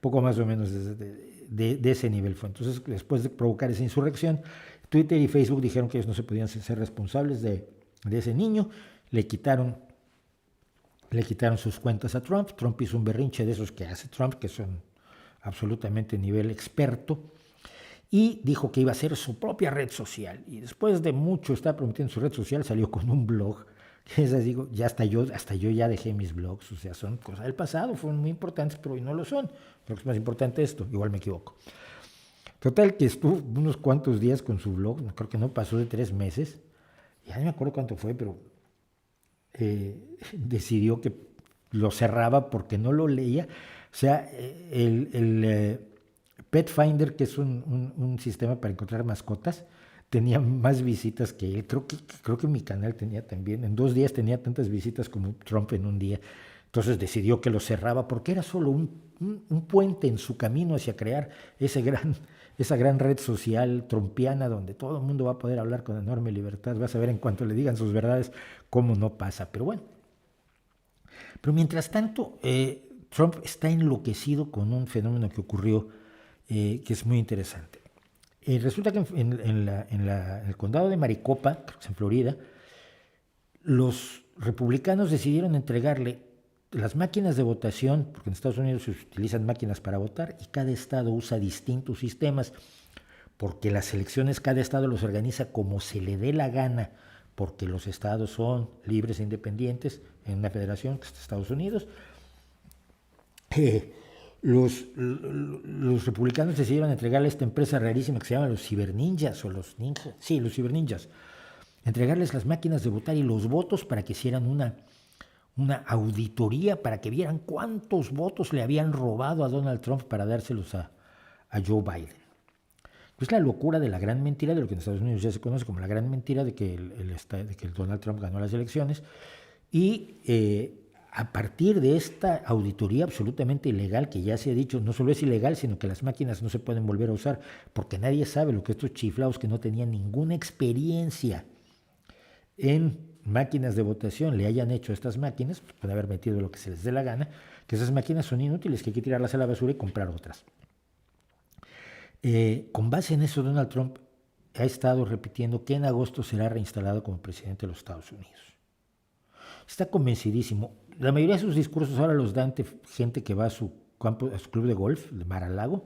Poco más o menos de ese nivel fue. Entonces, después de provocar esa insurrección, Twitter y Facebook dijeron que ellos no se podían ser responsables de ese niño, le quitaron sus cuentas a Trump. Trump hizo un berrinche de esos que hace Trump, que son absolutamente nivel experto, y dijo que iba a hacer su propia red social. Y después de mucho estar prometiendo su red social, salió con un blog Esas digo, ya hasta yo ya dejé mis blogs, o sea, son cosas del pasado, fueron muy importantes, pero hoy no lo son. Creo que es más importante esto, igual me equivoco. Total, que estuvo unos cuantos días con su blog, creo que no pasó de 3 meses, ya no me acuerdo cuánto fue, pero decidió que lo cerraba porque no lo leía. O sea, Pet Finder, que es un sistema para encontrar mascotas, tenía más visitas que él. Creo que mi canal tenía también, en 2 días tenía tantas visitas como Trump en un día. Entonces decidió que lo cerraba porque era solo un puente en su camino hacia crear esa gran red social trumpiana donde todo el mundo va a poder hablar con enorme libertad. Vas a ver en cuanto le digan sus verdades cómo no pasa. Pero bueno, pero mientras tanto, Trump está enloquecido con un fenómeno que ocurrió que es muy interesante. Resulta que en el condado de Maricopa, creo que es en Florida, los republicanos decidieron entregarle las máquinas de votación, porque en Estados Unidos se utilizan máquinas para votar y cada estado usa distintos sistemas, porque las elecciones cada estado los organiza como se le dé la gana, porque los estados son libres e independientes en una federación que es Estados Unidos. Los republicanos decidieron entregarle a esta empresa rarísima que se llama los ciberninjas o los ninjas, sí, los ciberninjas, entregarles las máquinas de votar y los votos para que hicieran una auditoría para que vieran cuántos votos le habían robado a Donald Trump para dárselos a Joe Biden. Es la locura de la gran mentira, de lo que en Estados Unidos ya se conoce como la gran mentira de que el Donald Trump ganó las elecciones. Y a partir de esta auditoría absolutamente ilegal, que ya se ha dicho, no solo es ilegal, sino que las máquinas no se pueden volver a usar, porque nadie sabe lo que estos chiflados que no tenían ninguna experiencia en máquinas de votación le hayan hecho a estas máquinas, pues pueden haber metido lo que se les dé la gana, que esas máquinas son inútiles, que hay que tirarlas a la basura y comprar otras. Con base en eso, Donald Trump ha estado repitiendo que en agosto será reinstalado como presidente de los Estados Unidos. Está convencidísimo. La mayoría de sus discursos ahora los da ante gente que va a su club de golf, de Mar-a-Lago,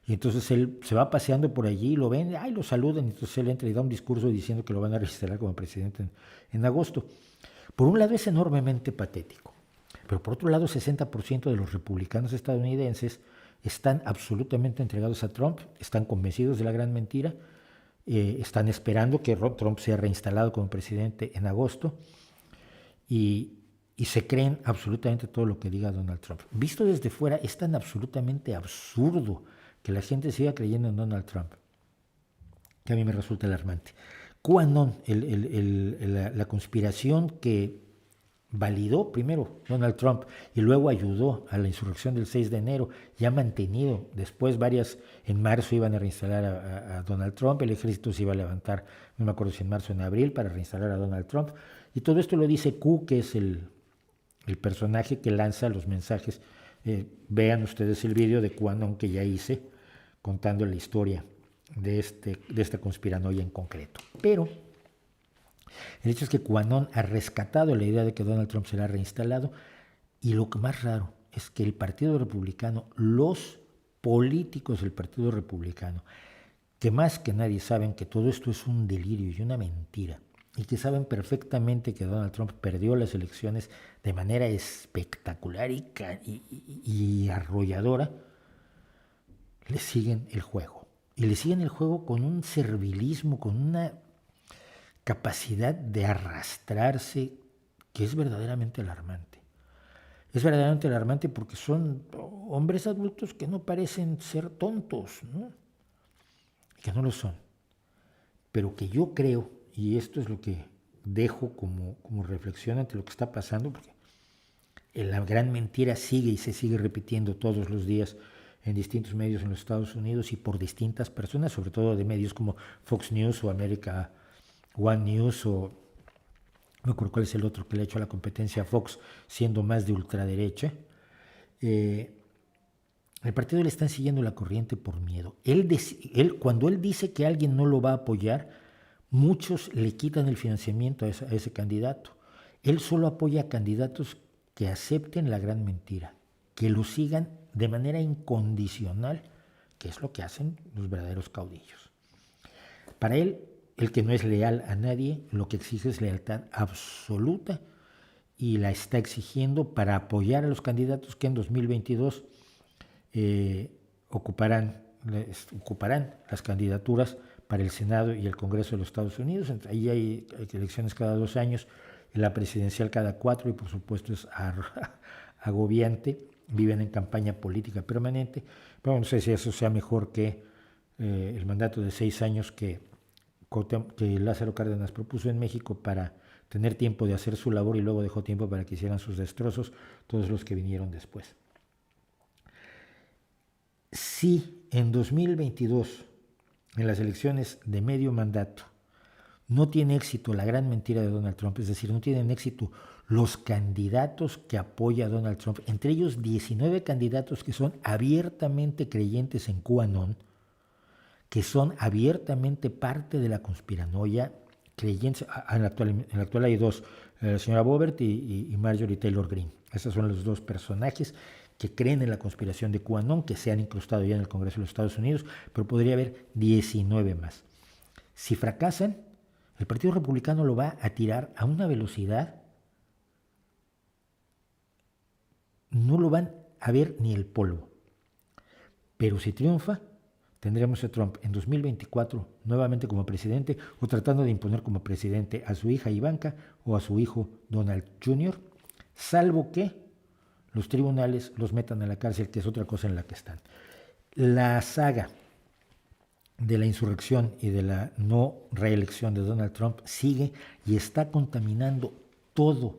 y entonces él se va paseando por allí, lo ven, lo saludan, y entonces él entra y da un discurso diciendo que lo van a reinstalar como presidente en agosto. Por un lado es enormemente patético, pero por otro lado 60% de los republicanos estadounidenses están absolutamente entregados a Trump, están convencidos de la gran mentira, están esperando que Trump sea reinstalado como presidente en agosto y se creen absolutamente todo lo que diga Donald Trump. Visto desde fuera es tan absolutamente absurdo que la gente siga creyendo en Donald Trump, que a mí me resulta alarmante. QAnon, la conspiración que validó primero Donald Trump y luego ayudó a la insurrección del 6 de enero y ha mantenido después en marzo iban a reinstalar a Donald Trump, el ejército se iba a levantar, no me acuerdo si en marzo o en abril, para reinstalar a Donald Trump, y todo esto lo dice Q, que es el personaje que lanza los mensajes. Vean ustedes el vídeo de QAnon que ya hice contando la historia de esta conspiranoia en concreto. Pero el hecho es que QAnon ha rescatado la idea de que Donald Trump será reinstalado, y lo que más raro es que el Partido Republicano, los políticos del Partido Republicano, que más que nadie saben que todo esto es un delirio y una mentira, y que saben perfectamente que Donald Trump perdió las elecciones de manera espectacular y arrolladora, le siguen el juego. Y le siguen el juego con un servilismo, con una capacidad de arrastrarse que es verdaderamente alarmante. Es verdaderamente alarmante porque son hombres adultos que no parecen ser tontos, ¿no? Que no lo son. Pero que yo creo, y esto es lo que dejo como reflexión ante lo que está pasando, porque la gran mentira sigue y se sigue repitiendo todos los días en distintos medios en los Estados Unidos y por distintas personas, sobre todo de medios como Fox News o America One News, o no me acuerdo cuál es el otro que le ha hecho a la competencia a Fox, siendo más de ultraderecha. El partido le están siguiendo la corriente por miedo. Cuando él dice que alguien no lo va a apoyar, muchos le quitan el financiamiento a ese candidato. Él solo apoya a candidatos que acepten la gran mentira, que lo sigan de manera incondicional, que es lo que hacen los verdaderos caudillos. Para él, el que no es leal a nadie, lo que exige es lealtad absoluta y la está exigiendo para apoyar a los candidatos que en 2022 ocuparán las candidaturas para el Senado y el Congreso de los Estados Unidos. Ahí hay elecciones cada 2 años, la presidencial cada 4 y por supuesto es agobiante. Viven en campaña política permanente, pero no sé si eso sea mejor que el mandato de 6 años que Lázaro Cárdenas propuso en México para tener tiempo de hacer su labor y luego dejó tiempo para que hicieran sus destrozos todos los que vinieron después. Si en 2022, en las elecciones de medio mandato, no tiene éxito la gran mentira de Donald Trump, es decir, no tienen éxito los candidatos que apoya a Donald Trump, entre ellos 19 candidatos que son abiertamente creyentes en QAnon, que son abiertamente parte de la conspiranoia, creyentes. En la actual hay 2, la señora Boebert y Marjorie Taylor Greene. Esos son los 2 personajes que creen en la conspiración de QAnon, que se han incrustado ya en el Congreso de los Estados Unidos, pero podría haber 19 más. Si fracasan, el Partido Republicano lo va a tirar a una velocidad, no lo van a ver ni el polvo. Pero si triunfa, tendremos a Trump en 2024 nuevamente como presidente o tratando de imponer como presidente a su hija Ivanka o a su hijo Donald Jr., salvo que los tribunales los metan a la cárcel, que es otra cosa en la que están. La saga de la insurrección y de la no reelección de Donald Trump sigue y está contaminando todo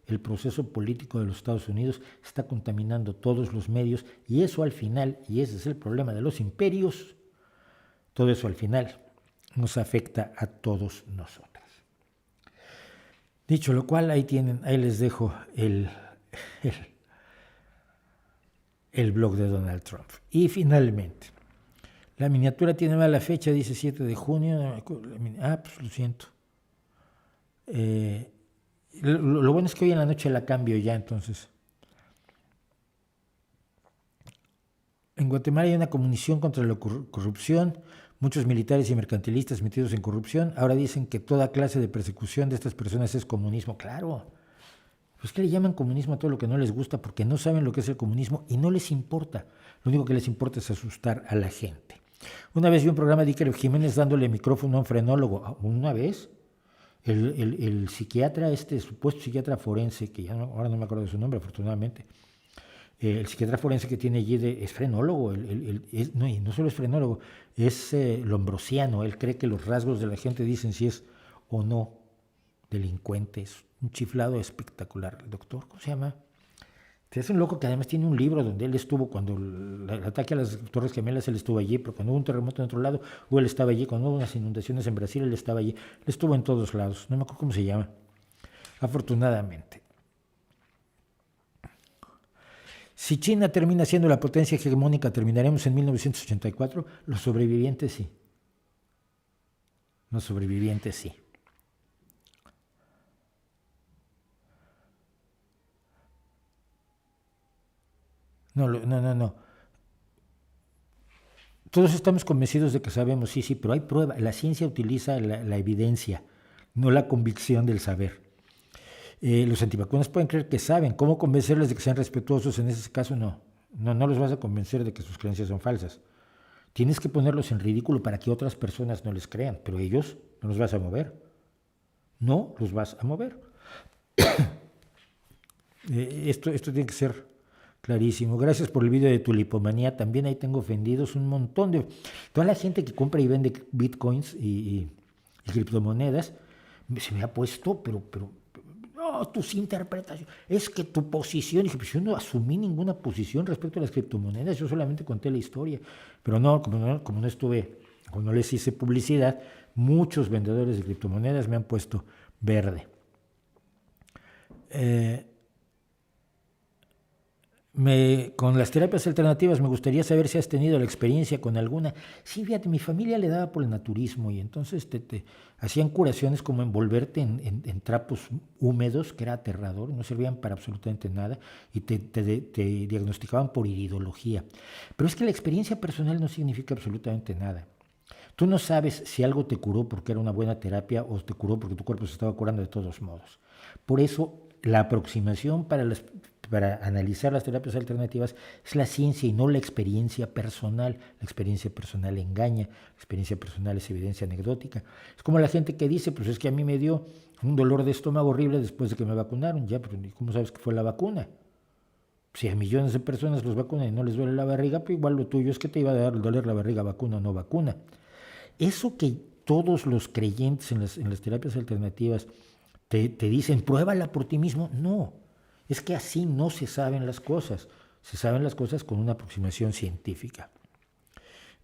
el proceso político de los Estados Unidos, está contaminando todos los medios y eso al final, y ese es el problema de los imperios, todo eso al final nos afecta a todos nosotros. Dicho lo cual, ahí les dejo el blog de Donald Trump. Y finalmente, la miniatura tiene mala fecha, dice 7 de junio. Pues lo siento. Lo bueno es que hoy en la noche la cambio ya, entonces. En Guatemala hay una comisión contra la corrupción, muchos militares y mercantilistas metidos en corrupción. Ahora dicen que toda clase de persecución de estas personas es comunismo. Claro. Pues que le llaman comunismo a todo lo que no les gusta porque no saben lo que es el comunismo y no les importa. Lo único que les importa es asustar a la gente. Una vez vi un programa de Iker Jiménez dándole micrófono a un frenólogo. Una vez, el psiquiatra, supuesto psiquiatra forense, que ahora no me acuerdo de su nombre, afortunadamente, el psiquiatra forense que tiene allí es frenólogo, y no solo es frenólogo, es lombrosiano. Él cree que los rasgos de la gente dicen si es o no delincuente. Es un chiflado espectacular. El doctor, ¿cómo se llama? Es un loco que además tiene un libro donde él estuvo cuando el ataque a las Torres Gemelas, él estuvo allí, pero cuando hubo un terremoto en otro lado, él estaba allí, cuando hubo unas inundaciones en Brasil, él estaba allí, él estuvo en todos lados, no me acuerdo cómo se llama, afortunadamente. Si China termina siendo la potencia hegemónica, terminaremos en 1984, los sobrevivientes sí. Los sobrevivientes sí. No. Todos estamos convencidos de que sabemos, sí, pero hay prueba. La ciencia utiliza la evidencia, no la convicción del saber. Los antivacunas pueden creer que saben. ¿Cómo convencerles de que sean respetuosos? En ese caso, no los vas a convencer de que sus creencias son falsas. Tienes que ponerlos en ridículo para que otras personas no les crean, pero ellos no los vas a mover. No los vas a mover. Esto tiene que ser clarísimo. Gracias por el video de tulipomanía. También ahí tengo ofendidos un montón de... Toda la gente que compra y vende bitcoins y criptomonedas se me ha puesto, pero no, tus interpretaciones, es que tu posición... Dije, pues yo no asumí ninguna posición respecto a las criptomonedas, yo solamente conté la historia. Pero como no les hice publicidad, muchos vendedores de criptomonedas me han puesto verde. Con las terapias alternativas me gustaría saber si has tenido la experiencia con alguna. Sí, fíjate, mi familia le daba por el naturismo y entonces te hacían curaciones como envolverte en trapos húmedos, que era aterrador, no servían para absolutamente nada y te diagnosticaban por iridología. Pero es que la experiencia personal no significa absolutamente nada. Tú no sabes si algo te curó porque era una buena terapia o te curó porque tu cuerpo se estaba curando de todos modos. Por eso, la aproximación para analizar las terapias alternativas es la ciencia y no la experiencia personal. La experiencia personal engaña, la experiencia personal es evidencia anecdótica. Es como la gente que dice, pues es que a mí me dio un dolor de estómago horrible después de que me vacunaron. Ya, pero ¿cómo sabes que fue la vacuna? Si a millones de personas los vacunan y no les duele la barriga, pues igual lo tuyo es que te iba a doler la barriga, vacuna o no vacuna. Eso que todos los creyentes en las terapias alternativas te dicen, pruébala por ti mismo, no. Es que así no se saben las cosas. Se saben las cosas con una aproximación científica.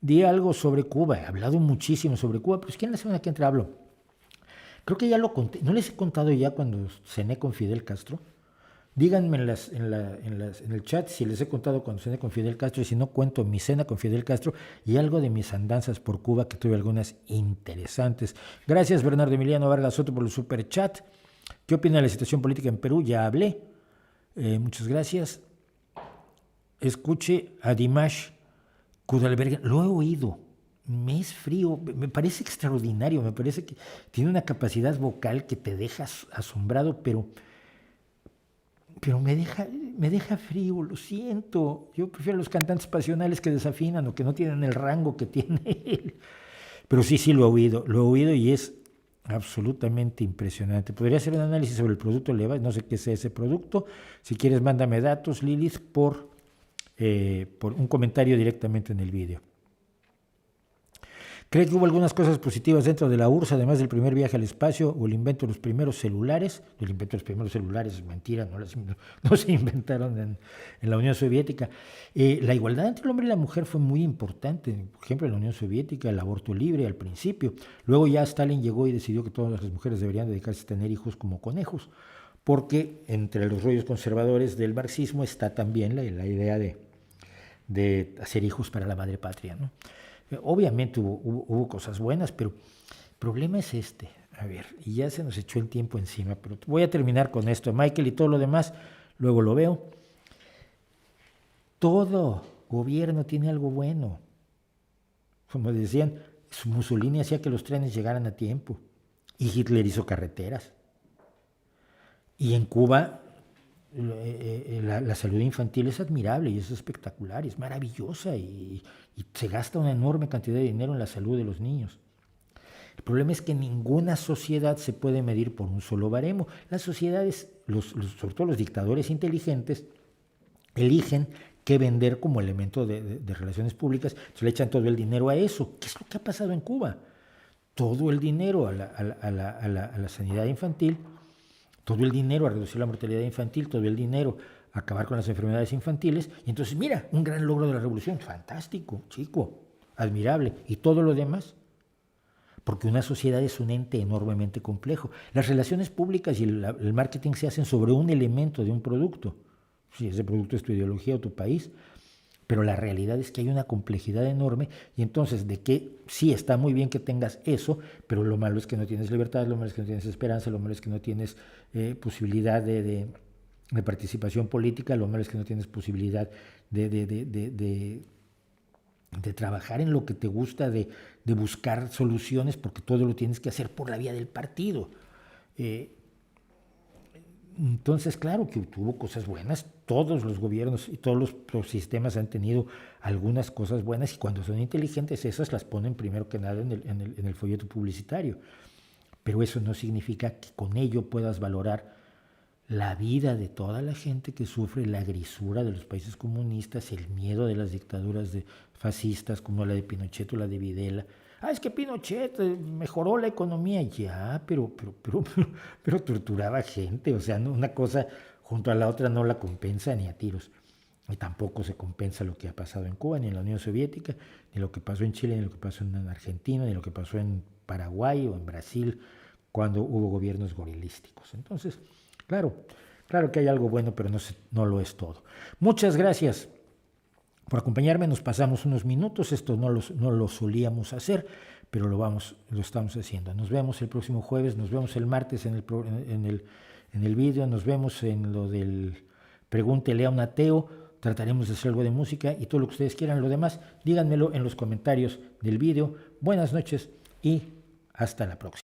Di algo sobre Cuba, he hablado muchísimo sobre Cuba, pero es que en la semana que entra hablo. Creo que ya lo conté, ¿no les he contado ya cuando cené con Fidel Castro? Díganme en el chat si les he contado cuando cené con Fidel Castro y si no cuento mi cena con Fidel Castro y algo de mis andanzas por Cuba, que tuve algunas interesantes. Gracias Bernardo Emiliano Vargas Soto por el super chat. ¿Qué opina de la situación política en Perú? Ya hablé. Muchas gracias. Escuche a Dimash Kudalbergen. Lo he oído. Me es frío. Me parece extraordinario. Me parece que tiene una capacidad vocal que te deja asombrado, pero me deja frío, lo siento. Yo prefiero los cantantes pasionales que desafinan o que no tienen el rango que tiene él. Pero sí lo he oído y es absolutamente impresionante. Podría hacer un análisis sobre el producto Leva, no sé qué es ese producto. Si quieres, mándame datos, Lilith, por un comentario directamente en el vídeo. ¿Cree que hubo algunas cosas positivas dentro de la URSS, además del primer viaje al espacio o el invento de los primeros celulares? El invento de los primeros celulares es mentira, no se inventaron en la Unión Soviética. La igualdad entre el hombre y la mujer fue muy importante. Por ejemplo, en la Unión Soviética, el aborto libre al principio. Luego ya Stalin llegó y decidió que todas las mujeres deberían dedicarse a tener hijos como conejos, porque entre los rollos conservadores del marxismo está también la idea de hacer hijos para la madre patria, ¿no? Obviamente hubo cosas buenas, pero el problema es este. A ver, y ya se nos echó el tiempo encima, pero voy a terminar con esto. Michael y todo lo demás, luego lo veo. Todo gobierno tiene algo bueno. Como decían, Mussolini hacía que los trenes llegaran a tiempo y Hitler hizo carreteras. Y en Cuba la salud infantil es admirable y es espectacular, es maravillosa y se gasta una enorme cantidad de dinero en la salud de los niños. El problema es que ninguna sociedad se puede medir por un solo baremo. Las sociedades, sobre todo los dictadores inteligentes, eligen qué vender como elemento de relaciones públicas, se le echan todo el dinero a eso. ¿Qué es lo que ha pasado en Cuba? Todo el dinero a la sanidad infantil, todo el dinero a reducir la mortalidad infantil, todo el dinero a acabar con las enfermedades infantiles. Y entonces, mira, un gran logro de la revolución, fantástico, chico, admirable. ¿Y todo lo demás? Porque una sociedad es un ente enormemente complejo. Las relaciones públicas y el marketing se hacen sobre un elemento de un producto. Si ese producto es tu ideología o tu país, pero la realidad es que hay una complejidad enorme y entonces de que sí está muy bien que tengas eso, pero lo malo es que no tienes libertad, lo malo es que no tienes esperanza, lo malo es que no tienes posibilidad de participación política, lo malo es que no tienes posibilidad de trabajar en lo que te gusta, de buscar soluciones, porque todo lo tienes que hacer por la vía del partido. Entonces, claro que tuvo cosas buenas, todos los gobiernos y todos los sistemas han tenido algunas cosas buenas y cuando son inteligentes esas las ponen primero que nada en el folleto publicitario. Pero eso no significa que con ello puedas valorar la vida de toda la gente que sufre la grisura de los países comunistas, el miedo de las dictaduras fascistas como la de Pinochet o la de Videla. Es que Pinochet mejoró la economía. Ya, pero torturaba gente. O sea, ¿no? Una cosa junto a la otra no la compensa ni a tiros. Y tampoco se compensa lo que ha pasado en Cuba, ni en la Unión Soviética, ni lo que pasó en Chile, ni lo que pasó en Argentina, ni lo que pasó en Paraguay o en Brasil, cuando hubo gobiernos gorilísticos. Entonces, claro que hay algo bueno, pero no lo es todo. Muchas gracias por acompañarme. Nos pasamos unos minutos, esto no lo solíamos hacer, pero lo estamos haciendo. Nos vemos el próximo jueves, nos vemos el martes en el vídeo, nos vemos en lo del Pregúntele a un ateo, trataremos de hacer algo de música y todo lo que ustedes quieran. Lo demás, díganmelo en los comentarios del vídeo. Buenas noches y hasta la próxima.